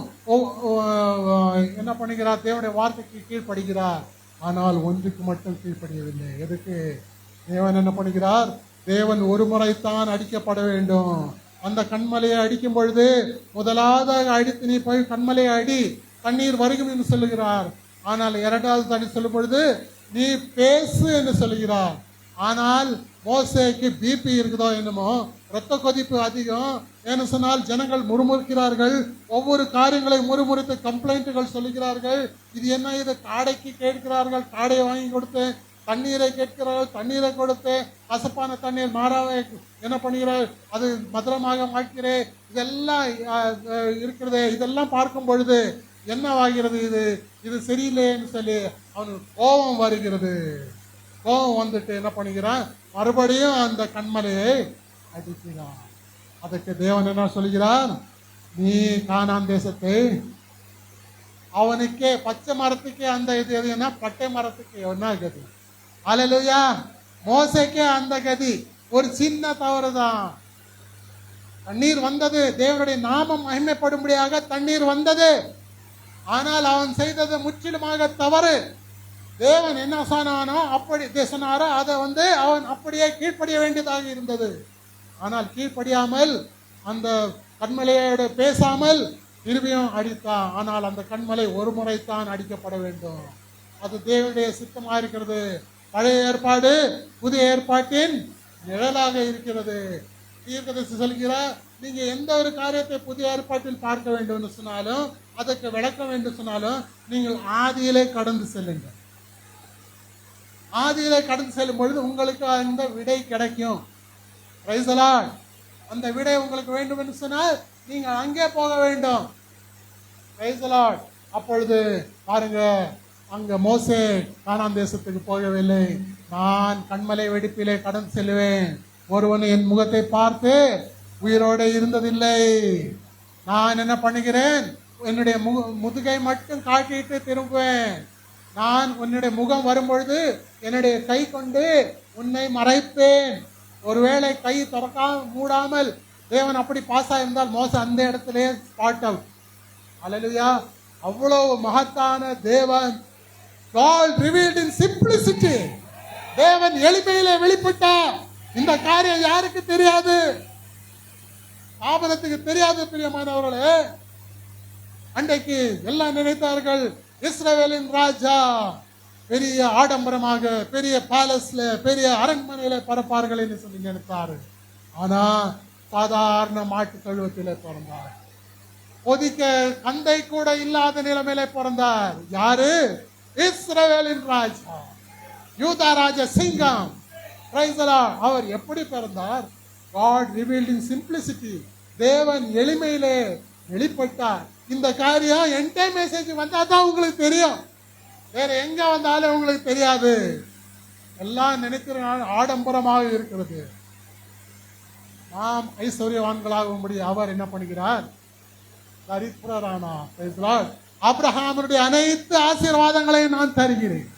என்ன பண்ணுகிறார், தேவனுடைய வார்த்தைக்கு கீழ்ப்படுகிறார். ஆனால் ஒன்றுக்கு மட்டும் கீழ்ப்படியவில்லை. எதுக்கு? தேவன் என்ன பண்ணுகிறார், தேவன் ஒரு முறைத்தான் அடிக்கப்பட வேண்டும். அந்த கண்மலையை அடிக்கும் பொழுது முதலாவதாக அடித்து நீ போய் கண்மலையை அடி, தண்ணீர் வருகும் என்று சொல்லுகிறார். ஆனால் 2வது தண்ணி சொல்லும் பொழுது நீ பேசு என்று சொல்லுகிறார். ஆனால் மோசேக்கு பிபி இருக்குதோ என்னமோ, இரத்த கொதிப்பு அதிகம். ஏன்னு சொன்னால் ஜனங்கள் முறுமுறுக்கிறார்கள், ஒவ்வொரு காரியங்களை முறுமுறுத்து கம்ப்ளைண்ட்டுகள் சொல்லுகிறார்கள். இது என்ன, இது காடைக்கு கேட்கிறார்கள், காடையை வாங்கி கொடுத்து, தண்ணீரை கேட்கிறார்கள், தண்ணீரை கொடுத்து, கசப்பான தண்ணீர் மாறாக என்ன பண்ணுகிறார், அது மதுரமாக மாற்கிறே, இதெல்லாம் இருக்கிறதே. இதெல்லாம் பார்க்கும் பொழுது என்னவாகிறது, இது சரியில்லைன்னு சொல்லி அவனுக்கு கோபம் வருகிறது. கோபம் வந்துட்டு என்ன பண்ணுகிறான், மறுபடியும் அந்த கண்மலையை அடிக்கிறான். அதுக்கு தேவன் என்ன சொல்கிறார், நீ கானான் தேசத்தை அவனுக்கே பச்சை மரத்துக்கே அந்த இது எதுனா பட்டை மரத்துக்கு என்ன கதி? அல்லேலூயா. மோசேக்கே அந்த கதி. ஒரு சின்ன தவறு தான். தண்ணீர் வந்தது, தேவனுடைய நாமம் மகிமைப்படும்படியாக தண்ணீர் வந்தது. ஆனால் அவன் செய்தது முற்றிலுமாக தவறு. தேவன் என்ன சொன்னானோ அப்படி சொன்னாரோ அதை அவன் அப்படியே கீழ்ப்படிய வேண்டியதாக இருந்தது. ஆனால் கீழ்ப்படியாமல் அந்த கண்மலையோடு பேசாமல் திரும்பியும் அடித்தான். ஆனால் அந்த கண்மலை ஒரு முறைத்தான் அடிக்கப்பட வேண்டும். அது தேவனுடைய சித்தமாக இருக்கிறது. பழைய ஏற்பாடு புதிய ஏற்பாட்டின் நிழலாக இருக்கிறது. தீர்க்கதரிசி சொல்கிறார், நீங்க எந்த ஒரு காரியத்தை புதிய ஏற்பாட்டில் பார்க்க வேண்டும் என்று சொன்னாலும், அதற்கு விளக்க வேண்டும் சொன்னாலும், நீங்கள் ஆதியிலே கடந்து செல்லுங்கள். ஆதியிலே கடந்து செல்லும் பொழுது உங்களுக்கு அந்த விடை கிடைக்கும். Price the Lord. அந்த விடை உங்களுக்கு வேண்டும் என்று சொன்னால் நீங்கள் அங்கே போக வேண்டும். Price the Lord. அப்பொழுது பாருங்க, அங்க மோசே கானான் தேசத்துக்கு போகவில்லை. நான் கண்மலை வெடிப்பிலே கடந்து செல்வேன், ஒருவன் என் முகத்தை பார்த்து உயிரோடு இருந்ததில்லை. நான் என்ன பண்ணுகிறேன், என்னுடைய முதுகை மட்டும் காட்டிட்டு திரும்புவேன். நான் உன்னுடைய முகம் வரும்பொழுது என்னுடைய கை கொண்டு உன்னை மறைப்பேன். ஒருவேளை கை மூடாமல் தேவன் அப்படி பாசா இருந்தால் மோசே அந்த இடத்திலே ஸ்பாட் அவுட். அல்லேலூயா. அவ்வளவு மகத்தான தேவன். God revealed in simplicity. தேவன் எளிமையிலே வெளிப்பட்டார். இந்த காரியம் யாருக்கு தெரியாது? ஆபத்துக்கு தெரியாது. பிரியமானவர்களே, அன்றைக்கு எல்லாம் நினைத்தார்கள் இஸ்ரவேலின் ராஜா பெரிய ஆடம்பரமாக பெரிய பேலஸ்ல பெரிய அரண்மனையில பரப்பார்கள் என்று சொல்லி நினைத்தார்கள். ஆனா சாதாரண மாட்டு கழுவத்திலே பிறந்தார். ஒதுக்க கந்தை கூட இல்லாத நிலைமையில பிறந்தார். யாரு? இஸ்ரவேலின் ராஜா, யூதா ராஜா சிங்கம். Price the Lord. அவர் எப்படி பிறந்தார்? God revealed in simplicity. தேவன் எளிமையிலே வெளிப்பட்டார். இந்த காரியம் என்டே மெசேஜ் வந்தா தான் உங்களுக்கு தெரியும். வேற எங்க வந்தாலும் உங்களுக்கு தெரியாது. எல்லாம் நினைக்கிற ஆடம்பரமாக இருக்கிறது. நாம் ஐஸ்வர்யவான்களாகும்படி அவர் என்ன பண்ணுகிறார்? தரித்திரரானா. Praise the Lord. ஆபிரகாமுடைய அனைத்து ஆசீர்வாதங்களையும் நான் தருகிறேன்.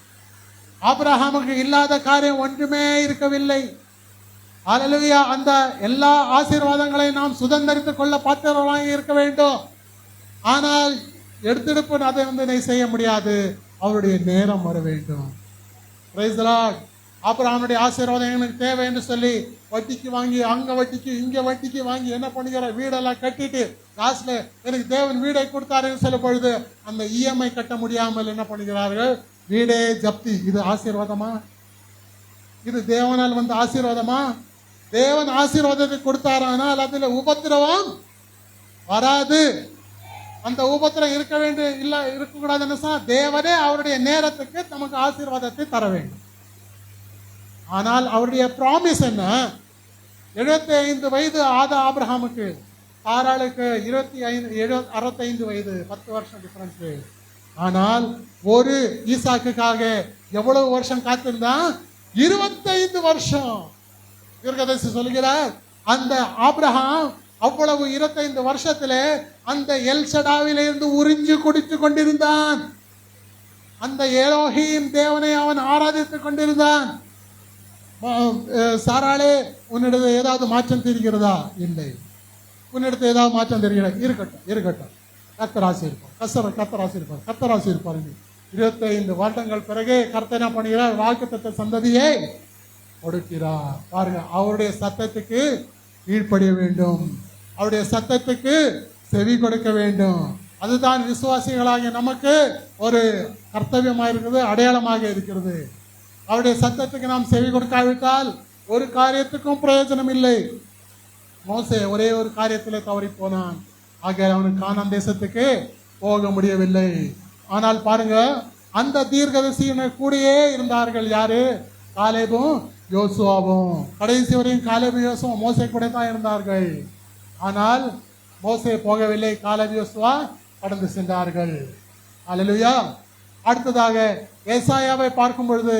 ஆபிரகாமுக்கு இல்லாத காரியம் ஒன்றுமே இருக்கவில்லை. அல்லேலூயா. அந்த எல்லா ஆசீர்வாதங்களையும் நாம் சுதந்திரித்துக் கொள்ள பாத்திரமாக இருக்க வேண்டும். ஆனால் எடுத்தெடுப்பு அதை செய்ய முடியாது. அவருடைய நேரம் வர வேண்டும். Price the Lord. ஆபிரகாமுடைய ஆசீர்வாதம் எனக்கு தேவை என்று சொல்லி வட்டிக்கு வாங்கி அங்க வட்டிக்கு இங்க வட்டிக்கு வாங்கி என்ன பண்ணுகிற வீடெல்லாம் கட்டிட்டு காசுல எனக்கு தேவன் வீடை கொடுத்தாருன்னு சொல்லும் பொழுது அந்த இஎம்ஐ கட்ட முடியாமல் என்ன பண்ணுகிறார்கள்? வீடே ஜப்தி. இது ஆசீர்வாதமா? இது தேவனால் ஆசீர்வாதமா? தேவன் ஆசீர்வாதத்தை கொடுத்தாரானால் அதுல உபத்திரவம் வராது. அந்த உபத்திரம் இருக்க வேண்டும் இல்ல இருக்கக்கூடாதுன்னு சொன்னா தேவனே அவருடைய நேரத்துக்கு நமக்கு ஆசீர்வாதத்தை தர வேண்டும். ஆனால் அவருடைய ப்ராமிஸ் என்ன? 75 வயது ஆபிரகாமுக்கு, சாராளுக்கு 65 வயது, 10 வருஷம் டிஃபரன்ஸ். ஆனால் ஒரு ஈசாக்குக்காக எவ்வளவு வருஷம் காத்திருந்தான்? 25 வருஷம். தீர்க்கதரிசி சொல்கிறார், அந்த ஆபிரகாம் அவ்வளவு 25 வருஷத்திலே அந்த எல்சடாவிலிருந்து உறிஞ்சு குடித்து கொண்டிருந்தான். அந்த எலோஹீம் தேவனை அவன் ஆராதித்துக் கொண்டிருந்தான். சாராளே, உன்னிடத்தில் ஏதாவது மாற்றம் தெரிகிறதா? இல்லை. உன்னிடத்தில் ஏதாவது மாற்றம் தெரிகிறதா? இருக்கட்டும். கர்த்தராசி இருப்பார். 25 வருடங்கள் பிறகு கர்த்தர் என்ன பண்ணுகிறார்? வாக்குத்தத்த சந்ததியை கொடுக்கிறார். பாருங்க, அவருடைய சத்தத்துக்கு கீழ்ப்படிய வேண்டும். அவருடைய சத்தத்துக்கு செவி கொடுக்க வேண்டும். அதுதான் விசுவாசிகளாகிய நமக்கு ஒரு கர்த்தவியமாக இருக்கிறது, அடையாளமாக இருக்கிறது. அவருடைய சத்தத்துக்கு நாம் செவி கொடுக்காவிட்டால் ஒரு காரியத்துக்கும் பிரயோஜனம் இல்லை. மோசே ஒரே ஒரு காரியத்திலே தவறி போனான். ஆக அவனுக்கு கானான் தேசத்துக்கு போக முடியவில்லை. ஆனால் பாருங்க, அந்த தீர்க்கதரிசியினர் கூடயே இருந்தார்கள். யாரு? காலேபும் யோசுவாவும். கடைசி வரையும் காலேபு யோசுவா மோசே கூட தான் இருந்தார்கள். ஆனால் மோசே போகவில்லை, காலேபு யோசுவா கடந்து சென்றார்கள். அல்லேலூயா. அடுத்ததாக ஏசாயாவை பார்க்கும் பொழுது,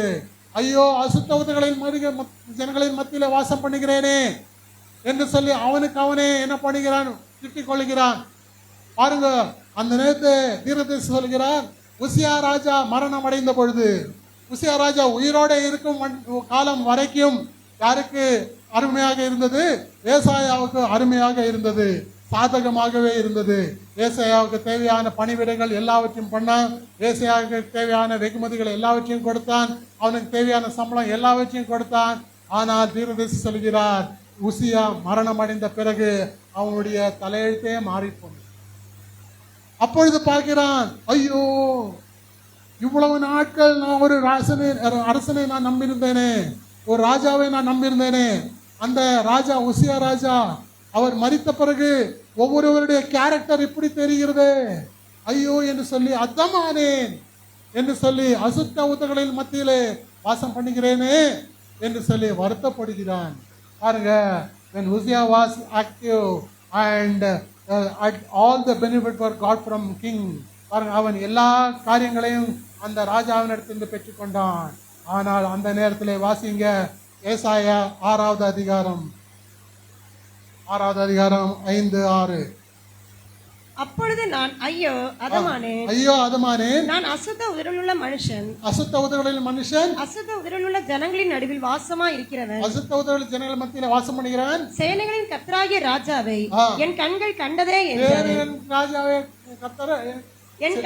ஐயோ அசுத்தவதைகளின் ஜனங்களின் மத்தியில வாசம் பண்ணுகிறேனே என்று சொல்லி அவனுக்கு அவனே என்ன பண்ணுகிறான்? திட்டிக் கொள்கிறான். பாருங்க, அந்த நேரத்தை தீர்க்கதரிசி சொல்கிறார், உசியா ராஜா மரணம் அடைந்த பொழுது, உசியா ராஜா உயிரோட இருக்கும் காலம் வரைக்கும் யாருக்கு அருமையாக இருந்தது? ஏசாயாவுக்கு அருமையாக இருந்தது, சாதகமாகவே இருந்தது. ஏசாயாவுக்கு தேவையான பணிவிடைகள் எல்லாவற்றையும் பண்ணான், ஏசாயாவுக்கு தேவையான வெகுமதிகள் எல்லாவற்றையும் கொடுத்தான், அவனுக்கு தேவையான சம்பளம் எல்லாவற்றையும் கொடுத்தான். ஆனால் தீர்க்கதரிசி சொல்கிறார், உசியா மரணம் அடைந்த பிறகு அவனுடைய தலையெழுத்தே மாறிப்போனது. அப்பொழுது பார்க்கிறான், ஐயோ, இவ்வளவு நாட்கள் நான் ஒரு அரசனை நான் நம்பியிருந்தேனே, ஒரு ராஜாவை நான் நம்பியிருந்தேனே. அந்த ராஜா, உசியா ராஜா, அவர் மரித்த பிறகு ஒவ்வொருவருடைய கேரக்டர் இப்படி தெரிகிறது. ஐயோ என்று சொல்லி அதமானேன் என்று சொல்லி அசுத்த ஊத்தகளின் மத்தியிலே வாசம் பண்ணுகிறேனே என்று சொல்லி வருத்தப்படுகிறான். பாருங்க, when Uzziah was active and all the benefit were got from king. பாருங்க, அவன் எல்லா காரியங்களையும் அந்த ராஜாவினிடத்திலிருந்து பெற்றுக்கொண்டான். ஆனால் அந்த நேரத்தில் வாசிங்க, ஏசாயா 6வது அதிகாரம் 5-6. அப்பொழுது நான் ஐயோ அதமானேன், நான் அசுத்த உதடுள்ள மனுஷன், அசுத்த உதடுள்ள ஜனங்களின் நடுவில் வாசமா இருக்கிறவன், அசுத்த உதடுள்ள ஜனங்கள் மத்தியில வாசம் பண்ணுகிறவன், சேனைகளின் கர்த்தராகிய ராஜாவை என் கண்கள் கண்டதே என்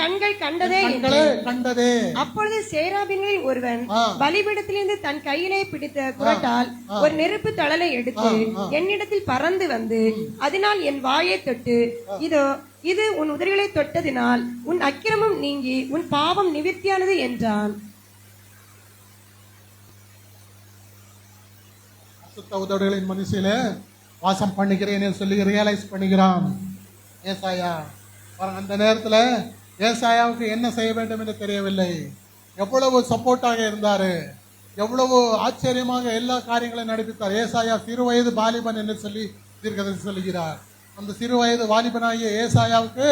கண்கள் கண்டதே. அப்பொழுது சேராபீன்களில் ஒருவன் பலிபீடத்திலிருந்து தன் கையிலே பிடித்த குரட்டால் ஒரு நெருப்பு தழலை எடுத்து என்னிடத்தில் பறந்து வந்து அதனால் என் வாயை தொட்டு, இதோ இது உன் உதடுகளை தொட்டதினால் உன் அக்கிரமம் நீங்கி உன் பாவம் நிவிர்த்தியானது என்றான். அசுத்த உதடுகளின் மனுஷில வாசம் பண்ணுகிறேன் சொல்லி ரியலைஸ் பண்ணுகிறான் ஏசாயா. அந்த நேரத்துல ஏசாயாவுக்கு என்ன செய்ய வேண்டும் என்று தெரியவில்லை. எவ்வளவு சப்போர்ட்டாக இருந்தாரு, எவ்வளவு ஆச்சரியமாக எல்லா காரியங்களையும் நடப்பித்தார். ஏசாயா சிறு வயது வாலிபன் என்று சொல்லி தீர்க்கதரிசி சொல்லுகிறார். அந்த சிறு வயது வாலிபனாகிய ஏசாயாவுக்கு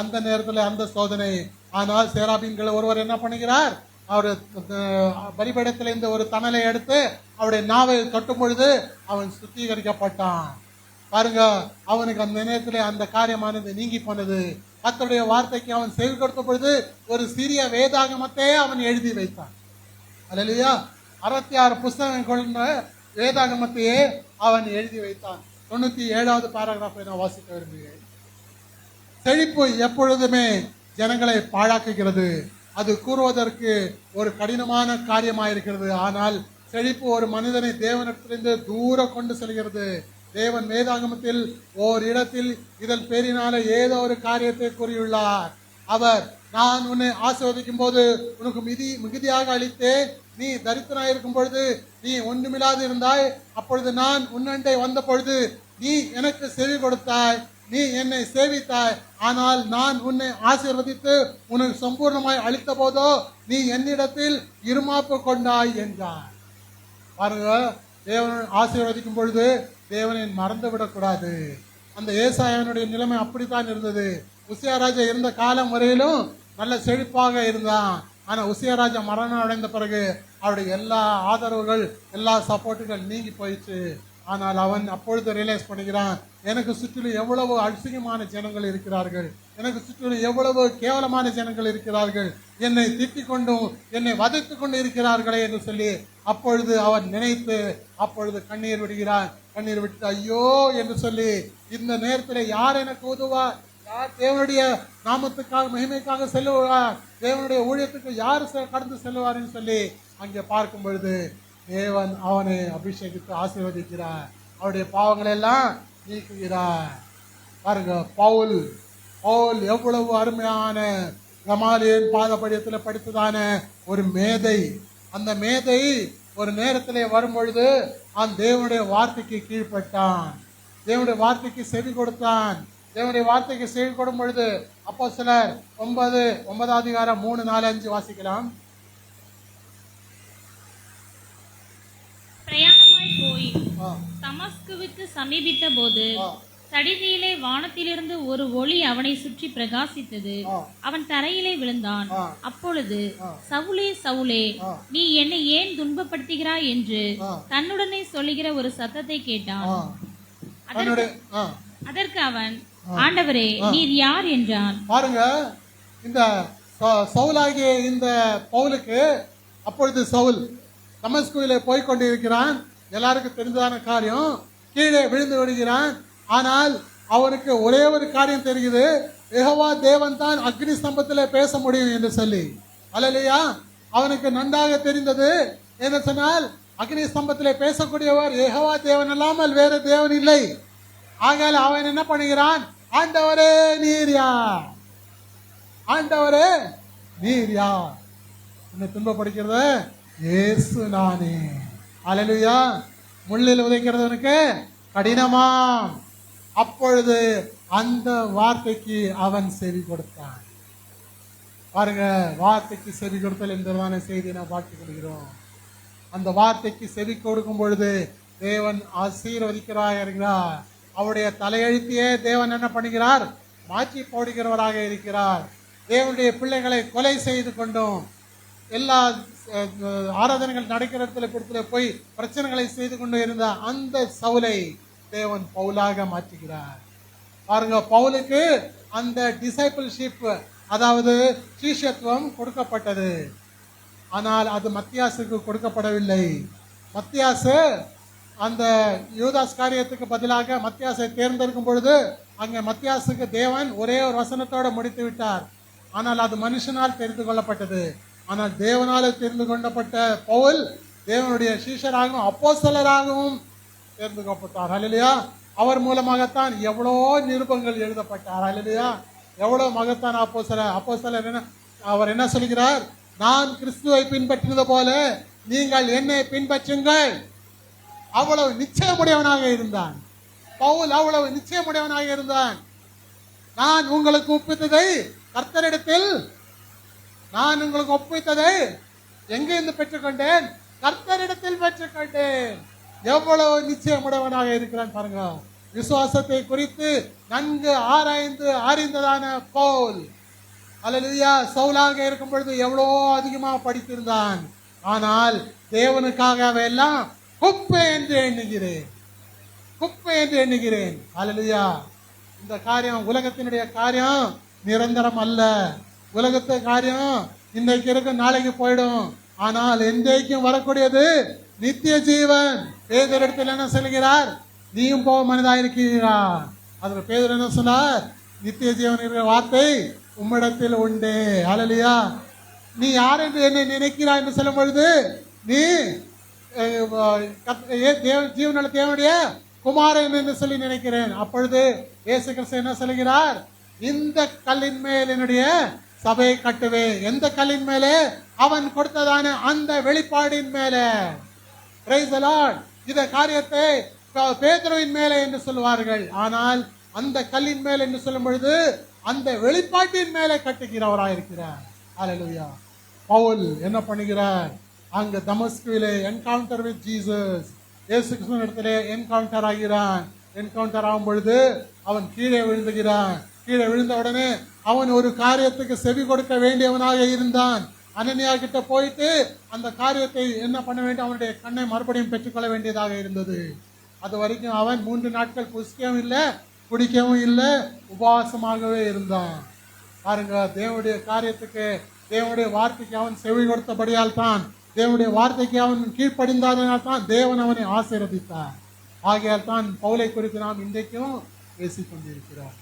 அந்த நேரத்தில் அந்த சோதனை. ஆனால் சேராபீன்கள் ஒருவர் என்ன பண்ணுகிறார், அவர் பலிபீடத்திலிருந்து ஒரு தணலை எடுத்து அவருடைய நாவை தொட்டும் பொழுது அவன் சுத்திகரிக்கப்பட்டான். பாருங்க, அவனுக்கு அந்த நேரத்தில் அந்த காரியமானது நீங்கி போனது. கர்த்தருடைய வார்த்தைக்கு அவன் செவி கொடுத்த பொழுது ஒரு சிறிய வேதாகமத்தை அவன் எழுதி வைத்தான். அல்லேலூயா. 66 புஸ்தகம் கொண்ட வேதாகமத்தையே அவன் எழுதி வைத்தான். 97வது பாராகிராஃபை நான் வாசிக்க விரும்புகிறேன். செழிப்பு எப்பொழுதுமே ஜனங்களை பாழாக்குகிறது. அது கூறுவதற்கு ஒரு கடினமான காரியமாயிருக்கிறது. ஆனால் செழிப்பு ஒரு மனிதனை தேவனிடத்திலிருந்து தூரம் கொண்டு செல்கிறது. தேவன் வேதாகமத்தில் ஓர் இடத்தில் இதன் பேரினால ஏதோ ஒரு காரியத்தை கூறியுள்ளார். அவர், நான் உன்னை ஆசீர்வதிக்கும் போது உனக்கு மிகுதியாக அளித்தேன், நீ தரித்திரனாய் இருக்கும் பொழுது நீ ஒன்றுமில்லாது இருந்தாய், அப்பொழுது நான் உன்னண்டை வந்த பொழுது நீ எனக்கு செவி கொடுத்தாய், நீ என்னை சேவித்தாய். ஆனால் நான் உன்னை ஆசீர்வதித்து உனக்கு சம்பூர்ணமாய் அளித்த போதோ நீ என்னிடத்தில் இருமாப்பு கொண்டாய் என்றார். பாருங்க, தேவன் ஆசீர்வதிக்கும் பொழுது தேவனை மறந்து விடக்கூடாது. அந்த ஏசாயாவினுடைய நிலைமை அப்படித்தான் இருந்தது. உசியா ராஜா இருந்த காலம் வரையிலும் நல்ல செழிப்பாக இருந்தான். ஆனா உசியா ராஜா மரணம் அடைந்த பிறகு அவருடைய எல்லா ஆதரவுகள், எல்லா சப்போர்ட்டுகள் நீங்கி போயிடுச்சு. ஆனால் அவன் அப்பொழுது ரியலைஸ் பண்ணுகிறான், எனக்கு சுற்றிலும் எவ்வளவு அசிங்கமான ஜனங்கள் இருக்கிறார்கள், எனக்கு சுற்றிலும் எவ்வளவு கேவலமான ஜனங்கள் இருக்கிறார்கள், என்னை திட்டிக் கொண்டும் என்னை வதைத்துக் கொண்டு இருக்கிறார்களே என்று சொல்லி அப்பொழுது அவன் நினைத்து அப்பொழுது கண்ணீர் விடுகிறான். கண்ணீர் விட்டு ஐயோ என்று சொல்லி, இந்த நேரத்தில் யார் எனக்கு உதவுவார், யார் தேவனுடைய நாமத்துக்காக மகிமைக்காக செல்லுவார், தேவனுடைய ஊழியத்துக்கு யார் கடந்து செல்லுவார் என்று சொல்லி அங்கே பார்க்கும் பொழுது தேவன் அவனை அபிஷேகித்து ஆசீர்வதிக்கிறார், அவருடைய பாவங்களை எல்லாம் நீக்குகிறார். பாருங்க, பவுல் எவ்வளவு அருமையான கமாலியன் பாதபடியத்தில் படித்ததான ஒரு மேதை. அந்த மேதை ஒரு நேரத்திலே வரும்பொழுது அந்த தேவனுடைய வார்த்தைக்கு கீழ்ப்பட்டான், தேவனுடைய வார்த்தைக்கு செவி கொடுத்தான். தேவனுடைய வார்த்தைக்கு செவி கொடும் பொழுது அப்போஸ்தலர் 9வது அதிகாரம் 3, 4, 5 வாசிக்கலாம். பிரயாணமாய் போய் தமஸ்குவுக்கு சமீபித்த போது சடிதியிலே வானத்திலிருந்து ஒரு ஒளி அவனை சுற்றி பிரகாசித்தது. அவன் தரையிலே விழுந்தான். அப்பொழுது, சவுலே சவுலே, நீ என்னை ஏன் துன்பப்படுத்துகிறாய் என்று தன்னுடனே சொல்லுகிற ஒரு சத்தத்தை கேட்டான். அதற்கு அவன், ஆண்டவரே நீர் யார் என்றான். பாருங்க, இந்த சவுலாகிய இந்த பவுலுக்கு அப்பொழுது சவுல் தமஸ்குவிலே போய் கொண்டிருக்கிறான். எல்லாருக்கும் தெரிந்ததான காரியம். கீழே விழுந்து விடுகிறான். ஆனால் அவனுக்கு ஒரே ஒரு காரியம் தெரியுது, யெகோவா தேவன் தான் அக்னி ஸ்தம்பத்திலே பேச முடியும் என்று சொல்லி. அல்லேலூயா. அவனுக்கு நன்றாக தெரிந்தது என்ன சொன்னால், அக்னி ஸ்தம்பத்திலே பேசக்கூடியவர் யெகோவா தேவன் அல்லாமல் வேற தேவன் இல்லை. ஆகையால் அவன் என்ன பண்ணுகிறான், ஆண்டவரே நீர் யார், ஆண்டவரே நீர் யார். என்ன துன்பப்படுகிறது, இயேசு நானே. அல்லேலூயா. முள்ளில் உதைக்கிறவனுக்கு கடினமா. அப்பொழுது அந்த வார்த்தைக்கு அவன் செவி கொடுத்தான். பாருங்க, வார்த்தைக்கு செவி கொடுத்தல் என்றதான செய்தியை நாம் பார்த்துக் கொள்கிறோம். அந்த வார்த்தைக்கு செவி கொடுக்கும் பொழுது தேவன் ஆசீர்வதிக்கிறார். அவருடைய தலையெழுத்தையே தேவன் என்ன பண்ணுகிறார், மாற்றி போடுகிறவராக இருக்கிறார். தேவனுடைய பிள்ளைகளை கொலை செய்து கொண்டும் எல்லா ஆராதனைகள் நடக்கிற இடத்துல போய் பிரச்சனைகளை செய்து கொண்டு இருந்த அந்த சவுலை தேவன் பவுலாக மாற்றுகிறார். பாருங்க, பவுலுக்கு அந்த டிசைபிள்ஷிப், அதாவது சீஷத்துவம் கொடுக்கப்பட்டது. ஆனால் அது மத்தியாசுக்கு கொடுக்கப்படவில்லை. மத்தியாசு அந்த யூதாஸ் காரியத்துக்கு பதிலாக மத்தியாசை தேர்ந்தெடுக்கும் பொழுது அங்கே மத்தியாசுக்கு தேவன் ஒரே ஒரு வசனத்தோடு முடித்து விட்டார். ஆனால் அது மனுஷனால் தெரிந்து கொள்ளப்பட்டது. ஆனால் தேவனால் தெரிந்து கொள்ளப்பட்ட பவுல் தேவனுடைய சீஷராகவும் அப்போஸ்தலராகவும் தெரிந்து கொள்ளப்பட்டார். அல்லேலூயா. அவர் மூலமாகத்தான் எவ்வளோ நிருபங்கள் எழுதப்பட்டார். அல்லேலூயா. எவ்வளோ மகத்தான் அப்போஸ்தலர் என்ன, அவர் என்ன சொல்கிறார், நான் கிறிஸ்துவை பின்பற்றினது போல நீங்கள் என்னை பின்பற்றுங்கள். அவ்வளவு நிச்சயமுடையவனாக இருந்தான் பவுல். அவ்வளவு நிச்சயமுடையவனாக இருந்தான். நான் உங்களுக்கு ஒப்பித்ததை கர்த்தரிடத்தில், நான் உங்களுக்கு ஒப்பித்ததை எங்கிருந்து பெற்றுக்கொண்டேன், கர்த்தரிடத்தில் பெற்றுக்கொண்டேன். எவ்வளவு நிச்சயமுடையவனாக இருக்கிறான் பாருங்க. விசுவாசத்தை குறித்து நன்கு ஆராய்ந்து அறிந்ததான பவுல். அல்லேலூயா. சவுலாக இருக்கும் பொழுது எவ்வளோ அதிகமாக படித்திருந்தான். ஆனால் தேவனுக்காக அவையெல்லாம் குப்பை என்று எண்ணுகிறேன், குப்பை என்று எண்ணுகிறேன். அல்லேலூயா. இந்த காரியம், உலகத்தினுடைய காரியம் நிரந்தரம் அல்ல. உலகத்து காரியம் இன்றைக்கு இருக்கும், நாளைக்கு போயிடும். ஆனால் என்றைக்கும் வரக்கூடியது நித்திய ஜீவன். பேதுருவிடத்தில் என்ன சொல்கிறார், நீயும் போக மனிதா இருக்கிறீரா. அதுல பேதுரு என்ன சொன்னார், நித்திய ஜீவன் இருக்கிற வார்த்தை உம்மிடத்தில் உண்டு. அல்லேலூயா. நீ யார் என்று என்னை நினைக்கிறாய் என்று சொல்லும் பொழுது, நீ ஜீவனுள்ள தேவனுடைய குமாரன் என்று சொல்லி நினைக்கிறேன். அப்பொழுது இயேசு கிறிஸ்து என்ன சொல்கிறார், இந்த கல்லின் மேல் என்னுடைய சபையை கட்டுவே. எந்த கல்லின் மேலே, அவன் கொடுத்ததான அந்த வெளிப்பாடின் மேலே. Price the Lord. இந்த காரியத்தை பேதுருவின் மேலே என்று சொல்வார்கள். ஆனால் அந்த கல்லின் மேல் என்று சொல்லும் பொழுது அந்த வெளிப்பாட்டின் மேலே கட்டுகிறவராயிருக்கிறார். அல்லேலூயா. பவுல் என்ன பண்ணுகிறார், அங்க தமஸ்குவிலே என்கவுண்டர் வித் ஜீசஸ், இயேசு கிறிஸ்துவின் இடத்திலே என்கவுண்டர் ஆகிறான். என்கவுண்டர் ஆகும் பொழுது அவன் கீழே விழுந்துகிறான். கீழே விழுந்த உடனே அவன் ஒரு காரியத்துக்கு செவி கொடுக்க வேண்டியவனாக இருந்தான். அனனியா கிட்ட போயிட்டு அந்த காரியத்தை என்ன பண்ண வேண்டும், அவனுடைய கண்ணை மறுபடியும் பெற்றுக்கொள்ள வேண்டியதாக இருந்தது. அது வரைக்கும் அவன் 3 நாட்கள் புசிக்கவும் இல்லை, குடிக்கவும் இல்லை, உபவாசமாகவே இருந்தான். பாருங்க, தேவனுடைய காரியத்துக்கு, தேவனுடைய வார்த்தைக்கு அவன் செவி கொடுத்தபடியால் தான், தேவனுடைய வார்த்தைக்கு அவன் கீழ்ப்படிந்ததனால் தான் தேவன் அவனை ஆசீர்வதித்தார். ஆகையால் தான் பவுலை குறித்து நாம் இன்றைக்கும் பேசிக் கொண்டிருக்கிறார்.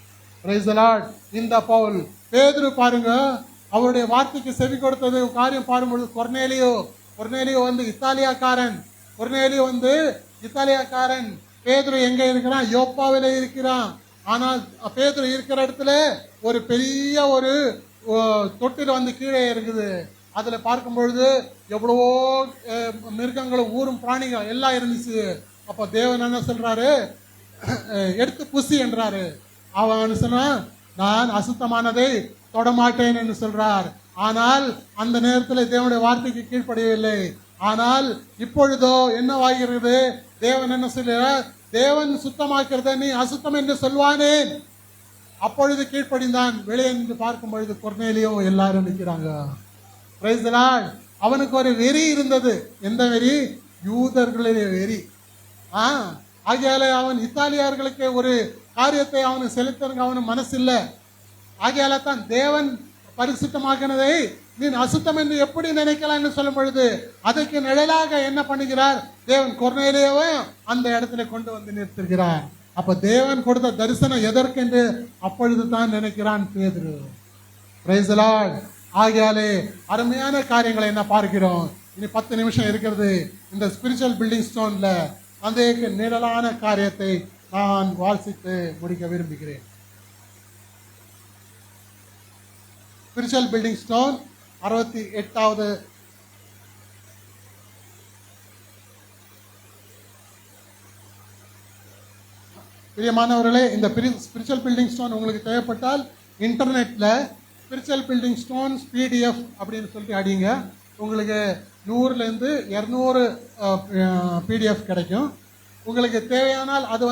Price the Lord. இந்த பவுல், பேதுரு பாருங்க, அவருடைய வார்த்தைக்கு செவி கொடுத்தது காரியம் பாரும்பொழுது, கொர்நேலியோ வந்து இத்தாலியாக்காரன். கொர்நேலியோ வந்து இத்தாலியாக்காரன். பேதுரு எங்க இருக்கிறான், யோப்பாவிலே இருக்கிறான். ஆனால் பேதுரு இருக்கிற இடத்துல ஒரு பெரிய ஒரு தொட்டில் வந்து கீழே இருக்குது. அதுல பார்க்கும் பொழுது எவ்வளவோ மிருகங்களும் ஊரும் பிராணிகள் எல்லாம் இருந்துச்சு. அப்ப தேவன் என்ன சொல்றாரு, எடுத்து புசி என்றாரு. அவன் சொன்னா, நான் அசுத்தமானதை தொடமாட்டேன் என்று சொல்றார். ஆனால் அந்த நேரத்தில் தேவனுடைய வார்த்தைக்கு கீழ்ப்படியவில்லை. ஆனால் இப்பொழுதோ என்னவாகிறது, தேவன் என்ன சொல்றார், தேவன் சுத்தமாக்கிறத நீ அசுத்தம் என்று சொல்வானேன். அப்பொழுது கீழ்ப்படிந்தான். வெளியே நின்று பார்க்கும் பொழுது கொர்நேலியோ எல்லாரும் நிற்கிறாங்க. Price the Lord. அவனுக்கு ஒரு வெறி இருந்தது. எந்த வெறி, யூதர்களுடைய வெறி. ஆகையால அவன் இத்தாலியர்களுக்கு ஒரு காரியத்தை அவனுக்கு செலுத்துறதுக்கு அவனுக்கு மனசு இல்லை. ஆகையால தான் தேவன் பரிசுத்தமாக்கினதை நீ அசுத்தம் என்று எப்படி நினைக்கலாம் என்று சொல்லும் பொழுது அதுக்கு நிழலாக என்ன பண்ணுகிறார்? தேவன் கொர்நேலியாவையும் அந்த இடத்துல கொண்டு வந்து நிறுத்துகிறார். அப்ப தேவன் கொடுத்த தரிசனம் எதற்கென்று அப்பொழுது தான் நினைக்கிறான் பேதுரு. Price the Lord. ஆகையாலே அருமையான காரியங்களை என்ன பார்க்கிறோம். இனி 10 நிமிஷம் இருக்கிறது. இந்த ஸ்பிரிச்சுவல் பில்டிங் ஸ்டோன்ல அந்த நிழலான காரியத்தை நான் வாசித்து முடிக்க விரும்புகிறேன். ஸ்பிரிச்சுவல் பில்டிங் ஸ்டோன் 68வது பிரியமானவர்களே, இந்த ஸ்பிரிச்சுவல் பில்டிங் ஸ்டோன் உங்களுக்கு தேவைப்பட்டால் இன்டர்நெட்ல ஸ்பிரிச்சுவல் பில்டிங் ஸ்டோன்ஸ் PDF அப்படின்னு சொல்லிட்டு அடிங்க. உங்களுக்கு 100லேருந்து 200 PDF கிடைக்கும். உங்களுக்கு தேவையானால் அது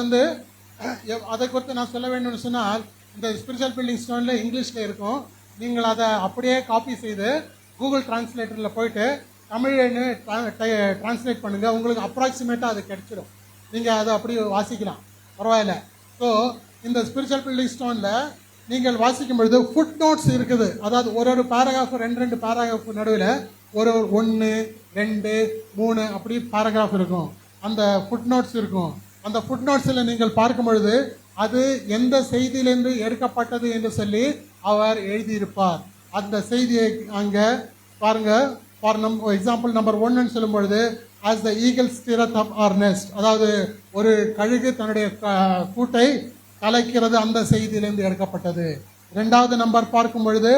அதை குறித்து நான் சொல்ல வேண்டும்னு சொன்னால் இந்த ஸ்பிரிச்சுவல் பில்டிங் ஸ்டோன்ல இங்கிலீஷ்ல இருக்கும். நீங்கள் அதை அப்படியே காப்பி செய்து கூகுள் டிரான்ஸ்லேட்டரில் போயிட்டு தமிழ்னு டிரான்ஸ்லேட் பண்ணுங்க. உங்களுக்கு அப்ராக்சிமேட்டாக அது கிடைச்சிடும். நீங்கள் அதை அப்படி வாசிக்கலாம், பரவாயில்ல. ஸோ இந்த ஸ்பிரிச்சுவல் பில்டிங் ஸ்டோனில் நீங்கள் வாசிக்கும் பொழுது ஃபுட் நோட்ஸ் இருக்குது. அதாவது ஒரு பேராகிராஃப் 2 பேராகிராஃப் நடுவில் ஒரு 1, 2, 3 அப்படி பேராகிராஃப் இருக்கும். அந்த ஃபுட் நோட்ஸ் இருக்கும். அந்த ஃபுட் நோட்ஸில் நீங்கள் பார்க்கும் பொழுது அது எந்த செய்தியிலிருந்து எடுக்கப்பட்டது என்று சொல்லி அவர் எழுதியிருப்பார். அந்த செய்தியை அங்கே பாருங்க. ஃபார் எக்ஸாம்பிள் நம்பர் 1 சொல்லும் பொழுது as the eagle stirreth up our nest, அதாவது ஒரு கழுகு தன்னுடைய கூட்டை கலைக்கிறது, அந்த செய்தியிலிருந்து எடுக்கப்பட்டது. 2வது நம்பர் பார்க்கும் பொழுது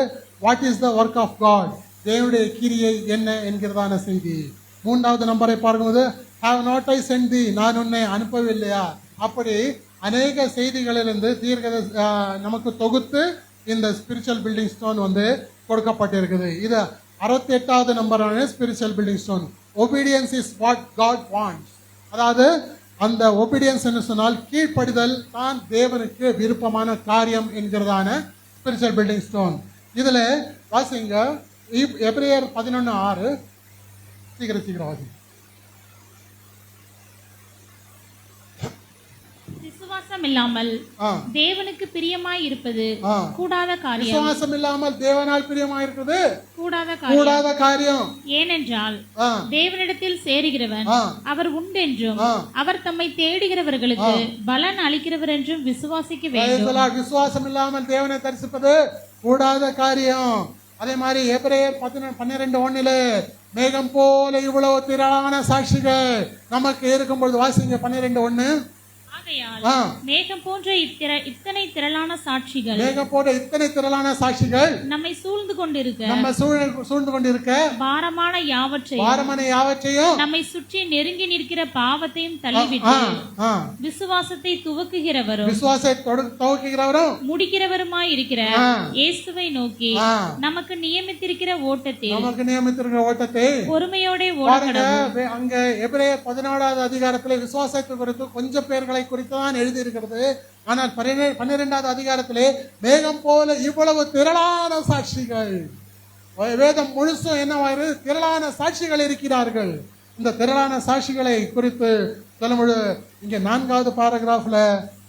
what is the work of God, தேவனுடைய கிரியை என்ன என்கிறதான செய்தி. 3வது நம்பரை பார்க்கும்போது have not I sent thee, நான் உன்னை அனுப்பவில்லையா. அப்படி அநேக செய்திகளிலிருந்து நமக்கு தொகுத்து இந்த ஸ்பிரிச்சுவல் பில்டிங் ஸ்டோன் கொடுக்கப்பட்டிருக்குது. இது 68வது நம்பரான spiritual building stone. Obedience is what God wants, அதாவது அந்த ஒபீடியன்ஸ் என்று சொன்னால் கீழ்ப்படிதல் தான் தேவனுக்கு விருப்பமான காரியம் என்கிறதான ஸ்பிரிச்சுவல் பில்டிங் ஸ்டோன். இதுல வாசிங்க எபிரேயர் 11:6. சீக்கிரம் வாசிங்க. விசுவாசம் இல்லாமல் தேவனுக்கு பிரியமாய் இருப்பது கூடாத காரியம். விசுவாசம் இல்லாமல் தேவனால் பிரியமாய் இருப்பது கூடாத காரியம். ஏனென்றால் தேவனிடத்தில் சேருகிறவன் அவர் உண்டென்றும் அவர் தம்மை தேடுகிறவர்களுக்கு பலன் அளிக்கிறவர் என்றும் விசுவாசிக்க வேண்டும். விசுவாசம் இல்லாமல் தேவனை தரிசிப்பது கூடாத காரியம். அதே மாதிரி எபிரேயர் 12:1 மேகம் போல இவ்வளவு திரளான சாட்சிகள் நமக்கு இருக்கும் பொழுது வாசிங்க 12:1. மேகம் போன்ற இத்தனை திரளான சாட்சிகள் நம்மை சூழ்ந்து கொண்டிருக்க பாரமான யாவற்றையும் நம்மை சுற்றி நெருங்கி நிற்கிற பாவத்தையும் தள்ளிவிட்டு விசுவாசத்தை துவக்குகிறவரும் முடிக்கிறவருமாய் இருக்கிற இயேசுவை நோக்கி நமக்கு நியமித்திருக்கிற ஓட்டத்தை பொறுமையோட ஓடக்கடவும். அங்க எபிரேயர் 14வது அதிகாரத்தில் விசுவாசத்தை குறித்து கொஞ்சம் பேர்களை குறித்துதான் எழுதி இருக்கிறது. ஆனால் 12வது அதிகாரத்திலே மேகம் போல இவ்வளவு திரளான சாட்சிகள், வேதம் முழுசும் என்னவாயிரு திரளான சாட்சிகள் இருக்கிறார்கள். இந்த திரளான சாட்சிகளை குறித்து சொல்லும்போது இங்க 4வது பாராகிராஃப்ல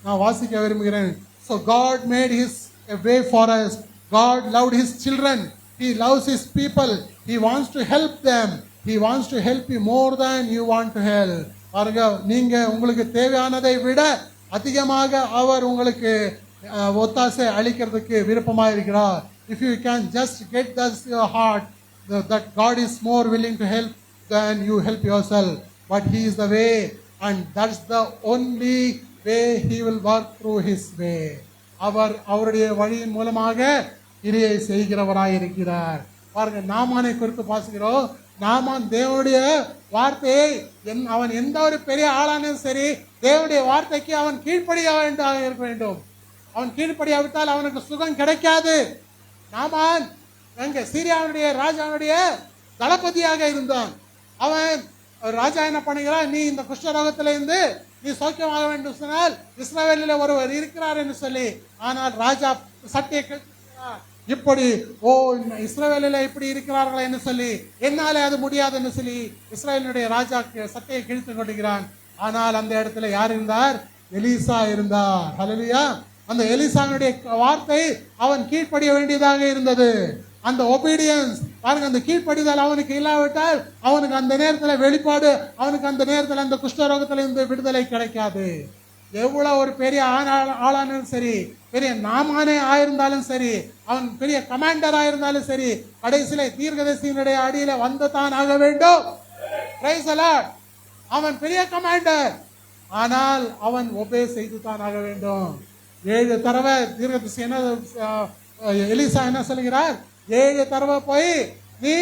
நான் வாசிக்க விரும்புகிறேன். So God made a way for us. God loved his children. He loves his people. He wants to help them. He wants to help you more than you want to help. பாருங்க, நீங்க உங்களுக்கு தேவையானதை விட அதிகமாக அவர் உங்களுக்கு ஒத்தாசை அளிக்கிறதுக்கு விருப்பமாக இருக்கிறார். If you can just get this your heart that God is more willing to help than you help yourself, but he is the way and that's the only way he will work through his way. அவருடைய வழியின் மூலமாக கிரியை செய்கிறவராய் இருக்கிறார். பாருங்க, நாமானை குறித்து பாசுகிறோம். நாமான் தேவனுடைய வார்த்தையை அவன் எந்த ஒரு பெரிய ஆளானும் சரி தேவனுடைய வார்த்தைக்கு அவன் கீழ்ப்படிய இருக்க வேண்டும். அவன் கீழ்ப்படியாவிட்டால் அவனுக்கு சுகம் கிடைக்காது. நாமான் எங்க சீரியாவுடைய ராஜாவுடைய தளபதியாக இருந்தான். அவன் ராஜா என்ன பண்ணுகிறான், நீ இந்த குஷ்டரோகத்திலிருந்து நீ சௌக்கியமாக வேண்டும் சொன்னால் இஸ்ரவேலில் ஒருவர் இருக்கிறார் என்று சொல்லி, ஆனால் ராஜா சட்டையை இப்படி இஸ்ரவேலில் இப்படி இருக்கிறார்களா என்று சொல்லி, என்னாலே அது முடியாது என்று சொல்லி இஸ்ரவேலுடைய ராஜா சட்டையை கிழித்து கொண்டுகிறான். ஆனால் அந்த இடத்துல யார் இருந்தார்? எலிசா இருந்தார். ஹல்லேலூயா. அந்த எலிசானுடைய வார்த்தை அவன் கீழ்ப்படிய வேண்டியதாக இருந்தது. அந்த ஒபீடியன்ஸ் பாருங்க, அந்த கீழ்ப்படிதல் அவனுக்கு இல்லாவிட்டால் அவனுக்கு அந்த நேரத்தில் வெளிப்பாடு, அவனுக்கு அந்த நேரத்தில் அந்த குஷ்டரோகத்தில் இருந்து விடுதலை கிடைக்காது. எவ்வளவு ஒரு பெரிய ஆளானாலும் சரி, பெரிய நாமானே ஆயிருந்தாலும் சரி, அவன் பெரிய கமாண்டர் ஆயிருந்தாலும் சரி, கடைசியில தீர்க்கதரிசியினுடைய அடியில வந்துதான் ஆக வேண்டும். Price the Lord. அவன் பெரிய கமாண்டர், ஆனால் அவன் ஒபே செய்து தான் ஆக வேண்டும். 7 தடவை தீர்க்கதரிசி எலிசா என்ன சொல்கிறார்? 7 தடவை போய் நீ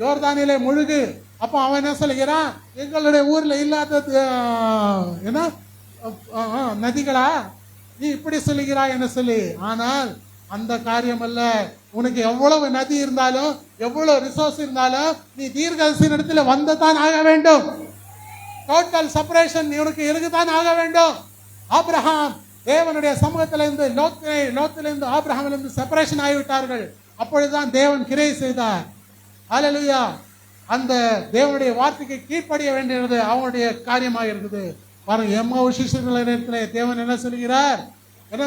யோர்தானிலே முழுகு. அப்போ அவன் என்ன சொல்கிறான்? எங்களுடைய ஊர்ல இல்லாத என்ன நதிகளா நீ இப்படி சொல்லுகிறாய் என்ன சொல்லி. ஆனால் அந்த காரியம் அல்ல. உனக்கு எவ்வளவு நதி இருந்தாலும் எவ்வளவு ரிசோர்ஸ் இருந்தாலும் நீ தீர்க்கதரிசியின் இடத்துல வந்துதான் ஆக வேண்டும். டோட்டல் செப்பரேஷன் உனக்கு இருக்குதான் ஆக வேண்டும். ஆபிரகாம் தேவனுடைய சமூகத்திலிருந்து லோத்திலிருந்து ஆபிரகாமிலிருந்து செப்பரேஷன் ஆகிவிட்டார்கள். அப்பொழுதுதான் தேவன் கிரியை செய்தார். ஹல்லேலூயா. அந்த தேவனுடைய வார்த்தைக்கு கீழ்ப்படிய வேண்டியது அவனுடைய காரியமாக இருக்குது. பாருங்க, எம்மாவு சிஷ்யர்கள் நேரத்தில் தேவன் என்ன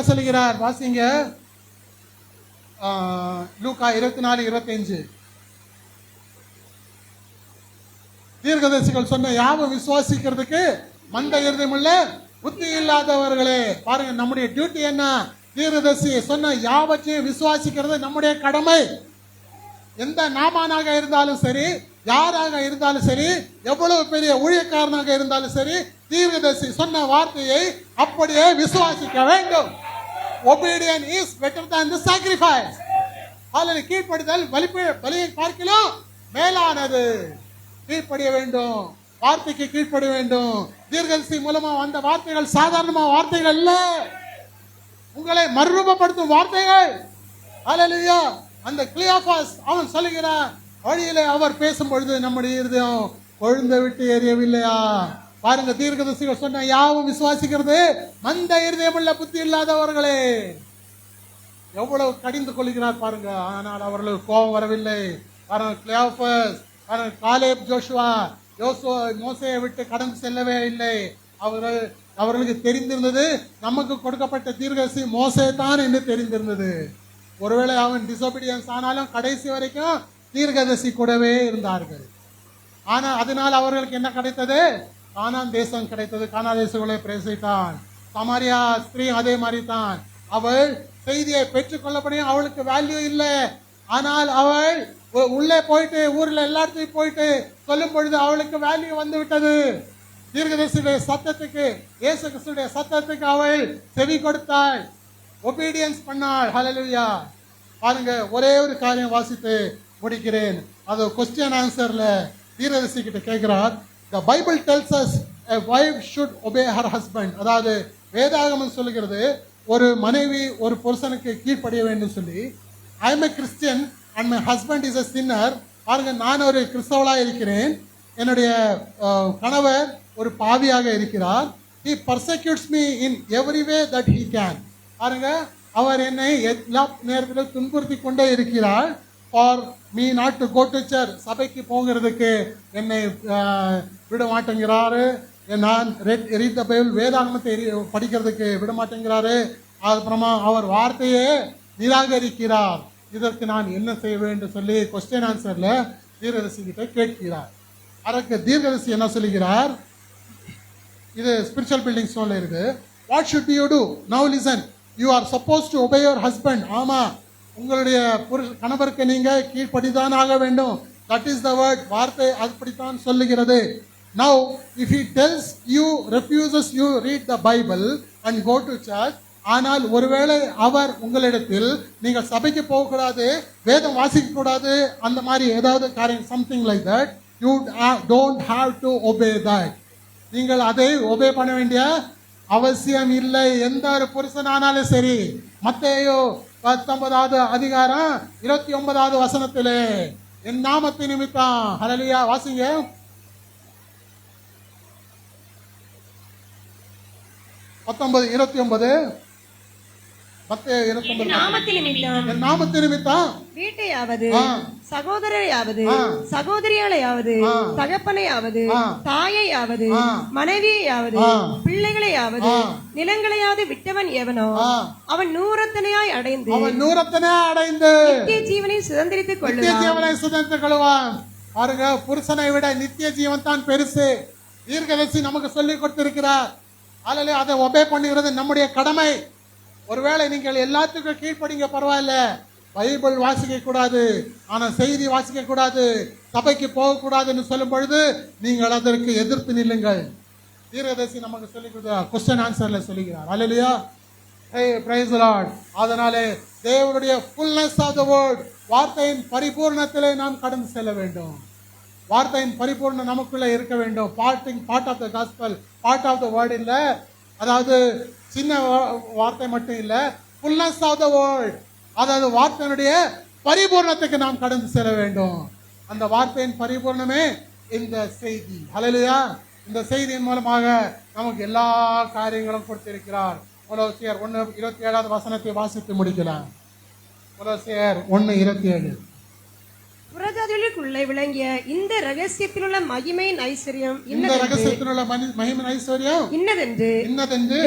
சொல்கிறார்? வாசிங்க லூக்கா 24:25. தீர்க்கதரிசிகள் சொன்ன யாவும் விசுவாசிக்கிறதுக்கு மந்த இருதயமுள்ள புத்தி இல்லாதவர்களே. பாருங்க, நம்முடைய டியூட்டி என்ன? தீர்க்கதரிசி சொன்ன யாவற்றையும் விசுவாசிக்கிறது நம்முடைய கடமை. எந்த நாமானாக இருந்தாலும் சரி, யாராக இருந்தாலும் சரி, எவ்வளவு பெரிய ஊழியக்காரனாக இருந்தாலும் சரி, தீர்க்கதரிசி சொன்ன வார்த்தையை அப்படியே விசுவாசிக்க வேண்டும். Obedience is better than the sacrifice. அல்லது கீழ்ப்படிதல் பலியை பார்க்கலாம் மேலானது. கீழ்ப்படிய வேண்டும், வார்த்தைக்கு கீழ்ப்படிய வேண்டும். தீர்க்கதரிசி மூலமா வந்த வார்த்தைகள் சாதாரணமான வார்த்தைகள் அல்ல, உங்களை மறுரூபப்படுத்தும் வார்த்தைகள். ஹல்லேலூயா. அந்த கிளியோபாஸ் அவன் சொல்லுகிறான், வழியிலே அவர் பேசும் பொழுது நம்முடைய இருதயம் கொழுந்து விட்டு எரியவில்லையா? பாருங்க, தீர்க்கதரிசிகள் சொன்ன யாவும் விசுவாசிக்கிறது மந்த இருதயமுள்ள புத்தி இல்லாதவர்களே. எவ்வளவு கடிந்து கொள்கிறார் பாருங்க. ஆனால் அவர்களுக்கு கோபம் வரவில்லை. பாருங்க, கிளியோபாஸ், பாருங்க, காலேப், ஜோஷுவா மோசேயை விட்டு கடந்து செல்லவே இல்லை. அவர்களுக்கு தெரிந்திருந்தது நமக்கு கொடுக்கப்பட்ட தீர்க்கதரிசி மோசே தான் என்று தெரிந்திருந்தது. ஒருவேளை அவன் டிசோபீடியன்ஸ் ஆனாலும் கடைசி வரைக்கும் தீர்க்கதரிசி கூடவே இருந்தார்கள். ஆனா அதனால் அவர்களுக்கு என்ன கிடைத்தது? கானான் தேசம் கிடைத்தது. கானான் தேசங்களை பிரேசித்தான். சமாரியா ஸ்திரீ அதே மாதிரி தான். அவள் செய்தியை பெற்றுக்கொள்ளப்படியும் அவளுக்கு வேல்யூ இல்லை. ஆனால் அவள் உள்ளே போயிட்டு ஊர்ல எல்லாத்தையும் போயிட்டு சொல்லும் பொழுது அவளுக்கு வேல்யூ வந்து விட்டது. தீர்க்கதரிசியுடைய சத்தத்துக்கு, இயேசு கிறிஸ்துடைய சத்தத்துக்கு அவள் செவி கொடுத்தாள், ஒபீடியன்ஸ் பண்ணாள். ஹல்லேலூயா. பாருங்க, ஒரே ஒரு காரியம் வாசித்து முடிக்கிறேன். அது கொஸ்டின் ஆன்சர்ல தீர்க்கதரிசி கிட்ட கேட்கிறார். The Bible tells us a wife should obey her husband. அதாவது வேதாகமம் சொல்லுகிறது ஒரு மனைவி ஒரு புருஷனுக்கு கீழ்ப்படிய வேண்டும் சொல்லி. I am a Christian and my husband is a sinner. பாருங்க, நான் ஒரு கிறிஸ்தவளா இருக்கிறேன், என்னுடைய கணவர் ஒரு பாவியாக இருக்கிறார். He persecutes me in every way that he can. பாருங்க, அவர் என்னை எல்லா நேரத்திலும் துன்புறுத்தி கொண்டே இருக்கிறார். For me not to go to church, சபைக்கு போகிறதுக்கு என்னை விட மாட்டேங்கிறாரு. நான் read the Bible, வேதாகமத்தை படிக்கிறதுக்கு விட மாட்டேங்கிறாரு. அப்புறமா அவர் வார்த்தையே நிராகரிக்கிறார். இதற்கு நான் என்ன செய்ய வேண்டும் சொல்லி கொஸ்டின் ஆன்சர்ல தீர்க்கதரிசி கிட்ட கேட்கிறார். அதற்கு தீர்க்கதரிசி என்ன சொல்லுகிறார்? இது ஸ்பிரிச்சுவல் பில்டிங் ஸ்டோன்ல இருக்கு. What should you do? Now listen, you are suppose to obey your husband. ஆமா, உங்களுடைய கணவருக்கு நீங்க கீழ்ப்படிதான் ஆக வேண்டும். That is the word. வார்த்தை அப்படித்தான் சொல்லுகிறது. Now if he tells you refuses you read the Bible and go to church. ஆனால் ஒருவேளை அவர் உங்களிடத்தில் நீங்கள் சபைக்கு போகக்கூடாது, வேதம் வாசிக்க கூடாது, அந்த மாதிரி ஏதாவது காரியம் something like that, you don't have to obey that. நீங்கள் அதை ஒபே பண்ண வேண்டிய அவசியம் இல்லை. எந்த ஒரு புருஷன் ஆனாலும் சரி. மத்தேயு 19வது அதிகாரம் 29வது வசனத்திலே என் நாமத்தின் நிமித்தம், ஹல்லேலூயா, வாசிங்க. மத்தேயு 29 நாமத்தின் நிமித்தம் என் நாமத்து நிமித்தம் வீட்டையாவது சகோதரரையாவது சகோதரியாளையாவது தகப்பனையாவது தாயையாவது மனைவியையாவது பிள்ளைகளையாவது நிலங்களையாவது விட்டவன் எவனோ அவன் நூறத்தனையாய் அடைந்து நித்திய ஜீவனை சுதந்திரித்துக் கொள்ளுவான். பாருங்க, புருஷனை விட நித்திய ஜீவன் தான் பெருசு. தீர்க்கதரிசி நமக்கு சொல்லி கொடுத்திருக்கிறார். அதனால அதை ஒபே பண்ணுகிறது நம்முடைய கடமை. ஒருவேளை நீங்கள் எல்லாத்துக்கும் கீழ்ப்படிங்க, பரவாயில்ல, பைபிள் வாசிக்க கூடாது, ஆனா செய்தி வாசிக்க கூடாது, சபைக்கு போக கூடாதுன்னு சொல்லும் பொழுது நீங்கள் அதற்கு எதிர்த்து நில்லுங்கள். தீர்க்கதரிசி நமக்கு சொல்லி கொடுத்தார், கொஸ்டின் ஆன்சர்ல சொல்லுகிறார். அல்லேலூயா, பிரைஸ் தி லார்ட். அதனாலே தேவனுடைய ஃபுல்னஸ் ஆஃப் தி வேர்ட், வார்த்தையின் பரிபூர்ணத்திலே நாம் கடந்து செல்ல வேண்டும். வார்த்தையின் பரிபூர்ணம் நமக்குள்ள இருக்க வேண்டும். Part of the gospel, part of the word இல்ல, அதாவது சின்ன வார்த்தை மட்டும் இல்ல, ஃபுல்னஸ் ஆஃப் த வேர்ட், அதாவது வார்த்தையினுடைய பரிபூர்ணத்துக்கு நாம் கடந்து செல்ல வேண்டும். அந்த வார்த்தையின் பரிபூர்ணமே இந்த செய்தி. ஹல்லேலூயா. இந்த செய்தியின் மூலமாக நமக்கு எல்லா காரியங்களும் கொடுத்திருக்கிறார். கொலோசியர் 1:27 வசனத்தை வாசித்து முடிக்கலாம். கொலோசியர் 1:27. புறஜாதிகளுக்குள்ளே விளங்கிய இந்த ரகசியத்திலுள்ள மகிமையின் ஐஸ்வர்யம் இன்னதென்று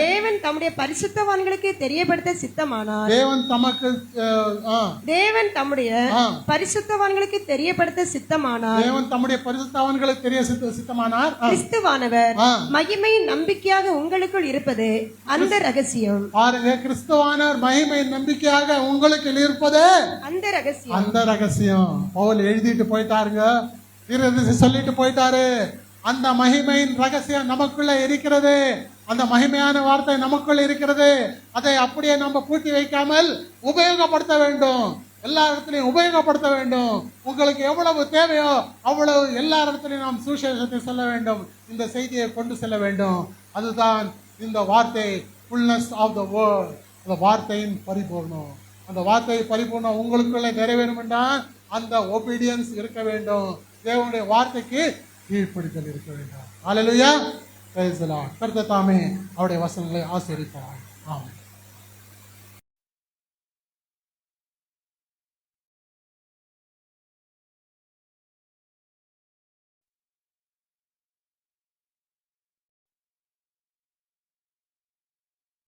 தேவன் தம்முடைய பரிசுத்தவான்களுக்கு தெரியப்படுத்த சித்தமானார். தேவன் தம்முடைய பரிசுத்தவான்களுக்கு தெரியப்படுத்த சித்தமானார். கிறிஸ்துவானவர் மகிமையின் நம்பிக்கையாக உங்களுக்குள் இருப்பது அந்த ரகசியம். பாருங்க, கிறிஸ்துவானவர் மகிமையின் நம்பிக்கையாக உங்களுக்கு இருப்பது அந்த ரகசியம். எழுதிட்டு போயிட்டாருங்க, சொல்லிட்டு போயிட்டாரு. அந்த மகிமையின் ரகசியம் நமக்குள்ள இருக்கிறது. அந்த மகிமையான வார்த்தை நமக்குள்ள இருக்கிறது. அதை அப்படியே நம்ம பூட்டி வைக்காமல் உபயோகப்படுத்த வேண்டும். எல்லா இடத்துலையும் உபயோகப்படுத்த வேண்டும். உங்களுக்கு எவ்வளவு தேவையோ அவ்வளவு எல்லா இடத்துலையும் நாம் சுவிசேஷத்தை சொல்ல வேண்டும். இந்த செய்தியை கொண்டு செல்ல வேண்டும். அதுதான் இந்த வார்த்தை, ஃபுல்னஸ் ஆஃப் த வேர்ட், அந்த வார்த்தையின் பரிபூர்ணம். அந்த வார்த்தை பரிபூர்ணம் உங்களுக்குள்ள நிறைவேறும் என்றால் அந்த ஒபீடியன்ஸ் இருக்க வேண்டும். தேவனுடைய வார்த்தைக்கு கீழ்ப்படிதல் இருக்க வேண்டும். ஹல்லேலூயா, பிரைஸ் தி லார்ட். கர்த்தர் தாமே அவருடைய வசனங்களை ஆசீர்வதிப்பார். ஆமென்.